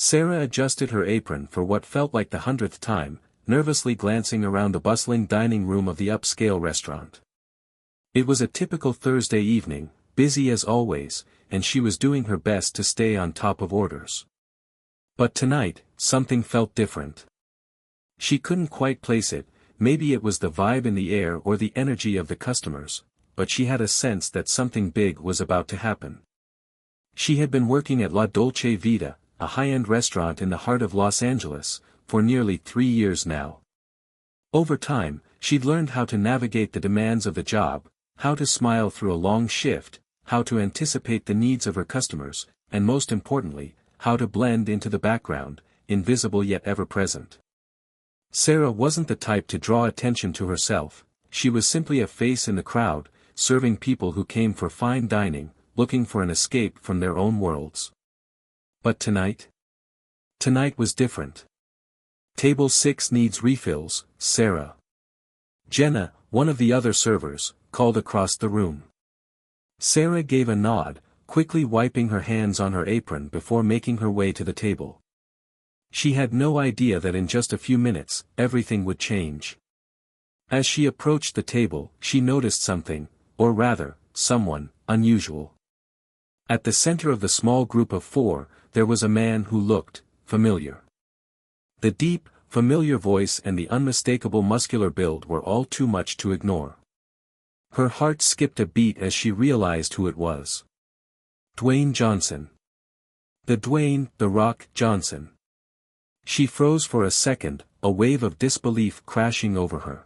Sarah adjusted her apron for what felt like the 100th time, nervously glancing around the bustling dining room of the upscale restaurant. It was a typical Thursday evening, busy as always, and she was doing her best to stay on top of orders. But tonight, something felt different. She couldn't quite place it, maybe it was the vibe in the air or the energy of the customers, but she had a sense that something big was about to happen. She had been working at La Dolce Vita, a high-end restaurant in the heart of Los Angeles, for nearly 3 years now. Over time, she'd learned how to navigate the demands of the job, how to smile through a long shift, how to anticipate the needs of her customers, and most importantly, how to blend into the background, invisible yet ever-present. Sarah wasn't the type to draw attention to herself, she was simply a face in the crowd, serving people who came for fine dining, looking for an escape from their own worlds. But tonight? Tonight was different. Table 6 needs refills, Sarah. Jenna, one of the other servers, called across the room. Sarah gave a nod, quickly wiping her hands on her apron before making her way to the table. She had no idea that in just a few minutes, everything would change. As she approached the table, she noticed something, or rather, someone, unusual. At the center of the small group of 4, there was a man who looked familiar. The deep, familiar voice and the unmistakable muscular build were all too much to ignore. Her heart skipped a beat as she realized who it was. Dwayne Johnson. The Dwayne "The Rock" Johnson. She froze for a second, a wave of disbelief crashing over her.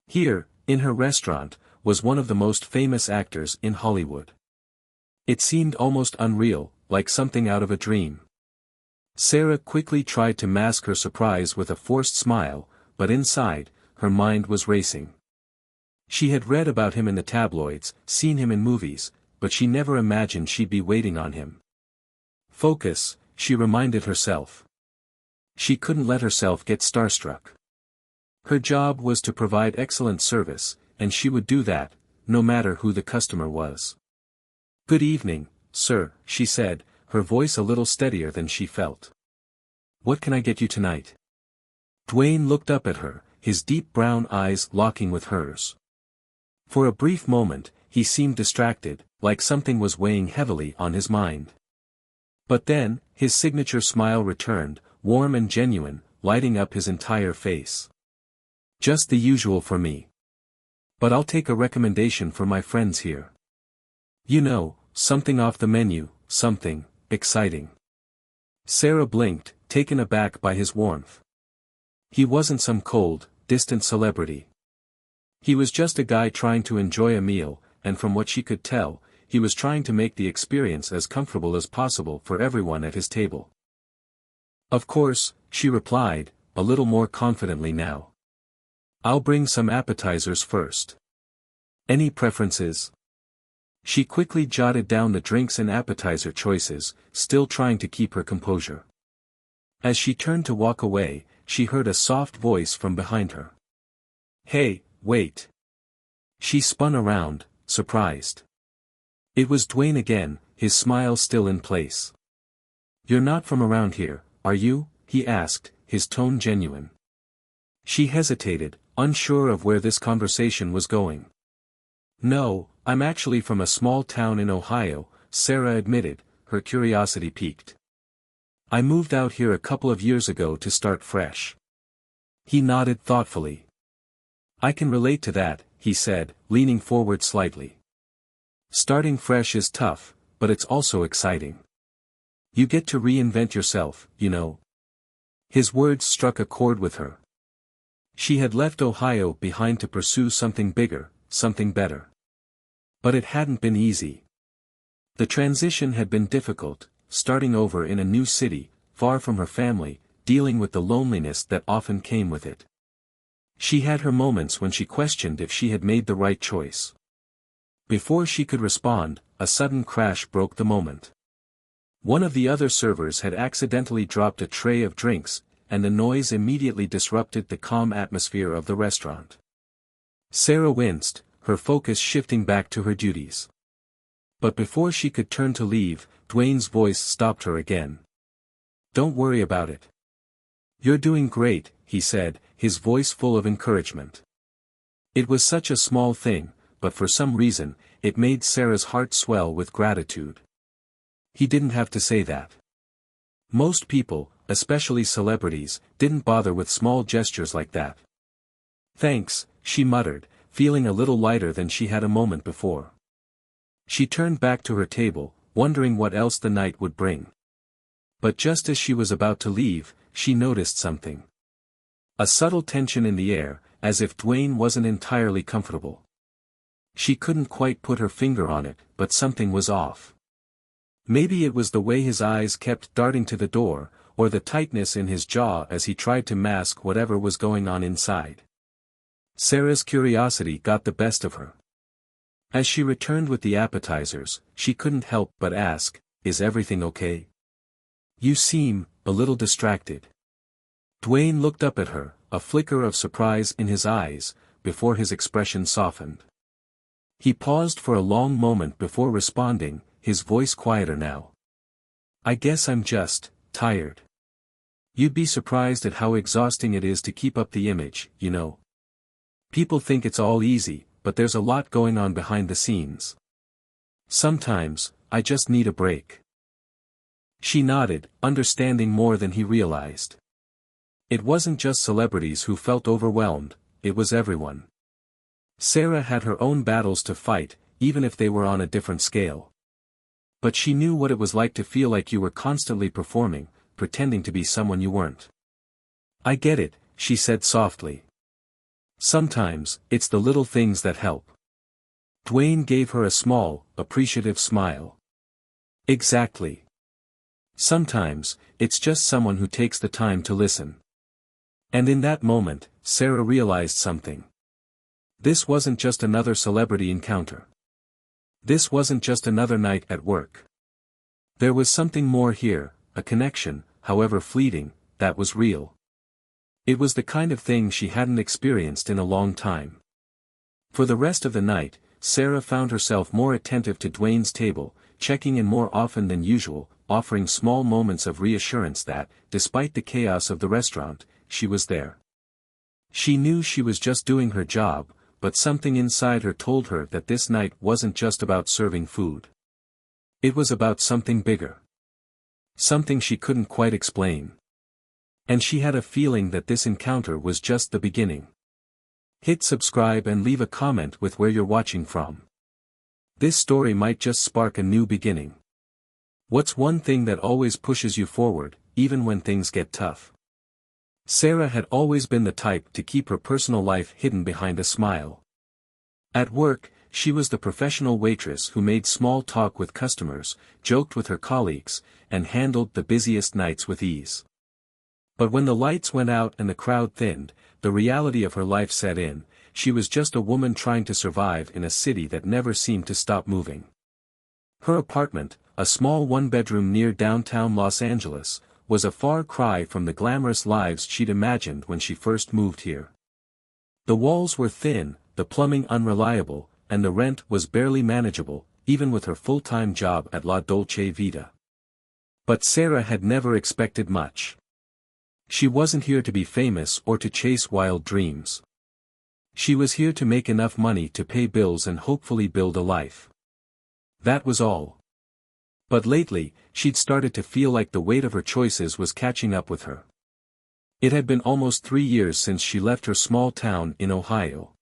Here, in her restaurant, was one of the most famous actors in Hollywood. It seemed almost unreal, like something out of a dream. Sarah quickly tried to mask her surprise with a forced smile, but inside, her mind was racing. She had read about him in the tabloids, seen him in movies, but she never imagined she'd be waiting on him. Focus, she reminded herself. She couldn't let herself get starstruck. Her job was to provide excellent service, and she would do that, no matter who the customer was. "Good evening, sir," she said, her voice a little steadier than she felt. "What can I get you tonight?" Dwayne looked up at her, his deep brown eyes locking with hers. For a brief moment, he seemed distracted, like something was weighing heavily on his mind. But then, his signature smile returned, warm and genuine, lighting up his entire face. "Just the usual for me. But I'll take a recommendation for my friends here. You know, something off the menu, something exciting." Sarah blinked, taken aback by his warmth. He wasn't some cold, distant celebrity. He was just a guy trying to enjoy a meal, and from what she could tell, he was trying to make the experience as comfortable as possible for everyone at his table. "Of course," she replied, a little more confidently now. "I'll bring some appetizers first. Any preferences?" She quickly jotted down the drinks and appetizer choices, still trying to keep her composure. As she turned to walk away, she heard a soft voice from behind her. "Hey, wait." She spun around, surprised. It was Dwayne again, his smile still in place. "You're not from around here, are you?" he asked, his tone genuine. She hesitated, unsure of where this conversation was going. "No, I'm actually from a small town in Ohio," Sarah admitted, her curiosity piqued. "I moved out here a couple of years ago to start fresh." He nodded thoughtfully. "I can relate to that," he said, leaning forward slightly. "Starting fresh is tough, but it's also exciting. You get to reinvent yourself, you know." His words struck a chord with her. She had left Ohio behind to pursue something bigger, something better. But it hadn't been easy. The transition had been difficult, starting over in a new city, far from her family, dealing with the loneliness that often came with it. She had her moments when she questioned if she had made the right choice. Before she could respond, a sudden crash broke the moment. One of the other servers had accidentally dropped a tray of drinks, and the noise immediately disrupted the calm atmosphere of the restaurant. Sarah winced, her focus shifting back to her duties. But before she could turn to leave, Dwayne's voice stopped her again. Don't worry about it. You're doing great, he said, his voice full of encouragement. It was such a small thing, but for some reason, it made Sarah's heart swell with gratitude. He didn't have to say that. Most people, especially celebrities, didn't bother with small gestures like that. Thanks, she muttered, feeling a little lighter than she had a moment before. She turned back to her table, wondering what else the night would bring. But just as she was about to leave, she noticed something. A subtle tension in the air, as if Dwayne wasn't entirely comfortable. She couldn't quite put her finger on it, but something was off. Maybe it was the way his eyes kept darting to the door, or the tightness in his jaw as he tried to mask whatever was going on inside. Sarah's curiosity got the best of her. As she returned with the appetizers, she couldn't help but ask, "Is everything okay? You seem a little distracted." Dwayne looked up at her, a flicker of surprise in his eyes, before his expression softened. He paused for a long moment before responding, his voice quieter now. "I guess I'm just tired. You'd be surprised at how exhausting it is to keep up the image, you know. People think it's all easy, but there's a lot going on behind the scenes. Sometimes, I just need a break." She nodded, understanding more than he realized. It wasn't just celebrities who felt overwhelmed, it was everyone. Sarah had her own battles to fight, even if they were on a different scale. But she knew what it was like to feel like you were constantly performing, pretending to be someone you weren't. "I get it," she said softly. "Sometimes, it's the little things that help." Dwayne gave her a small, appreciative smile. "Exactly. Sometimes, it's just someone who takes the time to listen." And in that moment, Sarah realized something. This wasn't just another celebrity encounter. This wasn't just another night at work. There was something more here, a connection, however fleeting, that was real. It was the kind of thing she hadn't experienced in a long time. For the rest of the night, Sarah found herself more attentive to Dwayne's table, checking in more often than usual, offering small moments of reassurance that, despite the chaos of the restaurant, she was there. She knew she was just doing her job, but something inside her told her that this night wasn't just about serving food. It was about something bigger. Something she couldn't quite explain. And she had a feeling that this encounter was just the beginning. Hit subscribe and leave a comment with where you're watching from. This story might just spark a new beginning. What's one thing that always pushes you forward, even when things get tough? Sarah had always been the type to keep her personal life hidden behind a smile. At work, she was the professional waitress who made small talk with customers, joked with her colleagues, and handled the busiest nights with ease. But when the lights went out and the crowd thinned, the reality of her life set in. She was just a woman trying to survive in a city that never seemed to stop moving. Her apartment, a small one-bedroom near downtown Los Angeles, was a far cry from the glamorous lives she'd imagined when she first moved here. The walls were thin, the plumbing unreliable, and the rent was barely manageable, even with her full-time job at La Dolce Vita. But Sarah had never expected much. She wasn't here to be famous or to chase wild dreams. She was here to make enough money to pay bills and hopefully build a life. That was all. But lately, she'd started to feel like the weight of her choices was catching up with her. It had been almost 3 years since she left her small town in Ohio.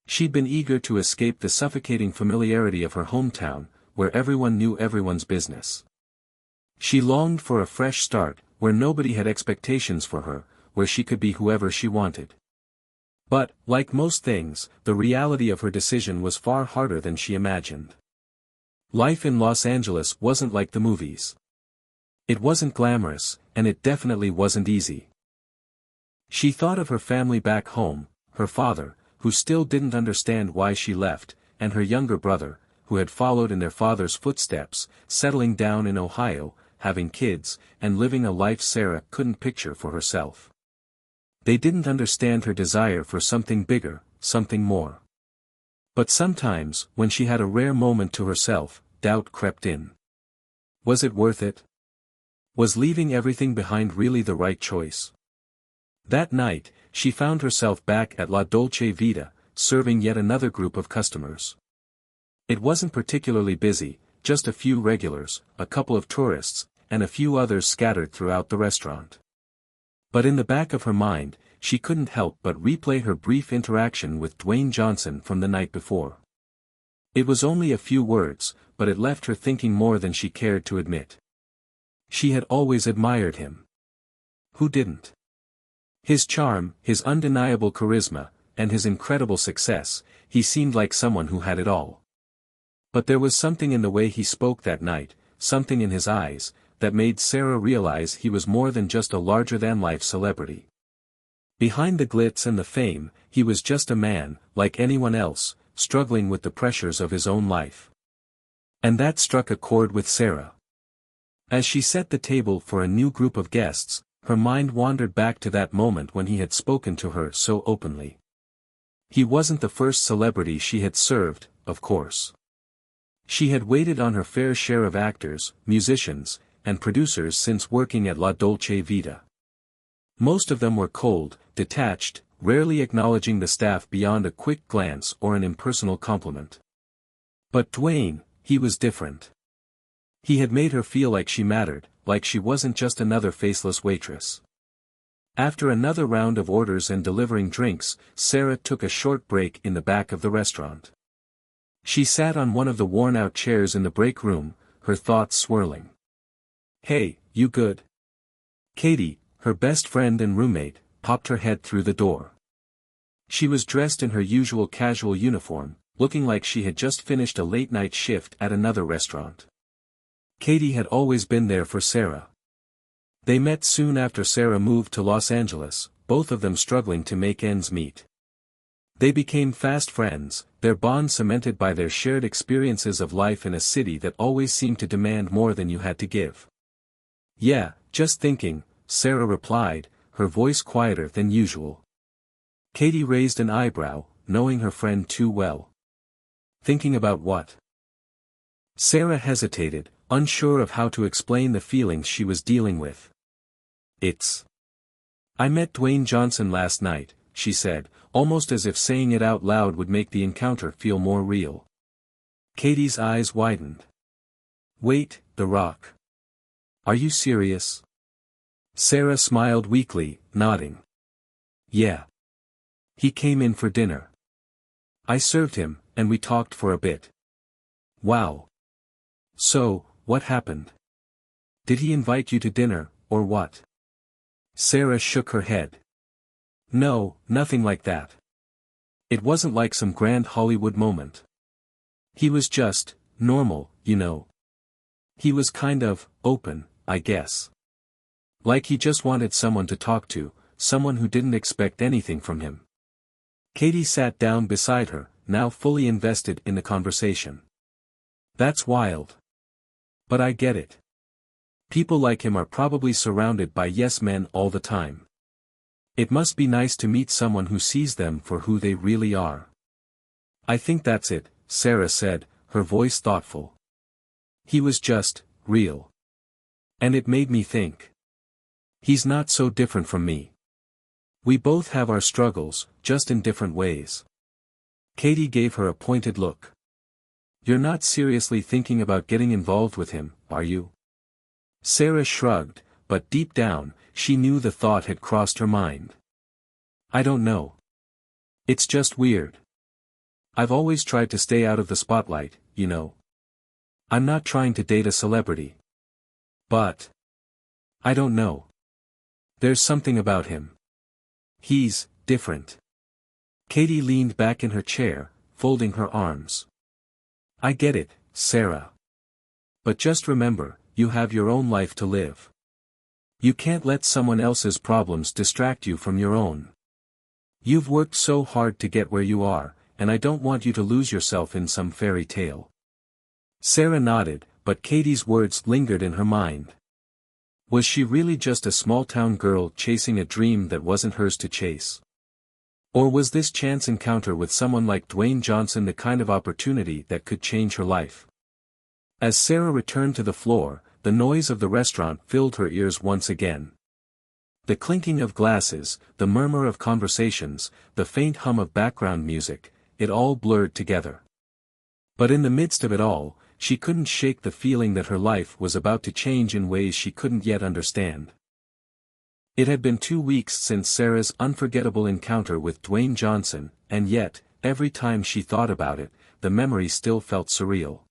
She'd been eager to escape the suffocating familiarity of her hometown, where everyone knew everyone's business. She longed for a fresh start, where nobody had expectations for her, where she could be whoever she wanted. But, like most things, the reality of her decision was far harder than she imagined. Life in Los Angeles wasn't like the movies. It wasn't glamorous, and it definitely wasn't easy. She thought of her family back home, her father, who still didn't understand why she left, and her younger brother, who had followed in their father's footsteps, settling down in Ohio, having kids, and living a life Sarah couldn't picture for herself. They didn't understand her desire for something bigger, something more. But sometimes, when she had a rare moment to herself, doubt crept in. Was it worth it? Was leaving everything behind really the right choice? That night, she found herself back at La Dolce Vita, serving yet another group of customers. It wasn't particularly busy, just a few regulars, a couple of tourists, and a few others scattered throughout the restaurant. But in the back of her mind, she couldn't help but replay her brief interaction with Dwayne Johnson from the night before. It was only a few words, but it left her thinking more than she cared to admit. She had always admired him. Who didn't? His charm, his undeniable charisma, and his incredible success, he seemed like someone who had it all. But there was something in the way he spoke that night, something in his eyes, that made Sarah realize he was more than just a larger-than-life celebrity. Behind the glitz and the fame, he was just a man, like anyone else, struggling with the pressures of his own life. And that struck a chord with Sarah. As she set the table for a new group of guests, her mind wandered back to that moment when he had spoken to her so openly. He wasn't the first celebrity she had served, of course. She had waited on her fair share of actors, musicians, and producers since working at La Dolce Vita. Most of them were cold, detached, rarely acknowledging the staff beyond a quick glance or an impersonal compliment. But Dwayne, he was different. He had made her feel like she mattered, like she wasn't just another faceless waitress. After another round of orders and delivering drinks, Sarah took a short break in the back of the restaurant. She sat on one of the worn-out chairs in the break room, her thoughts swirling. "Hey, you good?" Katie, her best friend and roommate, popped her head through the door. She was dressed in her usual casual uniform, looking like she had just finished a late-night shift at another restaurant. Katie had always been there for Sarah. They met soon after Sarah moved to Los Angeles, both of them struggling to make ends meet. They became fast friends, their bond cemented by their shared experiences of life in a city that always seemed to demand more than you had to give. "Yeah, just thinking," Sarah replied, her voice quieter than usual. Katie raised an eyebrow, knowing her friend too well. "Thinking about what?" Sarah hesitated, unsure of how to explain the feelings she was dealing with. "I met Dwayne Johnson last night," she said, almost as if saying it out loud would make the encounter feel more real. Katie's eyes widened. "Wait, The Rock. Are you serious?" Sarah smiled weakly, nodding. "Yeah. He came in for dinner. I served him, and we talked for a bit." "Wow. So, what happened? Did he invite you to dinner, or what?" Sarah shook her head. "No, nothing like that. It wasn't like some grand Hollywood moment. He was just, normal, you know. He was kind of, open, I guess. Like he just wanted someone to talk to, someone who didn't expect anything from him." Katie sat down beside her, now fully invested in the conversation. "That's wild. But I get it. People like him are probably surrounded by yes men all the time. It must be nice to meet someone who sees them for who they really are." "I think that's it," Sarah said, her voice thoughtful. "He was just, real. And it made me think. He's not so different from me. We both have our struggles, just in different ways." Katie gave her a pointed look. "You're not seriously thinking about getting involved with him, are you?" Sarah shrugged, but deep down, she knew the thought had crossed her mind. "I don't know. It's just weird. I've always tried to stay out of the spotlight, you know. I'm not trying to date a celebrity. But I don't know. There's something about him. He's different." Katie leaned back in her chair, folding her arms. "I get it, Sarah. But just remember, you have your own life to live. You can't let someone else's problems distract you from your own. You've worked so hard to get where you are, and I don't want you to lose yourself in some fairy tale." Sarah nodded, but Katie's words lingered in her mind. Was she really just a small-town girl chasing a dream that wasn't hers to chase? Or was this chance encounter with someone like Dwayne Johnson the kind of opportunity that could change her life? As Sarah returned to the floor, the noise of the restaurant filled her ears once again. The clinking of glasses, the murmur of conversations, the faint hum of background music, it all blurred together. But in the midst of it all, she couldn't shake the feeling that her life was about to change in ways she couldn't yet understand. It had been 2 weeks since Sarah's unforgettable encounter with Dwayne Johnson, and yet, every time she thought about it, the memory still felt surreal.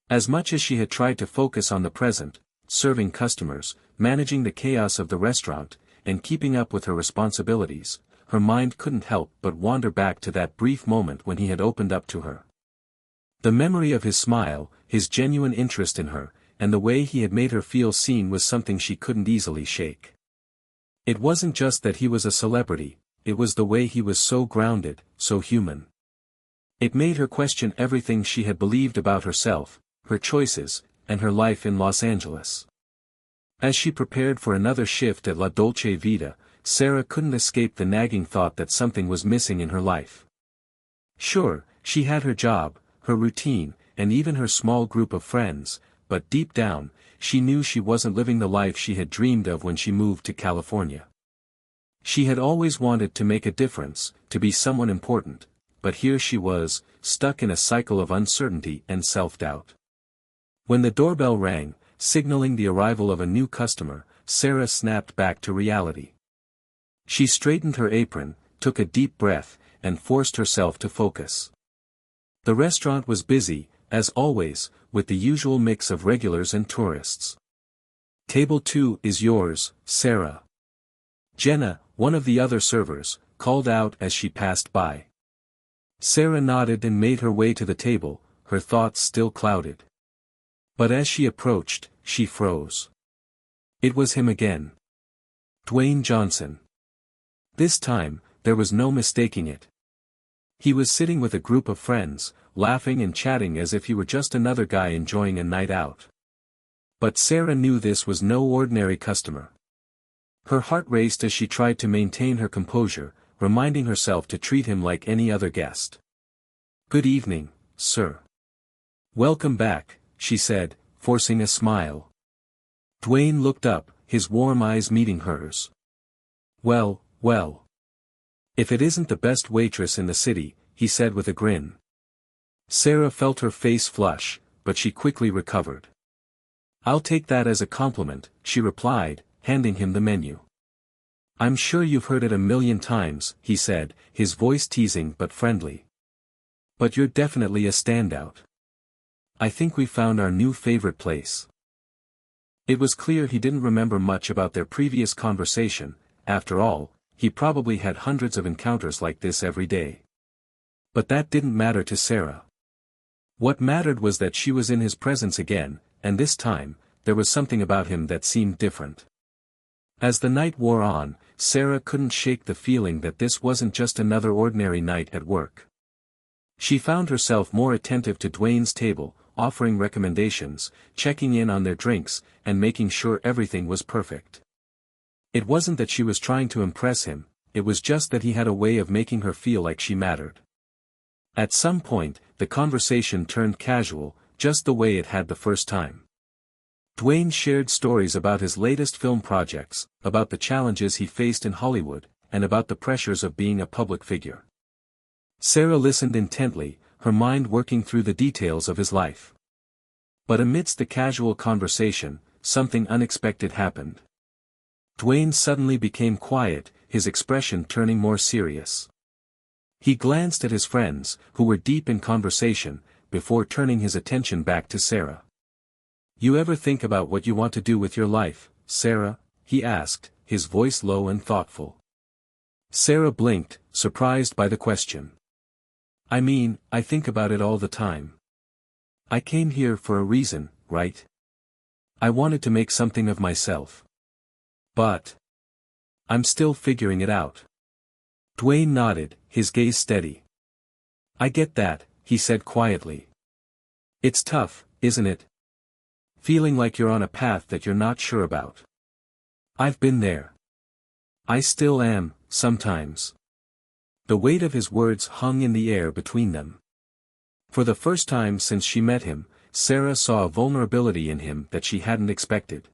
As much as she had tried to focus on the present, serving customers, managing the chaos of the restaurant, and keeping up with her responsibilities, her mind couldn't help but wander back to that brief moment when he had opened up to her. The memory of his smile, his genuine interest in her, and the way he had made her feel seen was something she couldn't easily shake. It wasn't just that he was a celebrity, it was the way he was so grounded, so human. It made her question everything she had believed about herself, her choices, and her life in Los Angeles. As she prepared for another shift at La Dolce Vita, Sarah couldn't escape the nagging thought that something was missing in her life. Sure, she had her job, her routine, and even her small group of friends, but deep down, she knew she wasn't living the life she had dreamed of when she moved to California. She had always wanted to make a difference, to be someone important, but here she was, stuck in a cycle of uncertainty and self-doubt. When the doorbell rang, signaling the arrival of a new customer, Sarah snapped back to reality. She straightened her apron, took a deep breath, and forced herself to focus. The restaurant was busy, as always, with the usual mix of regulars and tourists. "Table 2 is yours, Sarah." Jenna, one of the other servers, called out as she passed by. Sarah nodded and made her way to the table, her thoughts still clouded. But as she approached, she froze. It was him again. Dwayne Johnson. This time, there was no mistaking it. He was sitting with a group of friends, laughing and chatting as if he were just another guy enjoying a night out. But Sarah knew this was no ordinary customer. Her heart raced as she tried to maintain her composure, reminding herself to treat him like any other guest. "Good evening, sir." "Welcome back," she said, forcing a smile. Dwayne looked up, his warm eyes meeting hers. Well. If it isn't the best waitress in the city," he said with a grin. Sarah felt her face flush, but she quickly recovered. "I'll take that as a compliment," she replied, handing him the menu. "I'm sure you've heard it a million times," he said, his voice teasing but friendly. "But you're definitely a standout. I think we found our new favorite place." It was clear he didn't remember much about their previous conversation. After all, he probably had hundreds of encounters like this every day. But that didn't matter to Sarah. What mattered was that she was in his presence again, and this time, there was something about him that seemed different. As the night wore on, Sarah couldn't shake the feeling that this wasn't just another ordinary night at work. She found herself more attentive to Dwayne's table, offering recommendations, checking in on their drinks, and making sure everything was perfect. It wasn't that she was trying to impress him, it was just that he had a way of making her feel like she mattered. At some point, the conversation turned casual, just the way it had the first time. Dwayne shared stories about his latest film projects, about the challenges he faced in Hollywood, and about the pressures of being a public figure. Sarah listened intently, her mind working through the details of his life. But amidst the casual conversation, something unexpected happened. Dwayne suddenly became quiet, his expression turning more serious. He glanced at his friends, who were deep in conversation, before turning his attention back to Sarah. "You ever think about what you want to do with your life, Sarah?" he asked, his voice low and thoughtful. Sarah blinked, surprised by the question. "I mean, I think about it all the time. I came here for a reason, right? I wanted to make something of myself. But I'm still figuring it out." Dwayne nodded, his gaze steady. "I get that," he said quietly. "It's tough, isn't it? Feeling like you're on a path that you're not sure about. I've been there. I still am, sometimes." The weight of his words hung in the air between them. For the first time since she met him, Sarah saw a vulnerability in him that she hadn't expected.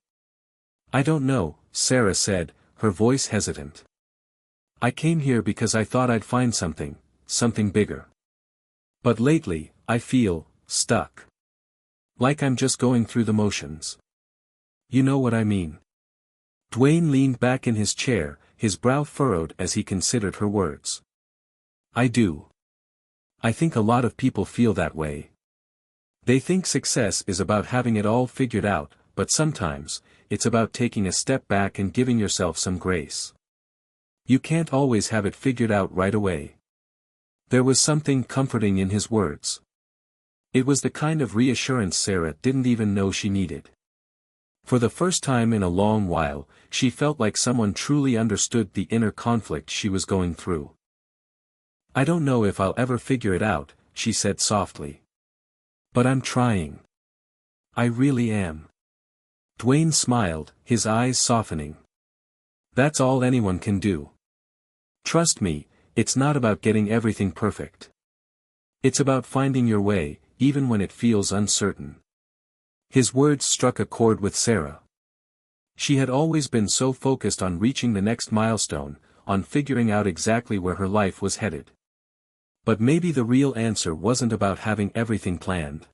"I don't know," Sarah said, her voice hesitant. "I came here because I thought I'd find something bigger. But lately, I feel stuck. Like I'm just going through the motions. You know what I mean?" Dwayne leaned back in his chair, his brow furrowed as he considered her words. "I do. I think a lot of people feel that way. They think success is about having it all figured out, but sometimes, it's about taking a step back and giving yourself some grace. You can't always have it figured out right away." There was something comforting in his words. It was the kind of reassurance Sarah didn't even know she needed. For the first time in a long while, she felt like someone truly understood the inner conflict she was going through. "I don't know if I'll ever figure it out," she said softly. "But I'm trying. I really am." Dwayne smiled, his eyes softening. "That's all anyone can do. Trust me, it's not about getting everything perfect. It's about finding your way, even when it feels uncertain." His words struck a chord with Sarah. She had always been so focused on reaching the next milestone, on figuring out exactly where her life was headed. But maybe the real answer wasn't about having everything planned.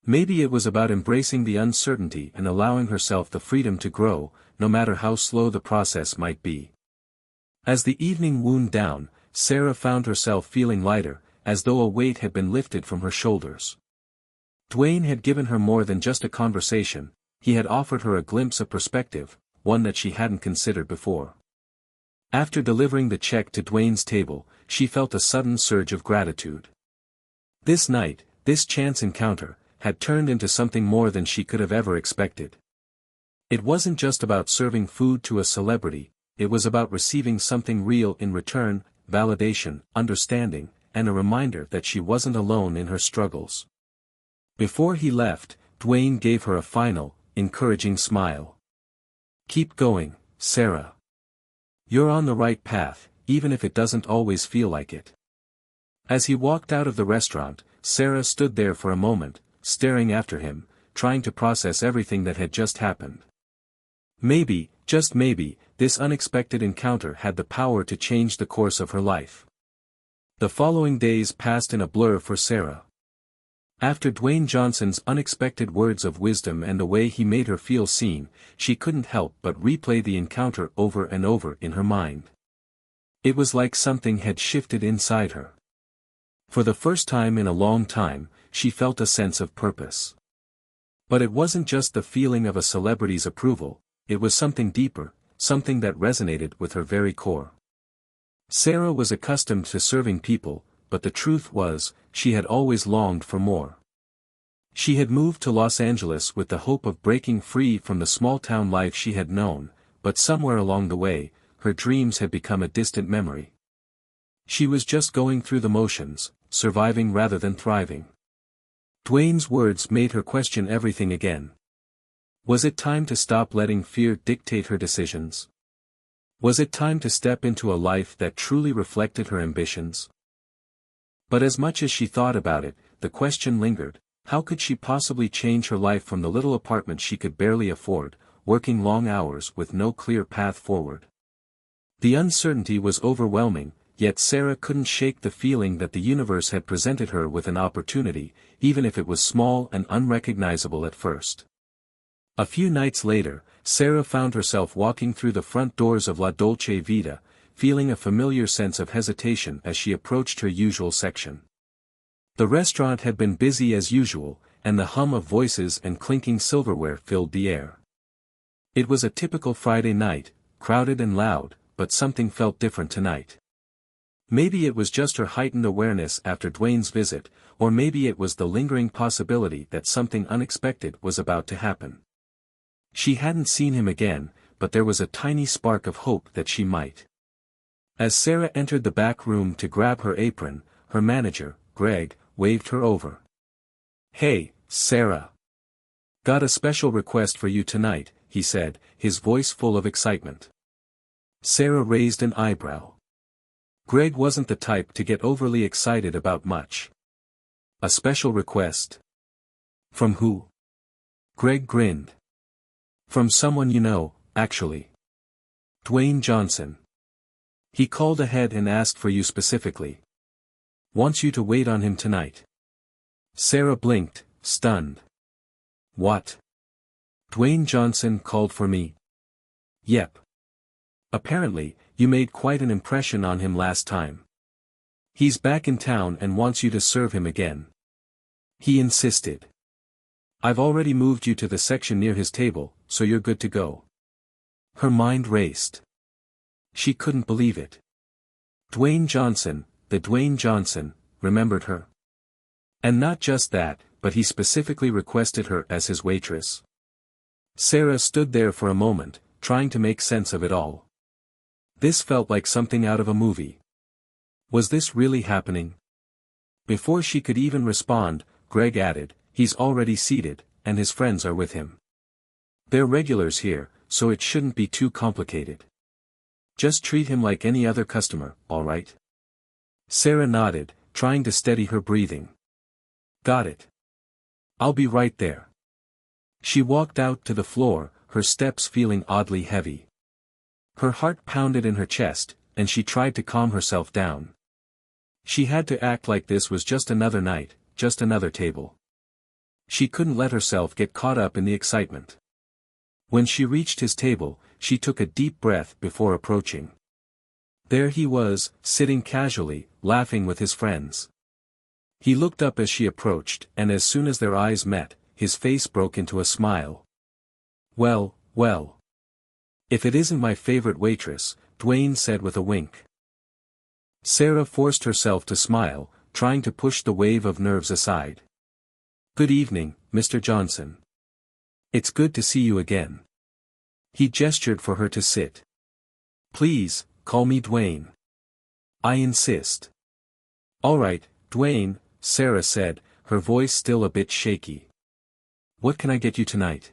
Maybe it was about embracing the uncertainty and allowing herself the freedom to grow, no matter how slow the process might be. As the evening wound down, Sarah found herself feeling lighter, as though a weight had been lifted from her shoulders. Dwayne had given her more than just a conversation, he had offered her a glimpse of perspective, one that she hadn't considered before. After delivering the check to Dwayne's table, she felt a sudden surge of gratitude. This night, this chance encounter, had turned into something more than she could have ever expected. It wasn't just about serving food to a celebrity, it was about receiving something real in return, validation, understanding, and a reminder that she wasn't alone in her struggles. Before he left, Dwayne gave her a final, encouraging smile. "Keep going, Sarah. You're on the right path, even if it doesn't always feel like it." As he walked out of the restaurant, Sarah stood there for a moment, staring after him, trying to process everything that had just happened. Maybe, just maybe, this unexpected encounter had the power to change the course of her life. The following days passed in a blur for Sarah. After Dwayne Johnson's unexpected words of wisdom and the way he made her feel seen, she couldn't help but replay the encounter over and over in her mind. It was like something had shifted inside her. For the first time in a long time, she felt a sense of purpose. But it wasn't just the feeling of a celebrity's approval, it was something deeper, something that resonated with her very core. Sarah was accustomed to serving people, but the truth was, she had always longed for more. She had moved to Los Angeles with the hope of breaking free from the small-town life she had known, but somewhere along the way, her dreams had become a distant memory. She was just going through the motions, surviving rather than thriving. Dwayne's words made her question everything again. Was it time to stop letting fear dictate her decisions? Was it time to step into a life that truly reflected her ambitions? But as much as she thought about it, the question lingered, how could she possibly change her life from the little apartment she could barely afford, working long hours with no clear path forward? The uncertainty was overwhelming, yet Sarah couldn't shake the feeling that the universe had presented her with an opportunity, even if it was small and unrecognizable at first. A few nights later, Sarah found herself walking through the front doors of La Dolce Vita, feeling a familiar sense of hesitation as she approached her usual section. The restaurant had been busy as usual, and the hum of voices and clinking silverware filled the air. It was a typical Friday night, crowded and loud, but something felt different tonight. Maybe it was just her heightened awareness after Dwayne's visit, or maybe it was the lingering possibility that something unexpected was about to happen. She hadn't seen him again, but there was a tiny spark of hope that she might. As Sarah entered the back room to grab her apron, her manager, Greg, waved her over. "Hey, Sarah. Got a special request for you tonight," he said, his voice full of excitement. Sarah raised an eyebrow. Greg wasn't the type to get overly excited about much. "A special request? From who? Greg grinned. From someone you know, actually. Dwayne Johnson. He called ahead and asked for you specifically. Wants you to wait on him tonight. Sarah blinked, stunned. What? Dwayne Johnson called for me? Yep. Apparently, you made quite an impression on him last time. He's back in town and wants you to serve him again. He insisted. I've already moved you to the section near his table, so you're good to go. Her mind raced. She couldn't believe it. Dwayne Johnson, the Dwayne Johnson, remembered her. And not just that, but he specifically requested her as his waitress. Sarah stood there for a moment, trying to make sense of it all. This felt like something out of a movie. Was this really happening? Before she could even respond, Greg added, he's already seated, and his friends are with him. They're regulars here, so it shouldn't be too complicated. Just treat him like any other customer, all right? Sarah nodded, trying to steady her breathing. Got it. I'll be right there. She walked out to the floor, her steps feeling oddly heavy. Her heart pounded in her chest, and she tried to calm herself down. She had to act like this was just another night, just another table. She couldn't let herself get caught up in the excitement. When she reached his table, she took a deep breath before approaching. There he was, sitting casually, laughing with his friends. He looked up as she approached, and as soon as their eyes met, his face broke into a smile. Well, well. If it isn't my favorite waitress, Dwayne said with a wink. Sarah forced herself to smile, trying to push the wave of nerves aside. Good evening, Mr. Johnson. It's good to see you again. He gestured for her to sit. Please, call me Dwayne. I insist. All right, Dwayne, Sarah said, her voice still a bit shaky. What can I get you tonight?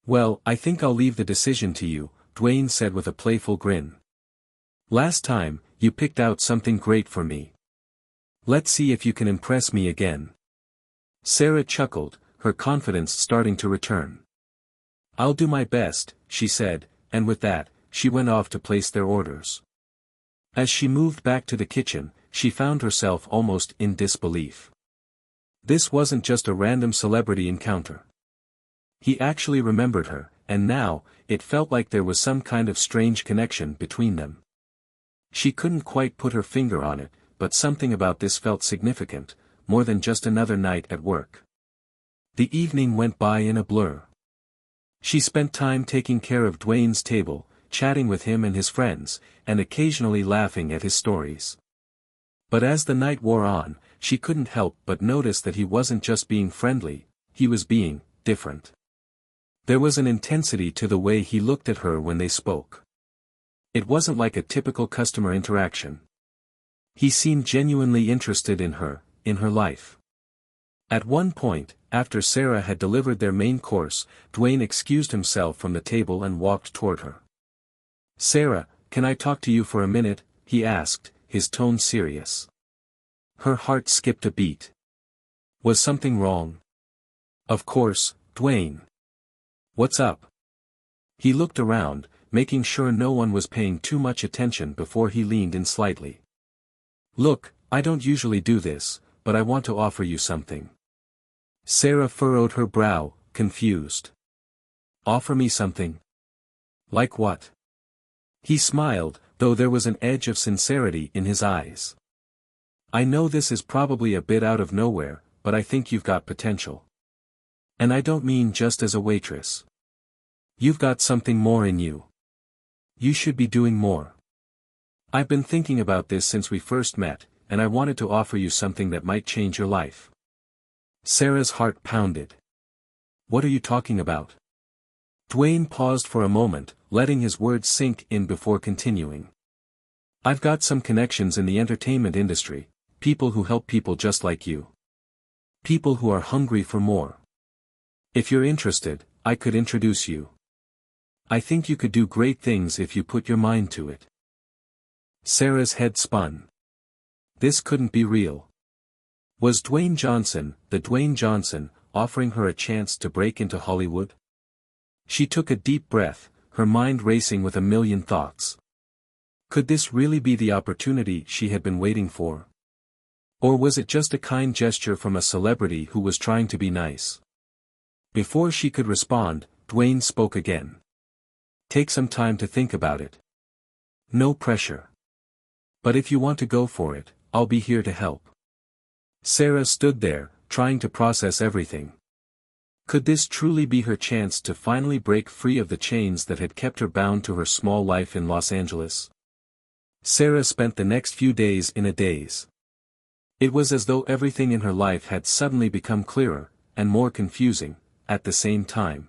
Well, I think I'll leave the decision to you, Dwayne said with a playful grin. Last time, you picked out something great for me. Let's see if you can impress me again. Sarah chuckled, her confidence starting to return. I'll do my best, she said, and with that, she went off to place their orders. As she moved back to the kitchen, she found herself almost in disbelief. This wasn't just a random celebrity encounter. He actually remembered her, and now, it felt like there was some kind of strange connection between them. She couldn't quite put her finger on it, but something about this felt significant, more than just another night at work. The evening went by in a blur. She spent time taking care of Dwayne's table, chatting with him and his friends, and occasionally laughing at his stories. But as the night wore on, she couldn't help but notice that he wasn't just being friendly, he was being different. There was an intensity to the way he looked at her when they spoke. It wasn't like a typical customer interaction. He seemed genuinely interested in her life. At one point, after Sarah had delivered their main course, Dwayne excused himself from the table and walked toward her. Sarah, can I talk to you for a minute? He asked, his tone serious. Her heart skipped a beat. Was something wrong? Of course, Dwayne. What's up? He looked around, making sure no one was paying too much attention before he leaned in slightly. Look, I don't usually do this, but I want to offer you something. Sarah furrowed her brow, confused. Offer me something? Like what? He smiled, though there was an edge of sincerity in his eyes. I know this is probably a bit out of nowhere, but I think you've got potential. And I don't mean just as a waitress. You've got something more in you. You should be doing more. I've been thinking about this since we first met, and I wanted to offer you something that might change your life. Sarah's heart pounded. What are you talking about? Dwayne paused for a moment, letting his words sink in before continuing. I've got some connections in the entertainment industry, people who help people just like you. People who are hungry for more. If you're interested, I could introduce you. I think you could do great things if you put your mind to it. Sarah's head spun. This couldn't be real. Was Dwayne Johnson, the Dwayne Johnson, offering her a chance to break into Hollywood? She took a deep breath, her mind racing with a million thoughts. Could this really be the opportunity she had been waiting for? Or was it just a kind gesture from a celebrity who was trying to be nice? Before she could respond, Dwayne spoke again. Take some time to think about it. No pressure. But if you want to go for it, I'll be here to help. Sarah stood there, trying to process everything. Could this truly be her chance to finally break free of the chains that had kept her bound to her small life in Los Angeles? Sarah spent the next few days in a daze. It was as though everything in her life had suddenly become clearer, and more confusing, at the same time.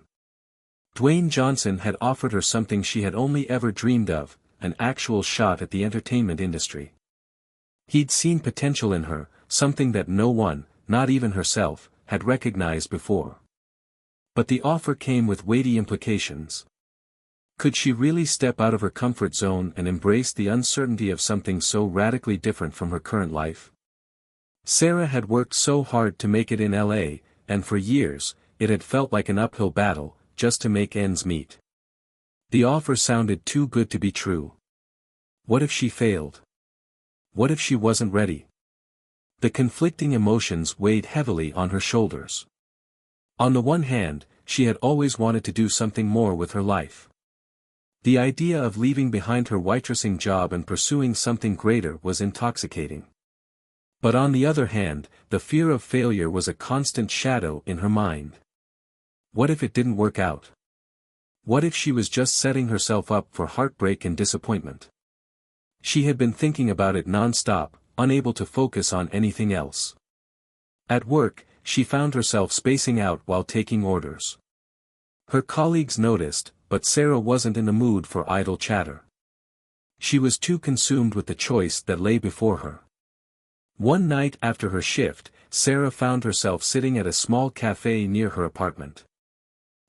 Dwayne Johnson had offered her something she had only ever dreamed of, an actual shot at the entertainment industry. He'd seen potential in her, something that no one, not even herself, had recognized before. But the offer came with weighty implications. Could she really step out of her comfort zone and embrace the uncertainty of something so radically different from her current life? Sarah had worked so hard to make it in LA, and for years, it had felt like an uphill battle, just to make ends meet. The offer sounded too good to be true. What if she failed? What if she wasn't ready? The conflicting emotions weighed heavily on her shoulders. On the one hand, she had always wanted to do something more with her life. The idea of leaving behind her waitressing job and pursuing something greater was intoxicating. But on the other hand, the fear of failure was a constant shadow in her mind. What if it didn't work out? What if she was just setting herself up for heartbreak and disappointment? She had been thinking about it non-stop, unable to focus on anything else. At work, she found herself spacing out while taking orders. Her colleagues noticed, but Sarah wasn't in the mood for idle chatter. She was too consumed with the choice that lay before her. One night after her shift, Sarah found herself sitting at a small cafe near her apartment.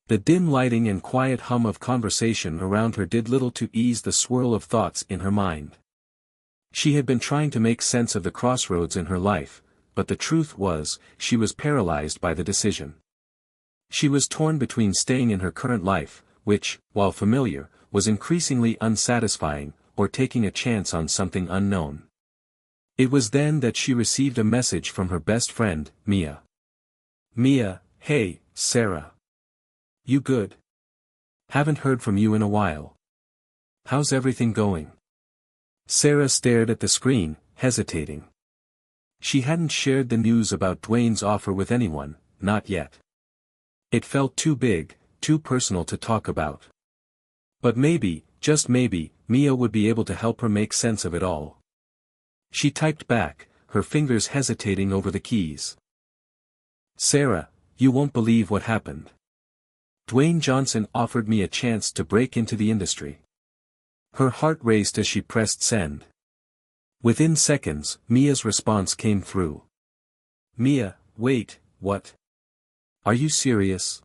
The dim lighting and quiet hum of conversation around her did little to ease the swirl of thoughts in her mind. She had been trying to make sense of the crossroads in her life, but the truth was, she was paralyzed by the decision. She was torn between staying in her current life, which, while familiar, was increasingly unsatisfying, or taking a chance on something unknown. It was then that she received a message from her best friend, Mia. Mia, hey, Sarah. You good? Haven't heard from you in a while. How's everything going? Sarah stared at the screen, hesitating. She hadn't shared the news about Dwayne's offer with anyone, not yet. It felt too big, too personal to talk about. But maybe, just maybe, Mia would be able to help her make sense of it all. She typed back, her fingers hesitating over the keys. Sarah, you won't believe what happened. Dwayne Johnson offered me a chance to break into the industry. Her heart raced as she pressed send. Within seconds, Mia's response came through. Mia, wait, what? Are you serious?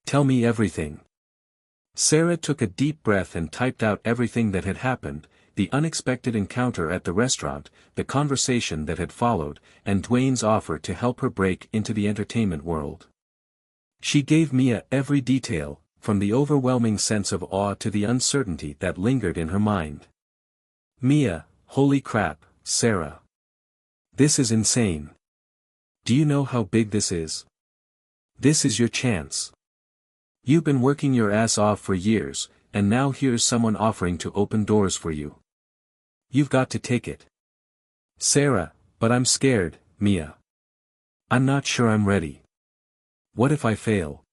Tell me everything. Sarah took a deep breath and typed out everything that had happened, the unexpected encounter at the restaurant, the conversation that had followed, and Dwayne's offer to help her break into the entertainment world. She gave Mia every detail, from the overwhelming sense of awe to the uncertainty that lingered in her mind. Mia, holy crap, Sarah. This is insane. Do you know how big this is? This is your chance. You've been working your ass off for years, and now here's someone offering to open doors for you. You've got to take it. Sarah, but I'm scared, Mia. I'm not sure I'm ready. What if I fail?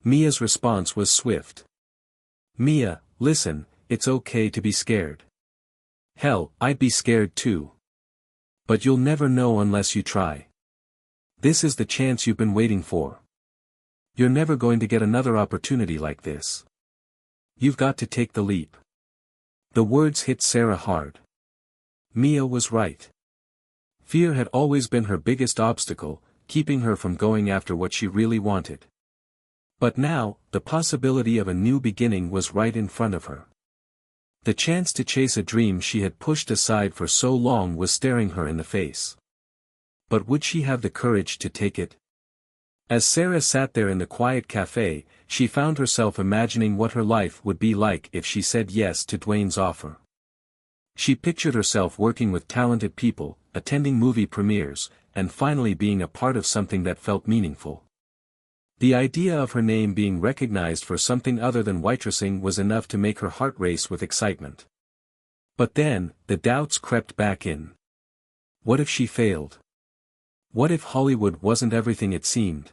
Mia's response was swift. Mia, listen, it's okay to be scared. Hell, I'd be scared too. But you'll never know unless you try. This is the chance you've been waiting for. You're never going to get another opportunity like this. You've got to take the leap. The words hit Sarah hard. Mia was right. Fear had always been her biggest obstacle, keeping her from going after what she really wanted. But now, the possibility of a new beginning was right in front of her. The chance to chase a dream she had pushed aside for so long was staring her in the face. But would she have the courage to take it? As Sarah sat there in the quiet cafe, she found herself imagining what her life would be like if she said yes to Dwayne's offer. She pictured herself working with talented people, attending movie premieres, and finally being a part of something that felt meaningful. The idea of her name being recognized for something other than waitressing was enough to make her heart race with excitement. But then, the doubts crept back in. What if she failed? What if Hollywood wasn't everything it seemed?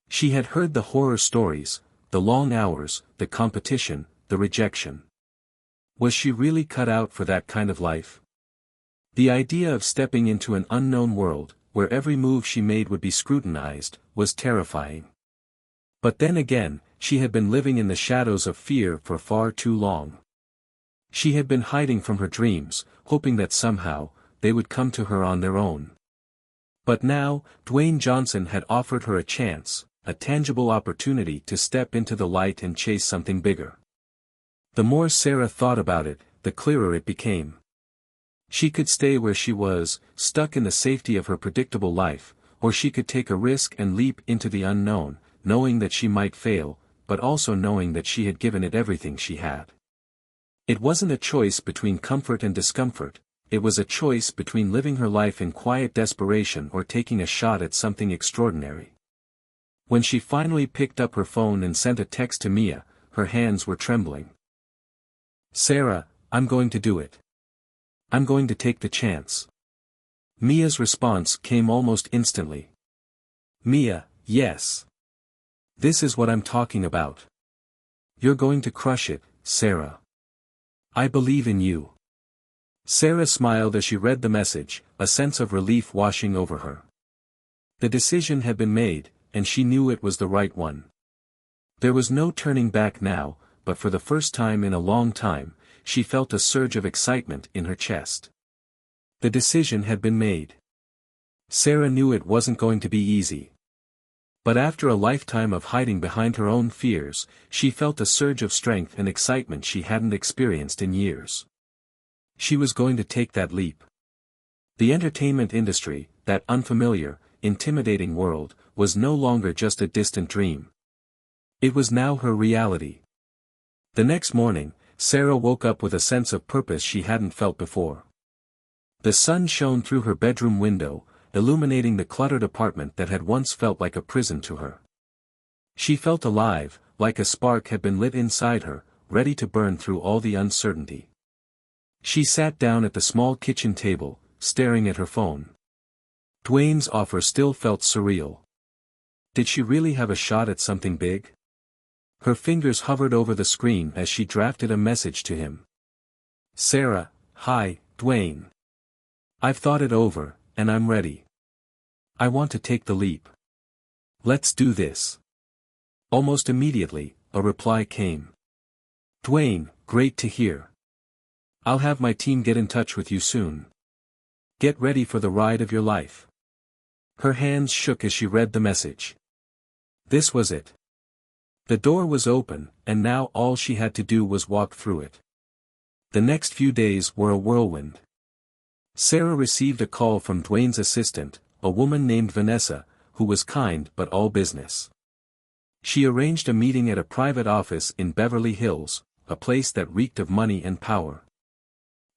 She had heard the horror stories, the long hours, the competition, the rejection. Was she really cut out for that kind of life? The idea of stepping into an unknown world, where every move she made would be scrutinized, was terrifying. But then again, she had been living in the shadows of fear for far too long. She had been hiding from her dreams, hoping that somehow, they would come to her on their own. But now, Dwayne Johnson had offered her a chance, a tangible opportunity to step into the light and chase something bigger. The more Sarah thought about it, the clearer it became. She could stay where she was, stuck in the safety of her predictable life, or she could take a risk and leap into the unknown, knowing that she might fail, but also knowing that she had given it everything she had. It wasn't a choice between comfort and discomfort, it was a choice between living her life in quiet desperation or taking a shot at something extraordinary. When she finally picked up her phone and sent a text to Mia, her hands were trembling. "Sarah, I'm going to do it. I'm going to take the chance." Mia's response came almost instantly. "Mia, yes. This is what I'm talking about. You're going to crush it, Sarah. I believe in you." Sarah smiled as she read the message, a sense of relief washing over her. The decision had been made, and she knew it was the right one. There was no turning back now, but for the first time in a long time, she felt a surge of excitement in her chest. The decision had been made. Sarah knew it wasn't going to be easy. But after a lifetime of hiding behind her own fears, she felt a surge of strength and excitement she hadn't experienced in years. She was going to take that leap. The entertainment industry, that unfamiliar, intimidating world, was no longer just a distant dream. It was now her reality. The next morning, Sarah woke up with a sense of purpose she hadn't felt before. The sun shone through her bedroom window, illuminating the cluttered apartment that had once felt like a prison to her. She felt alive, like a spark had been lit inside her, ready to burn through all the uncertainty. She sat down at the small kitchen table, staring at her phone. Dwayne's offer still felt surreal. Did she really have a shot at something big? Her fingers hovered over the screen as she drafted a message to him. "Sarah, hi, Dwayne. I've thought it over, and I'm ready. I want to take the leap. Let's do this." Almost immediately, a reply came. "Dwayne, great to hear. I'll have my team get in touch with you soon. Get ready for the ride of your life." Her hands shook as she read the message. This was it. The door was open, and now all she had to do was walk through it. The next few days were a whirlwind. Sarah received a call from Dwayne's assistant, a woman named Vanessa, who was kind but all business. She arranged a meeting at a private office in Beverly Hills, a place that reeked of money and power.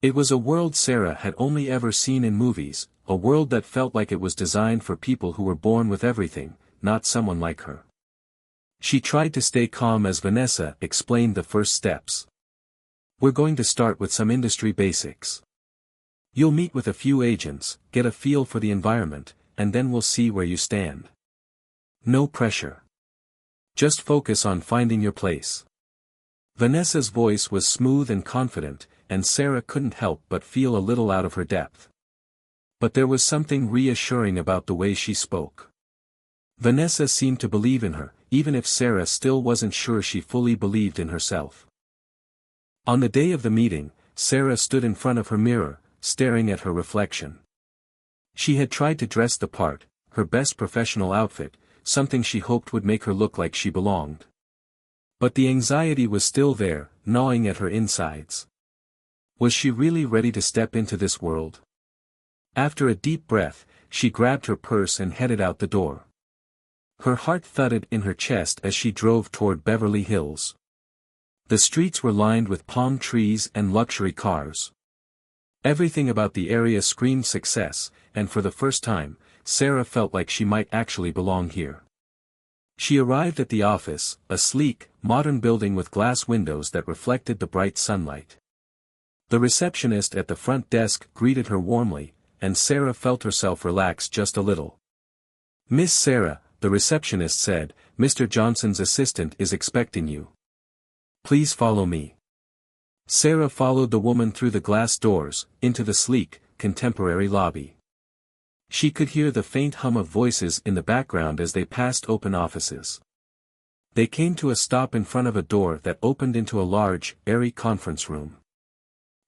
It was a world Sarah had only ever seen in movies, a world that felt like it was designed for people who were born with everything, not someone like her. She tried to stay calm as Vanessa explained the first steps. "We're going to start with some industry basics. You'll meet with a few agents, get a feel for the environment, and then we'll see where you stand. No pressure. Just focus on finding your place." Vanessa's voice was smooth and confident, and Sarah couldn't help but feel a little out of her depth. But there was something reassuring about the way she spoke. Vanessa seemed to believe in her, even if Sarah still wasn't sure she fully believed in herself. On the day of the meeting, Sarah stood in front of her mirror, staring at her reflection. She had tried to dress the part, her best professional outfit, something she hoped would make her look like she belonged. But the anxiety was still there, gnawing at her insides. Was she really ready to step into this world? After a deep breath, she grabbed her purse and headed out the door. Her heart thudded in her chest as she drove toward Beverly Hills. The streets were lined with palm trees and luxury cars. Everything about the area screamed success, and for the first time, Sarah felt like she might actually belong here. She arrived at the office, a sleek, modern building with glass windows that reflected the bright sunlight. The receptionist at the front desk greeted her warmly, and Sarah felt herself relax just a little. "Miss Sarah," the receptionist said, "Mr. Johnson's assistant is expecting you. Please follow me." Sarah followed the woman through the glass doors, into the sleek, contemporary lobby. She could hear the faint hum of voices in the background as they passed open offices. They came to a stop in front of a door that opened into a large, airy conference room.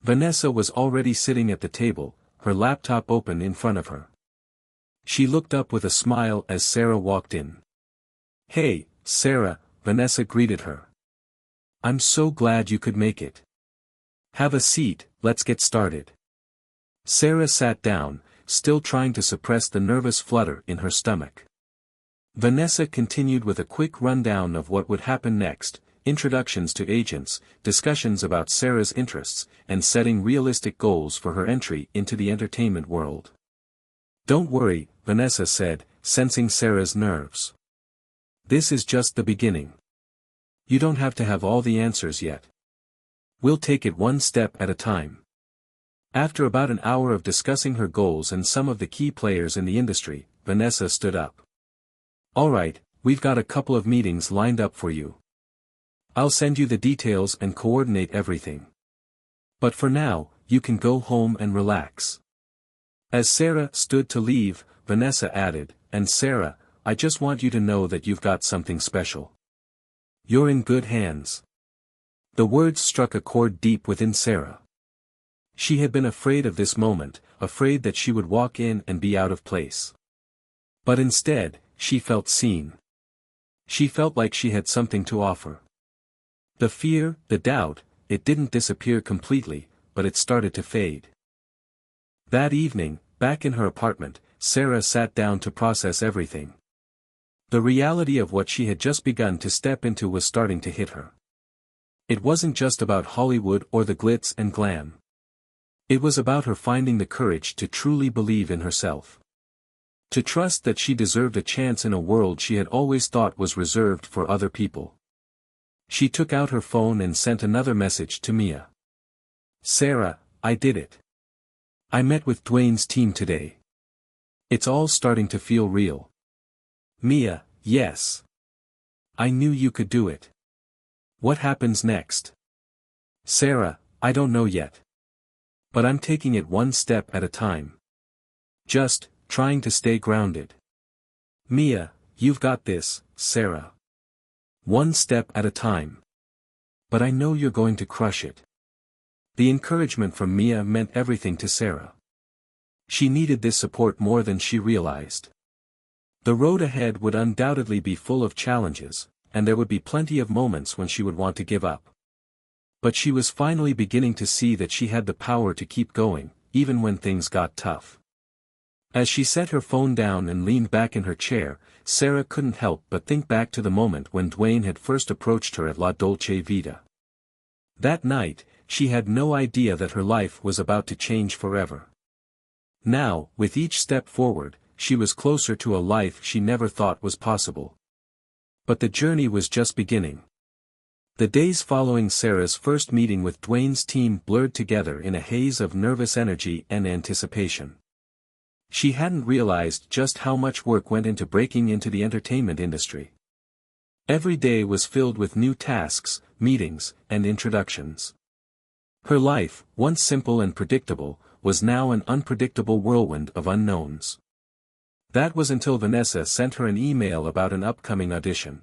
Vanessa was already sitting at the table, her laptop open in front of her. She looked up with a smile as Sarah walked in. "Hey, Sarah," Vanessa greeted her. "I'm so glad you could make it. Have a seat, let's get started." Sarah sat down, still trying to suppress the nervous flutter in her stomach. Vanessa continued with a quick rundown of what would happen next, introductions to agents, discussions about Sarah's interests, and setting realistic goals for her entry into the entertainment world. "Don't worry," Vanessa said, sensing Sarah's nerves. "This is just the beginning. You don't have to have all the answers yet. We'll take it one step at a time." After about an hour of discussing her goals and some of the key players in the industry, Vanessa stood up. "All right, we've got a couple of meetings lined up for you. I'll send you the details and coordinate everything. But for now, you can go home and relax." As Sarah stood to leave, Vanessa added, "And Sarah, I just want you to know that you've got something special. You're in good hands." The words struck a chord deep within Sarah. She had been afraid of this moment, afraid that she would walk in and be out of place. But instead, she felt seen. She felt like she had something to offer. The fear, the doubt, it didn't disappear completely, but it started to fade. That evening, back in her apartment, Sarah sat down to process everything. The reality of what she had just begun to step into was starting to hit her. It wasn't just about Hollywood or the glitz and glam. It was about her finding the courage to truly believe in herself. To trust that she deserved a chance in a world she had always thought was reserved for other people. She took out her phone and sent another message to Mia. "Sarah, I did it. I met with Dwayne's team today. It's all starting to feel real." "Mia, yes. I knew you could do it. What happens next?" "Sarah, I don't know yet. But I'm taking it one step at a time. Just, trying to stay grounded." "Mia, you've got this, Sarah. One step at a time. But I know you're going to crush it." The encouragement from Mia meant everything to Sarah. She needed this support more than she realized. The road ahead would undoubtedly be full of challenges, and there would be plenty of moments when she would want to give up. But she was finally beginning to see that she had the power to keep going, even when things got tough. As she set her phone down and leaned back in her chair, Sarah couldn't help but think back to the moment when Dwayne had first approached her at La Dolce Vita. That night, she had no idea that her life was about to change forever. Now, with each step forward, she was closer to a life she never thought was possible. But the journey was just beginning. The days following Sarah's first meeting with Dwayne's team blurred together in a haze of nervous energy and anticipation. She hadn't realized just how much work went into breaking into the entertainment industry. Every day was filled with new tasks, meetings, and introductions. Her life, once simple and predictable, was now an unpredictable whirlwind of unknowns. That was until Vanessa sent her an email about an upcoming audition.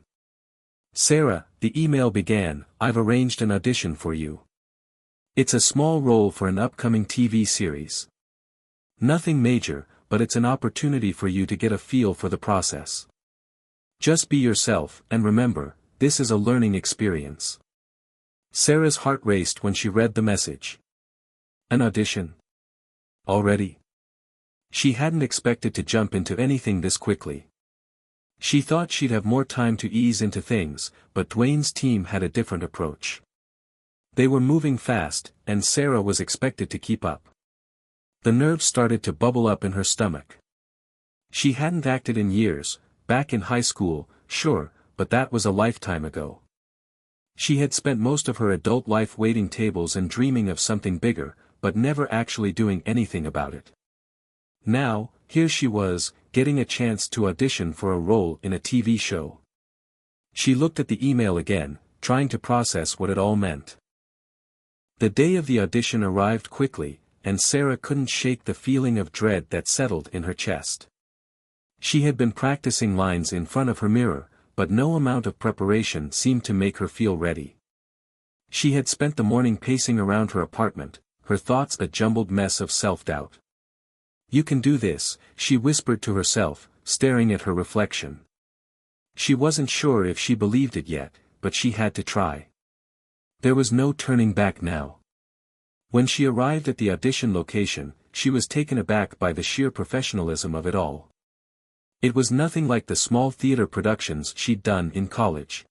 "Sarah," the email began, "I've arranged an audition for you. It's a small role for an upcoming TV series. Nothing major, but it's an opportunity for you to get a feel for the process. Just be yourself, and remember, this is a learning experience." Sarah's heart raced when she read the message. An audition? Already? She hadn't expected to jump into anything this quickly. She thought she'd have more time to ease into things, but Dwayne's team had a different approach. They were moving fast, and Sarah was expected to keep up. The nerves started to bubble up in her stomach. She hadn't acted in years, back in high school, sure, but that was a lifetime ago. She had spent most of her adult life waiting tables and dreaming of something bigger, but never actually doing anything about it. Now, here she was, getting a chance to audition for a role in a TV show. She looked at the email again, trying to process what it all meant. The day of the audition arrived quickly, and Sarah couldn't shake the feeling of dread that settled in her chest. She had been practicing lines in front of her mirror, but no amount of preparation seemed to make her feel ready. She had spent the morning pacing around her apartment, her thoughts a jumbled mess of self-doubt. "You can do this," she whispered to herself, staring at her reflection. She wasn't sure if she believed it yet, but she had to try. There was no turning back now. When she arrived at the audition location, she was taken aback by the sheer professionalism of it all. It was nothing like the small theater productions she'd done in college.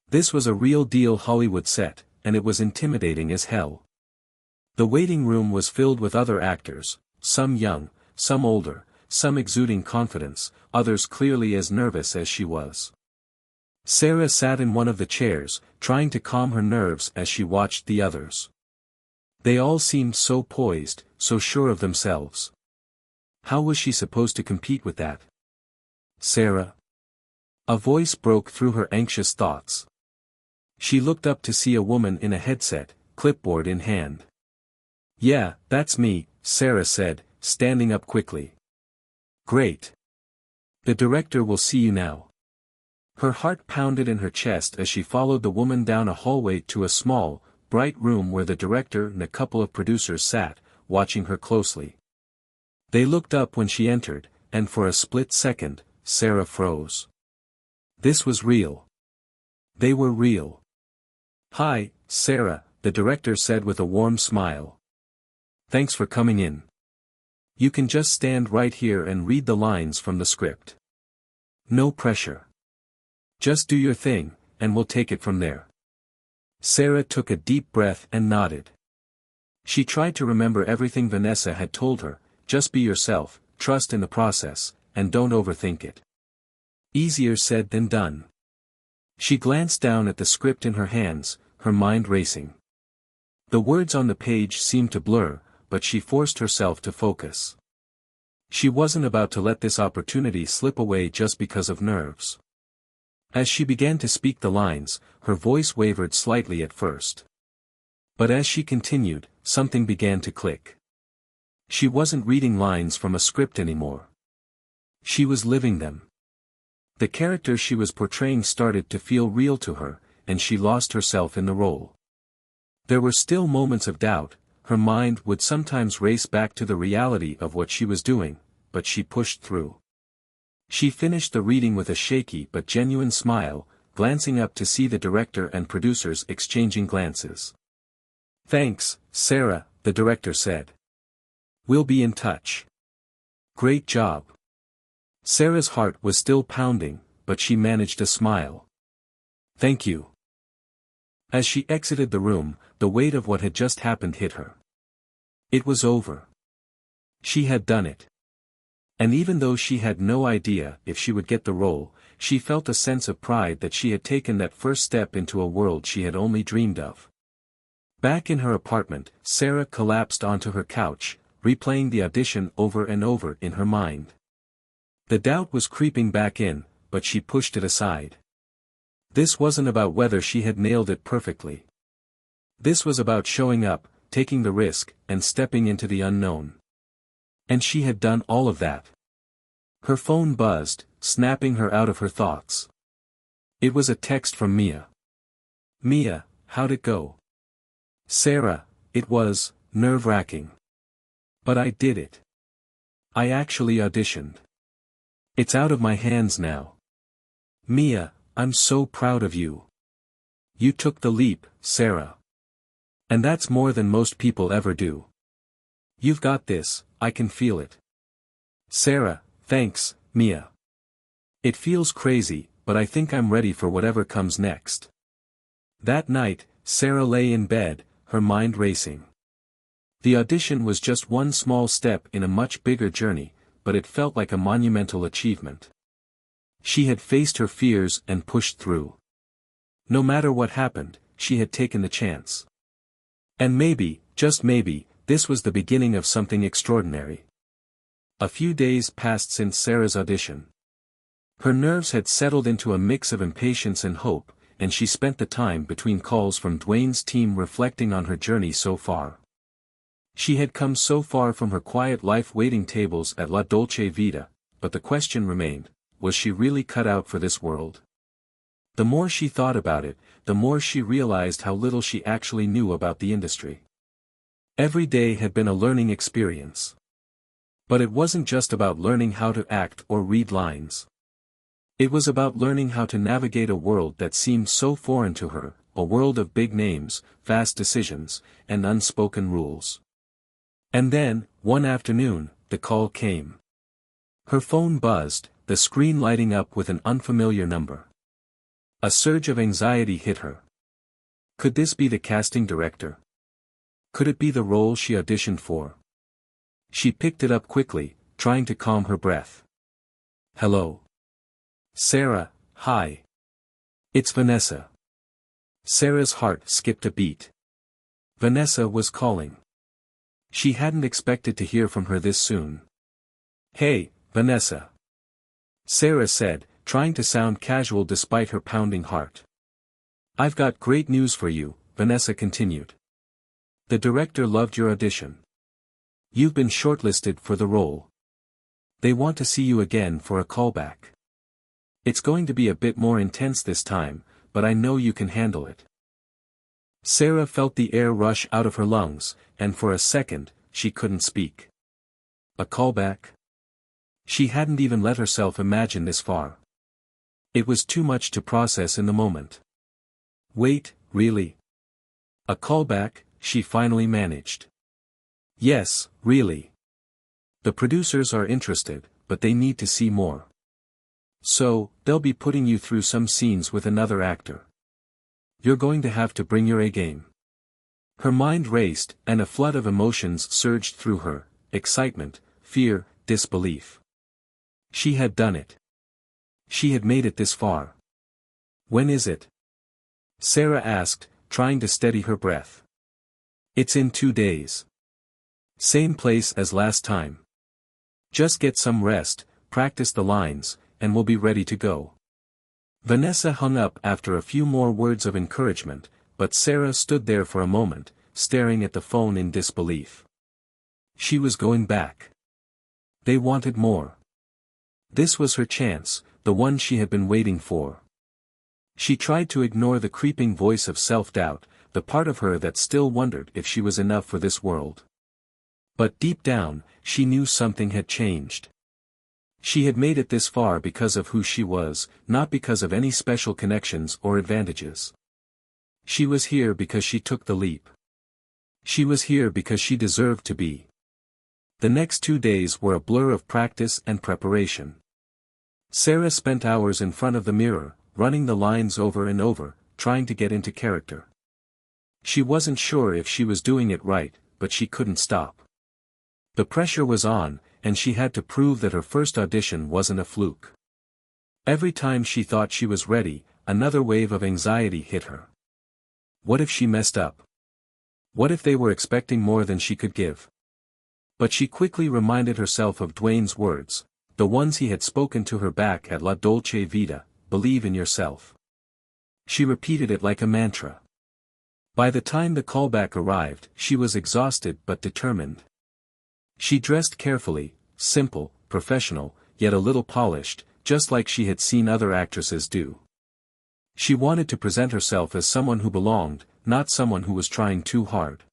This was a real-deal Hollywood set, and it was intimidating as hell. The waiting room was filled with other actors, some young, some older, some exuding confidence, others clearly as nervous as she was. Sarah sat in one of the chairs, trying to calm her nerves as she watched the others. They all seemed so poised, so sure of themselves. How was she supposed to compete with that? "Sarah?" A voice broke through her anxious thoughts. She looked up to see a woman in a headset, clipboard in hand. "Yeah, that's me," Sarah said, standing up quickly. "Great. The director will see you now." Her heart pounded in her chest as she followed the woman down a hallway to a small, bright room where the director and a couple of producers sat, watching her closely. They looked up when she entered, and for a split second, Sarah froze. This was real. They were real. "Hi, Sarah," the director said with a warm smile. "Thanks for coming in. You can just stand right here and read the lines from the script. No pressure. Just do your thing, and we'll take it from there." Sarah took a deep breath and nodded. She tried to remember everything Vanessa had told her: just be yourself, trust in the process, and don't overthink it. Easier said than done. She glanced down at the script in her hands, her mind racing. The words on the page seemed to blur, but she forced herself to focus. She wasn't about to let this opportunity slip away just because of nerves. As she began to speak the lines, her voice wavered slightly at first. But as she continued, something began to click. She wasn't reading lines from a script anymore. She was living them. The character she was portraying started to feel real to her, and she lost herself in the role. There were still moments of doubt, her mind would sometimes race back to the reality of what she was doing, but she pushed through. She finished the reading with a shaky but genuine smile, glancing up to see the director and producers exchanging glances. "Thanks, Sarah," the director said. "We'll be in touch." "Great job." Sarah's heart was still pounding, but she managed a smile. "Thank you." As she exited the room, the weight of what had just happened hit her. It was over. She had done it. And even though she had no idea if she would get the role, she felt a sense of pride that she had taken that first step into a world she had only dreamed of. Back in her apartment, Sarah collapsed onto her couch, replaying the audition over and over in her mind. The doubt was creeping back in, but she pushed it aside. This wasn't about whether she had nailed it perfectly. This was about showing up, taking the risk, and stepping into the unknown. And she had done all of that. Her phone buzzed, snapping her out of her thoughts. It was a text from Mia. "Mia, how'd it go?" "Sarah, it was nerve-wracking. But I did it. I actually auditioned. It's out of my hands now. Mia, I'm so proud of you. You took the leap, Sarah. And that's more than most people ever do. You've got this, I can feel it." "Sarah, thanks, Mia. It feels crazy, but I think I'm ready for whatever comes next. That night, Sarah lay in bed, her mind racing. The audition was just one small step in a much bigger journey, but it felt like a monumental achievement. She had faced her fears and pushed through. No matter what happened, she had taken the chance. And maybe, just maybe, this was the beginning of something extraordinary. A few days passed since Sarah's audition. Her nerves had settled into a mix of impatience and hope, and she spent the time between calls from Dwayne's team reflecting on her journey so far. She had come so far from her quiet life waiting tables at La Dolce Vita, but the question remained, was she really cut out for this world? The more she thought about it, the more she realized how little she actually knew about the industry. Every day had been a learning experience. But it wasn't just about learning how to act or read lines. It was about learning how to navigate a world that seemed so foreign to her, a world of big names, fast decisions, and unspoken rules. And then, one afternoon, the call came. Her phone buzzed, the screen lighting up with an unfamiliar number. A surge of anxiety hit her. Could this be the casting director? Could it be the role she auditioned for? She picked it up quickly, trying to calm her breath. Hello. Sarah, hi. It's Vanessa. Sarah's heart skipped a beat. Vanessa was calling. She hadn't expected to hear from her this soon. Hey, Vanessa. Sarah said, trying to sound casual despite her pounding heart. I've got great news for you, Vanessa continued. The director loved your audition. You've been shortlisted for the role. They want to see you again for a callback. It's going to be a bit more intense this time, but I know you can handle it. Sarah felt the air rush out of her lungs, and for a second, she couldn't speak. A callback? She hadn't even let herself imagine this far. It was too much to process in the moment. Wait, really? A callback, she finally managed. Yes, really. The producers are interested, but they need to see more. So, they'll be putting you through some scenes with another actor. You're going to have to bring your A game. Her mind raced, and a flood of emotions surged through her, excitement, fear, disbelief. She had done it. She had made it this far. When is it? Sarah asked, trying to steady her breath. It's in 2 days. Same place as last time. Just get some rest, practice the lines, and we'll be ready to go. Vanessa hung up after a few more words of encouragement, but Sarah stood there for a moment, staring at the phone in disbelief. She was going back. They wanted more. This was her chance, the one she had been waiting for. She tried to ignore the creeping voice of self-doubt, the part of her that still wondered if she was enough for this world. But deep down, she knew something had changed. She had made it this far because of who she was, not because of any special connections or advantages. She was here because she took the leap. She was here because she deserved to be. The next 2 days were a blur of practice and preparation. Sarah spent hours in front of the mirror, running the lines over and over, trying to get into character. She wasn't sure if she was doing it right, but she couldn't stop. The pressure was on, and she had to prove that her first audition wasn't a fluke. Every time she thought she was ready, another wave of anxiety hit her. What if she messed up? What if they were expecting more than she could give? But she quickly reminded herself of Dwayne's words, the ones he had spoken to her back at La Dolce Vita, believe in yourself. She repeated it like a mantra. By the time the callback arrived, she was exhausted but determined. She dressed carefully, simple, professional, yet a little polished, just like she had seen other actresses do. She wanted to present herself as someone who belonged, not someone who was trying too hard.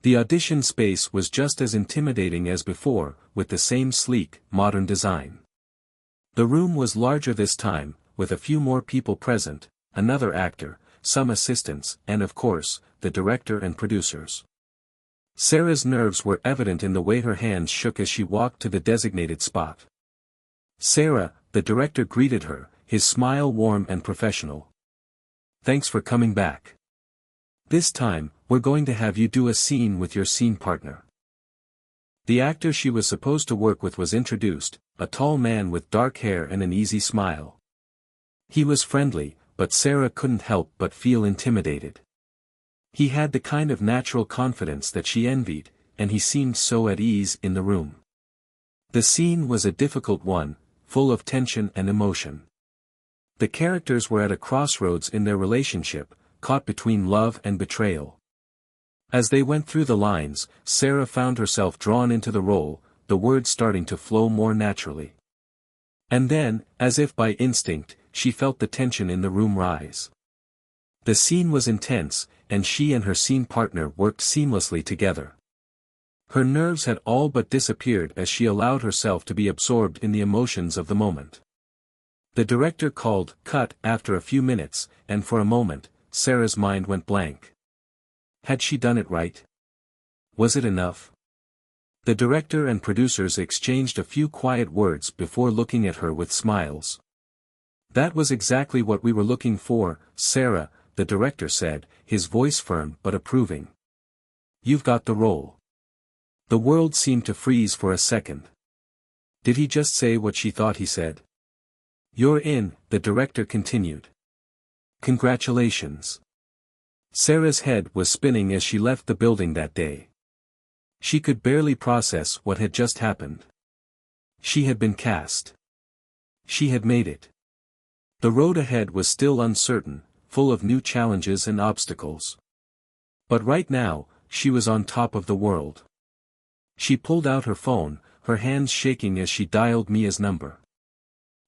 The audition space was just as intimidating as before, with the same sleek, modern design. The room was larger this time, with a few more people present, another actor, some assistants, and of course, the director and producers. Sarah's nerves were evident in the way her hands shook as she walked to the designated spot. Sarah, the director greeted her, his smile warm and professional. "Thanks for coming back. This time, we're going to have you do a scene with your scene partner." The actor she was supposed to work with was introduced, a tall man with dark hair and an easy smile. He was friendly, but Sarah couldn't help but feel intimidated. He had the kind of natural confidence that she envied, and he seemed so at ease in the room. The scene was a difficult one, full of tension and emotion. The characters were at a crossroads in their relationship, caught between love and betrayal. As they went through the lines, Sarah found herself drawn into the role, the words starting to flow more naturally. And then, as if by instinct, she felt the tension in the room rise. The scene was intense, and she and her scene partner worked seamlessly together. Her nerves had all but disappeared as she allowed herself to be absorbed in the emotions of the moment. The director called "cut" after a few minutes, and for a moment, Sarah's mind went blank. Had she done it right? Was it enough? The director and producers exchanged a few quiet words before looking at her with smiles. "That was exactly what we were looking for, Sarah," the director said, his voice firm but approving. "You've got the role." The world seemed to freeze for a second. Did he just say what she thought he said? "You're in," the director continued. "Congratulations." Sarah's head was spinning as she left the building that day. She could barely process what had just happened. She had been cast. She had made it. The road ahead was still uncertain, full of new challenges and obstacles. But right now, she was on top of the world. She pulled out her phone, her hands shaking as she dialed Mia's number.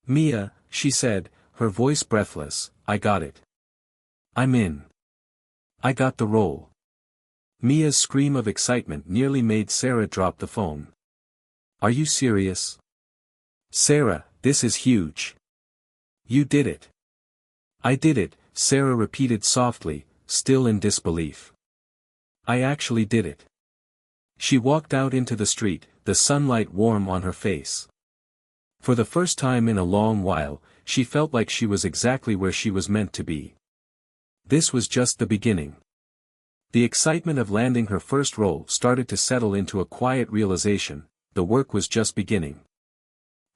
"Mia," she said, her voice breathless, "I got it. I'm in. I got the role." Mia's scream of excitement nearly made Sarah drop the phone. "Are you serious?" "Sarah, this is huge. You did it." "I did it," Sarah repeated softly, still in disbelief. "I actually did it." She walked out into the street, the sunlight warm on her face. For the first time in a long while, she felt like she was exactly where she was meant to be. This was just the beginning. The excitement of landing her first role started to settle into a quiet realization: the work was just beginning.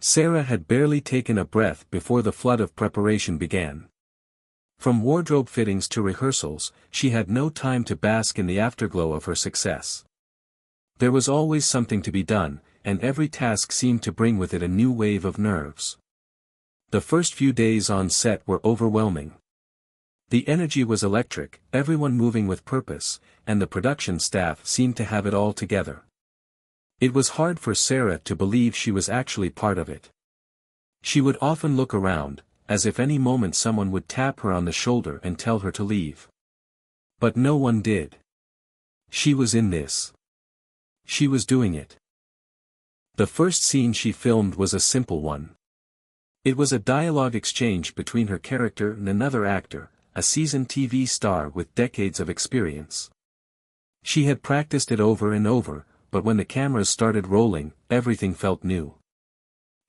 Sarah had barely taken a breath before the flood of preparation began. From wardrobe fittings to rehearsals, she had no time to bask in the afterglow of her success. There was always something to be done, and every task seemed to bring with it a new wave of nerves. The first few days on set were overwhelming. The energy was electric, everyone moving with purpose, and the production staff seemed to have it all together. It was hard for Sarah to believe she was actually part of it. She would often look around, as if any moment someone would tap her on the shoulder and tell her to leave. But no one did. She was in this. She was doing it. The first scene she filmed was a simple one. It was a dialogue exchange between her character and another actor, a seasoned TV star with decades of experience. She had practiced it over and over, but when the cameras started rolling, everything felt new.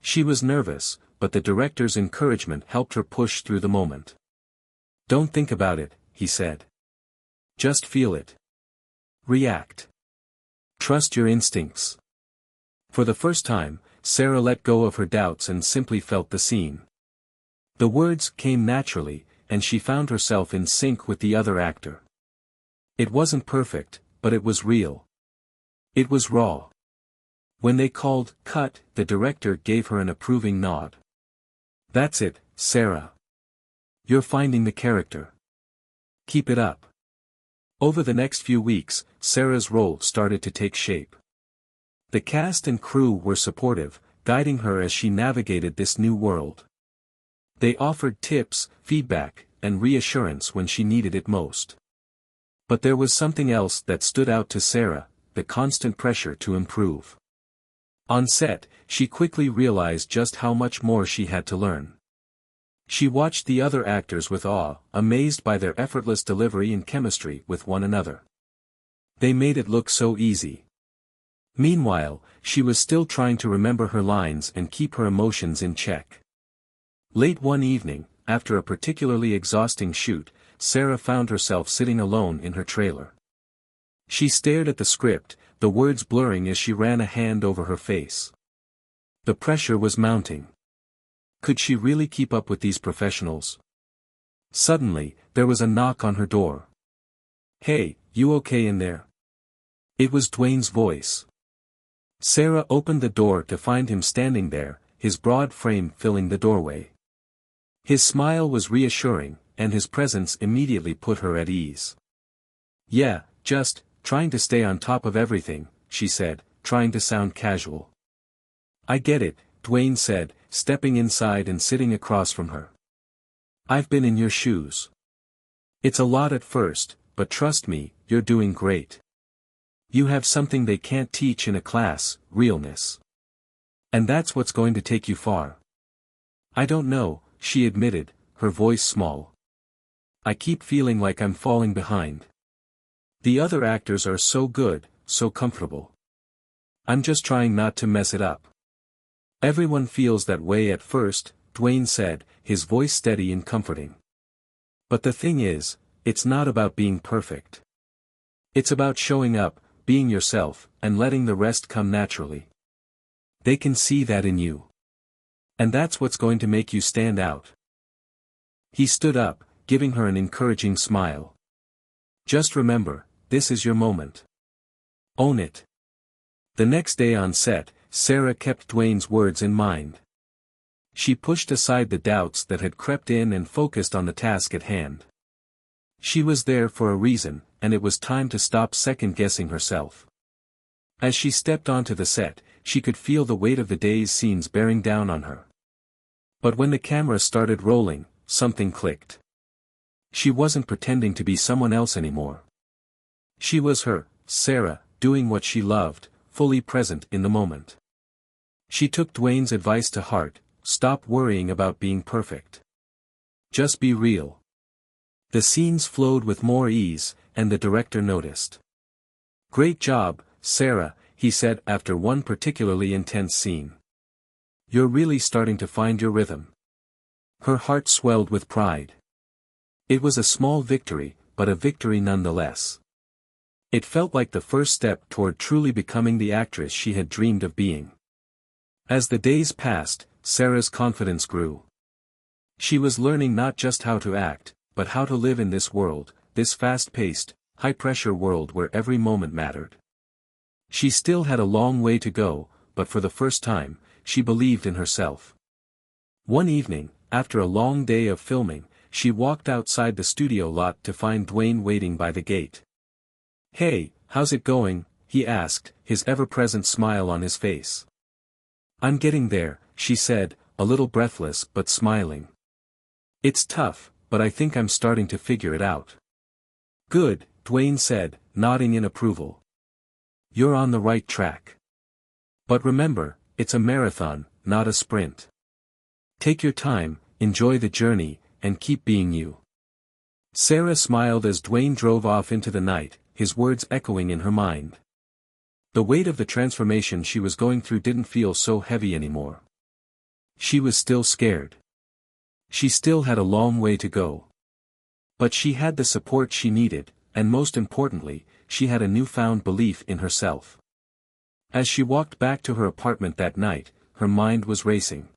She was nervous, but the director's encouragement helped her push through the moment. "Don't think about it," he said. "Just feel it. React. Trust your instincts." For the first time, Sarah let go of her doubts and simply felt the scene. The words came naturally, and she found herself in sync with the other actor. It wasn't perfect, but it was real. It was raw. When they called "cut," the director gave her an approving nod. "That's it, Sarah. You're finding the character. Keep it up." Over the next few weeks, Sarah's role started to take shape. The cast and crew were supportive, guiding her as she navigated this new world. They offered tips, feedback, and reassurance when she needed it most. But there was something else that stood out to Sarah: the constant pressure to improve. On set, she quickly realized just how much more she had to learn. She watched the other actors with awe, amazed by their effortless delivery and chemistry with one another. They made it look so easy. Meanwhile, she was still trying to remember her lines and keep her emotions in check. Late one evening, after a particularly exhausting shoot, Sarah found herself sitting alone in her trailer. She stared at the script, the words blurring as she ran a hand over her face. The pressure was mounting. Could she really keep up with these professionals? Suddenly, there was a knock on her door. "Hey, you okay in there?" It was Dwayne's voice. Sarah opened the door to find him standing there, his broad frame filling the doorway. His smile was reassuring, and his presence immediately put her at ease. "Yeah, just trying to stay on top of everything," she said, trying to sound casual. "I get it," Dwayne said, stepping inside and sitting across from her. "I've been in your shoes. It's a lot at first, but trust me, you're doing great. You have something they can't teach in a class, realness. And that's what's going to take you far." "I don't know," she admitted, her voice small. "I keep feeling like I'm falling behind. The other actors are so good, so comfortable. I'm just trying not to mess it up." "Everyone feels that way at first," Dwayne said, his voice steady and comforting. "But the thing is, it's not about being perfect. It's about showing up, being yourself, and letting the rest come naturally. They can see that in you. And that's what's going to make you stand out." He stood up, giving her an encouraging smile. "Just remember, this is your moment. Own it." The next day on set, Sarah kept Dwayne's words in mind. She pushed aside the doubts that had crept in and focused on the task at hand. She was there for a reason, and it was time to stop second-guessing herself. As she stepped onto the set, she could feel the weight of the day's scenes bearing down on her. But when the camera started rolling, something clicked. She wasn't pretending to be someone else anymore. She was her, Sarah, doing what she loved, fully present in the moment. She took Dwayne's advice to heart: stop worrying about being perfect. Just be real. The scenes flowed with more ease, and the director noticed. "Great job, Sarah," he said after one particularly intense scene. "You're really starting to find your rhythm." Her heart swelled with pride. It was a small victory, but a victory nonetheless. It felt like the first step toward truly becoming the actress she had dreamed of being. As the days passed, Sarah's confidence grew. She was learning not just how to act, but how to live in this world, this fast-paced, high-pressure world where every moment mattered. She still had a long way to go, but for the first time, she believed in herself. One evening, after a long day of filming, she walked outside the studio lot to find Dwayne waiting by the gate. "Hey, how's it going?" he asked, his ever-present smile on his face. "I'm getting there," she said, a little breathless but smiling. "It's tough, but I think I'm starting to figure it out." "Good," Dwayne said, nodding in approval. "You're on the right track. But remember, it's a marathon, not a sprint. Take your time, enjoy the journey, and keep being you." Sarah smiled as Dwayne drove off into the night, his words echoing in her mind. The weight of the transformation she was going through didn't feel so heavy anymore. She was still scared. She still had a long way to go. But she had the support she needed, and most importantly, she had a newfound belief in herself. As she walked back to her apartment that night, her mind was racing.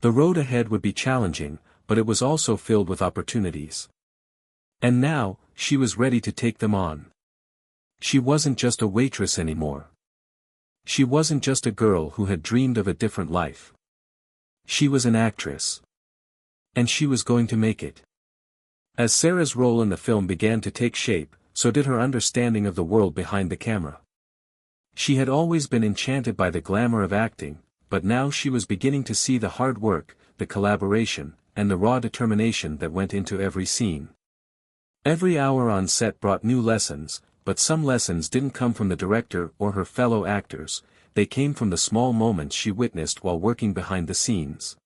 The road ahead would be challenging, but it was also filled with opportunities. And now, she was ready to take them on. She wasn't just a waitress anymore. She wasn't just a girl who had dreamed of a different life. She was an actress. And she was going to make it. As Sarah's role in the film began to take shape, so did her understanding of the world behind the camera. She had always been enchanted by the glamour of acting, but now she was beginning to see the hard work, the collaboration, and the raw determination that went into every scene. Every hour on set brought new lessons, but some lessons didn't come from the director or her fellow actors, they came from the small moments she witnessed while working behind the scenes.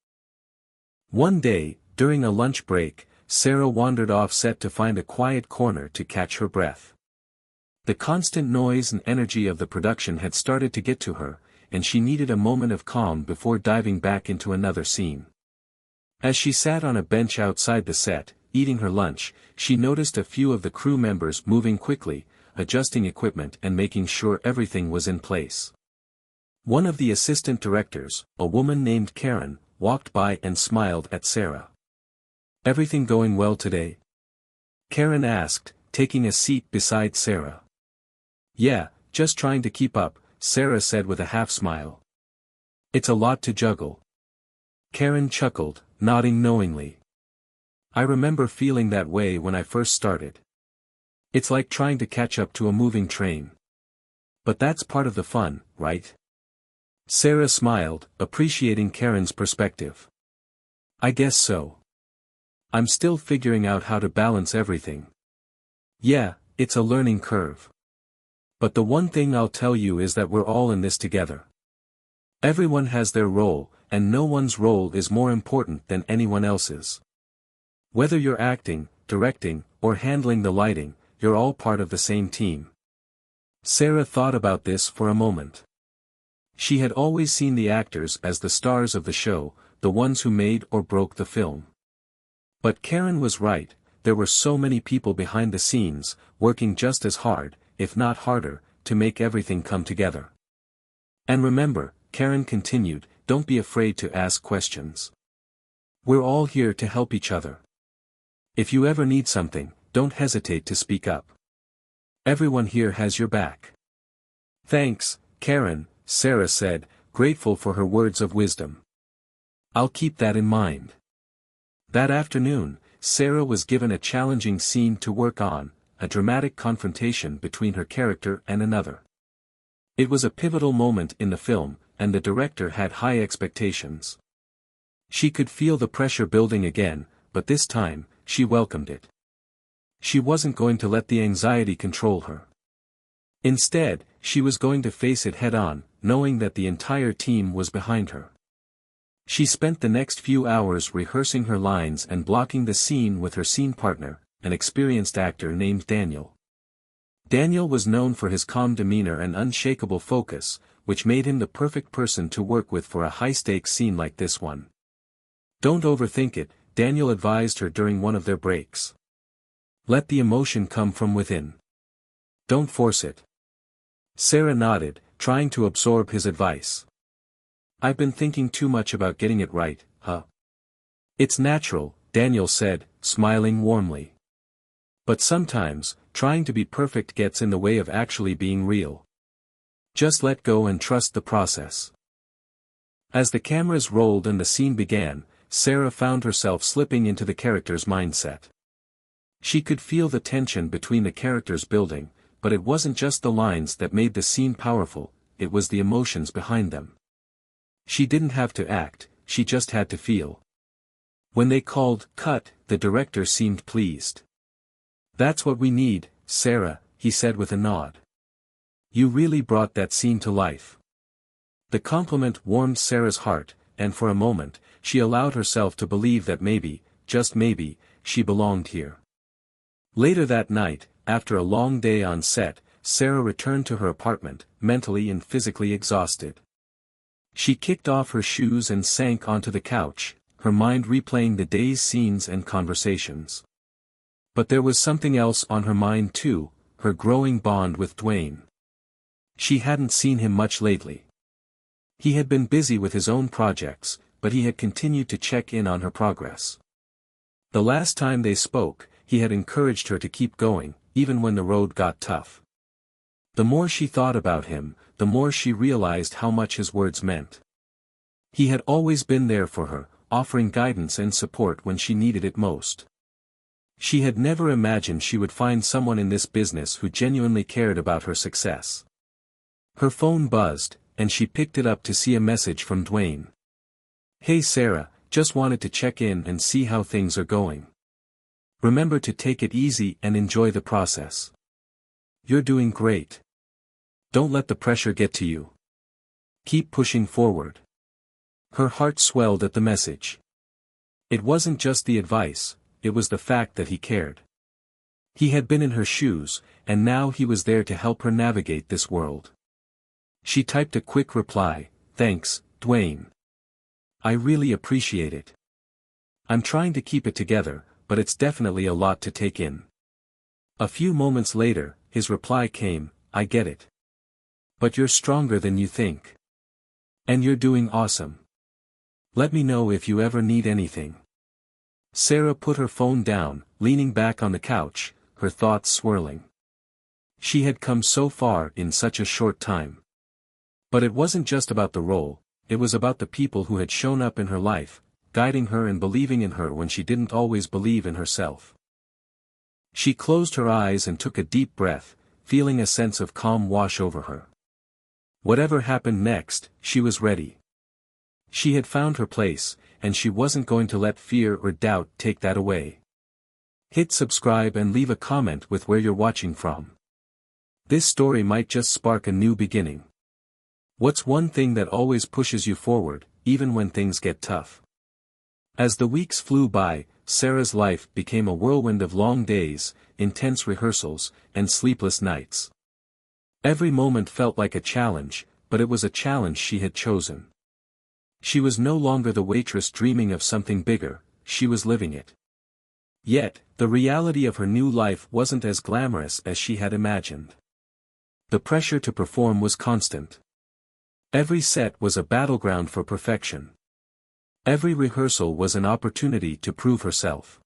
One day, during a lunch break, Sarah wandered off set to find a quiet corner to catch her breath. The constant noise and energy of the production had started to get to her, and she needed a moment of calm before diving back into another scene. As she sat on a bench outside the set, eating her lunch, she noticed a few of the crew members moving quickly, adjusting equipment and making sure everything was in place. One of the assistant directors, a woman named Karen, walked by and smiled at Sarah. "Everything going well today?" Karen asked, taking a seat beside Sarah. "Yeah, just trying to keep up," Sarah said with a half-smile. "It's a lot to juggle." Karen chuckled, nodding knowingly. "I remember feeling that way when I first started. It's like trying to catch up to a moving train. But that's part of the fun, right?" Sarah smiled, appreciating Karen's perspective. "I guess so. I'm still figuring out how to balance everything. Yeah, it's a learning curve. But the one thing I'll tell you is that we're all in this together. Everyone has their role, and no one's role is more important than anyone else's. Whether you're acting, directing, or handling the lighting, you're all part of the same team." Sarah thought about this for a moment. She had always seen the actors as the stars of the show, the ones who made or broke the film. But Karen was right, there were so many people behind the scenes, working just as hard, if not harder, to make everything come together. "And remember," Karen continued, "don't be afraid to ask questions. We're all here to help each other. If you ever need something, don't hesitate to speak up. Everyone here has your back." "Thanks, Karen," Sarah said, grateful for her words of wisdom. "I'll keep that in mind." That afternoon, Sarah was given a challenging scene to work on, a dramatic confrontation between her character and another. It was a pivotal moment in the film, and the director had high expectations. She could feel the pressure building again, but this time, she welcomed it. She wasn't going to let the anxiety control her. Instead, she was going to face it head-on, knowing that the entire team was behind her. She spent the next few hours rehearsing her lines and blocking the scene with her scene partner, an experienced actor named Daniel. Daniel was known for his calm demeanor and unshakable focus, which made him the perfect person to work with for a high-stakes scene like this one. "Don't overthink it," Daniel advised her during one of their breaks. "Let the emotion come from within. Don't force it." Sarah nodded, trying to absorb his advice. "I've been thinking too much about getting it right, huh?" "It's natural," Daniel said, smiling warmly. "But sometimes, trying to be perfect gets in the way of actually being real. Just let go and trust the process." As the cameras rolled and the scene began, Sarah found herself slipping into the character's mindset. She could feel the tension between the characters building, but it wasn't just the lines that made the scene powerful, it was the emotions behind them. She didn't have to act, she just had to feel. When they called "cut," the director seemed pleased. "That's what we need, Sarah," he said with a nod. "You really brought that scene to life." The compliment warmed Sarah's heart, and for a moment, she allowed herself to believe that maybe, just maybe, she belonged here. Later that night, after a long day on set, Sarah returned to her apartment, mentally and physically exhausted. She kicked off her shoes and sank onto the couch, her mind replaying the day's scenes and conversations. But there was something else on her mind too, her growing bond with Dwayne. She hadn't seen him much lately. He had been busy with his own projects, but he had continued to check in on her progress. The last time they spoke, he had encouraged her to keep going, even when the road got tough. The more she thought about him, the more she realized how much his words meant. He had always been there for her, offering guidance and support when she needed it most. She had never imagined she would find someone in this business who genuinely cared about her success. Her phone buzzed, and she picked it up to see a message from Dwayne. "Hey Sarah, just wanted to check in and see how things are going. Remember to take it easy and enjoy the process. You're doing great. Don't let the pressure get to you. Keep pushing forward." Her heart swelled at the message. It wasn't just the advice, it was the fact that he cared. He had been in her shoes, and now he was there to help her navigate this world. She typed a quick reply, "Thanks, Dwayne. I really appreciate it." I'm trying to keep it together, but it's definitely a lot to take in. A few moments later, his reply came, I get it. But you're stronger than you think. And you're doing awesome. Let me know if you ever need anything. Sarah put her phone down, leaning back on the couch, her thoughts swirling. She had come so far in such a short time. But it wasn't just about the role, it was about the people who had shown up in her life, guiding her and believing in her when she didn't always believe in herself. She closed her eyes and took a deep breath, feeling a sense of calm wash over her. Whatever happened next, she was ready. She had found her place, and she wasn't going to let fear or doubt take that away. Hit subscribe and leave a comment with where you're watching from. This story might just spark a new beginning. What's one thing that always pushes you forward, even when things get tough? As the weeks flew by, Sarah's life became a whirlwind of long days, intense rehearsals, and sleepless nights. Every moment felt like a challenge, but it was a challenge she had chosen. She was no longer the waitress dreaming of something bigger, she was living it. Yet, the reality of her new life wasn't as glamorous as she had imagined. The pressure to perform was constant. Every set was a battleground for perfection. Every rehearsal was an opportunity to prove herself.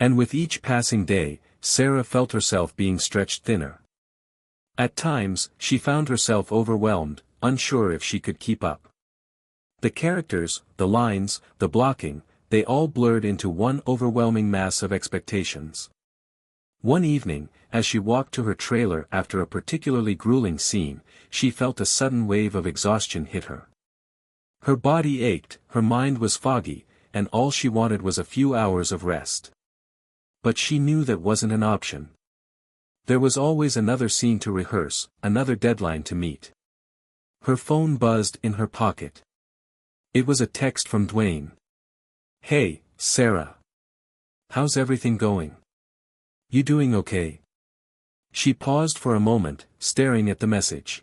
And with each passing day, Sarah felt herself being stretched thinner. At times, she found herself overwhelmed, unsure if she could keep up. The characters, the lines, the blocking, they all blurred into one overwhelming mass of expectations. One evening, as she walked to her trailer after a particularly grueling scene, she felt a sudden wave of exhaustion hit her. Her body ached, her mind was foggy, and all she wanted was a few hours of rest. But she knew that wasn't an option. There was always another scene to rehearse, another deadline to meet. Her phone buzzed in her pocket. It was a text from Dwayne. Hey, Sarah. How's everything going? You doing okay? She paused for a moment, staring at the message.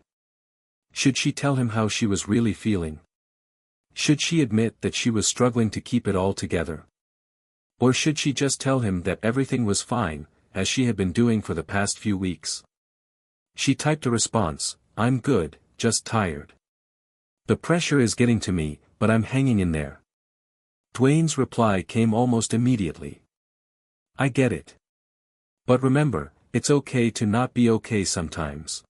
Should she tell him how she was really feeling? Should she admit that she was struggling to keep it all together? Or should she just tell him that everything was fine, as she had been doing for the past few weeks? She typed a response, I'm good, just tired. The pressure is getting to me, but I'm hanging in there. Dwayne's reply came almost immediately. I get it. But remember, it's okay to not be okay sometimes.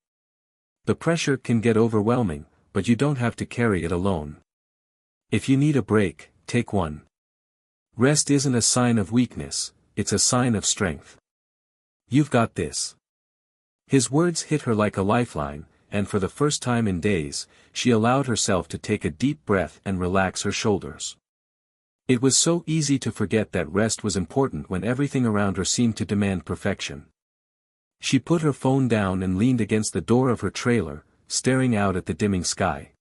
The pressure can get overwhelming, but you don't have to carry it alone. If you need a break, take one. Rest isn't a sign of weakness, it's a sign of strength. You've got this. His words hit her like a lifeline, and for the first time in days, she allowed herself to take a deep breath and relax her shoulders. It was so easy to forget that rest was important when everything around her seemed to demand perfection. She put her phone down and leaned against the door of her trailer, staring out at the dimming sky.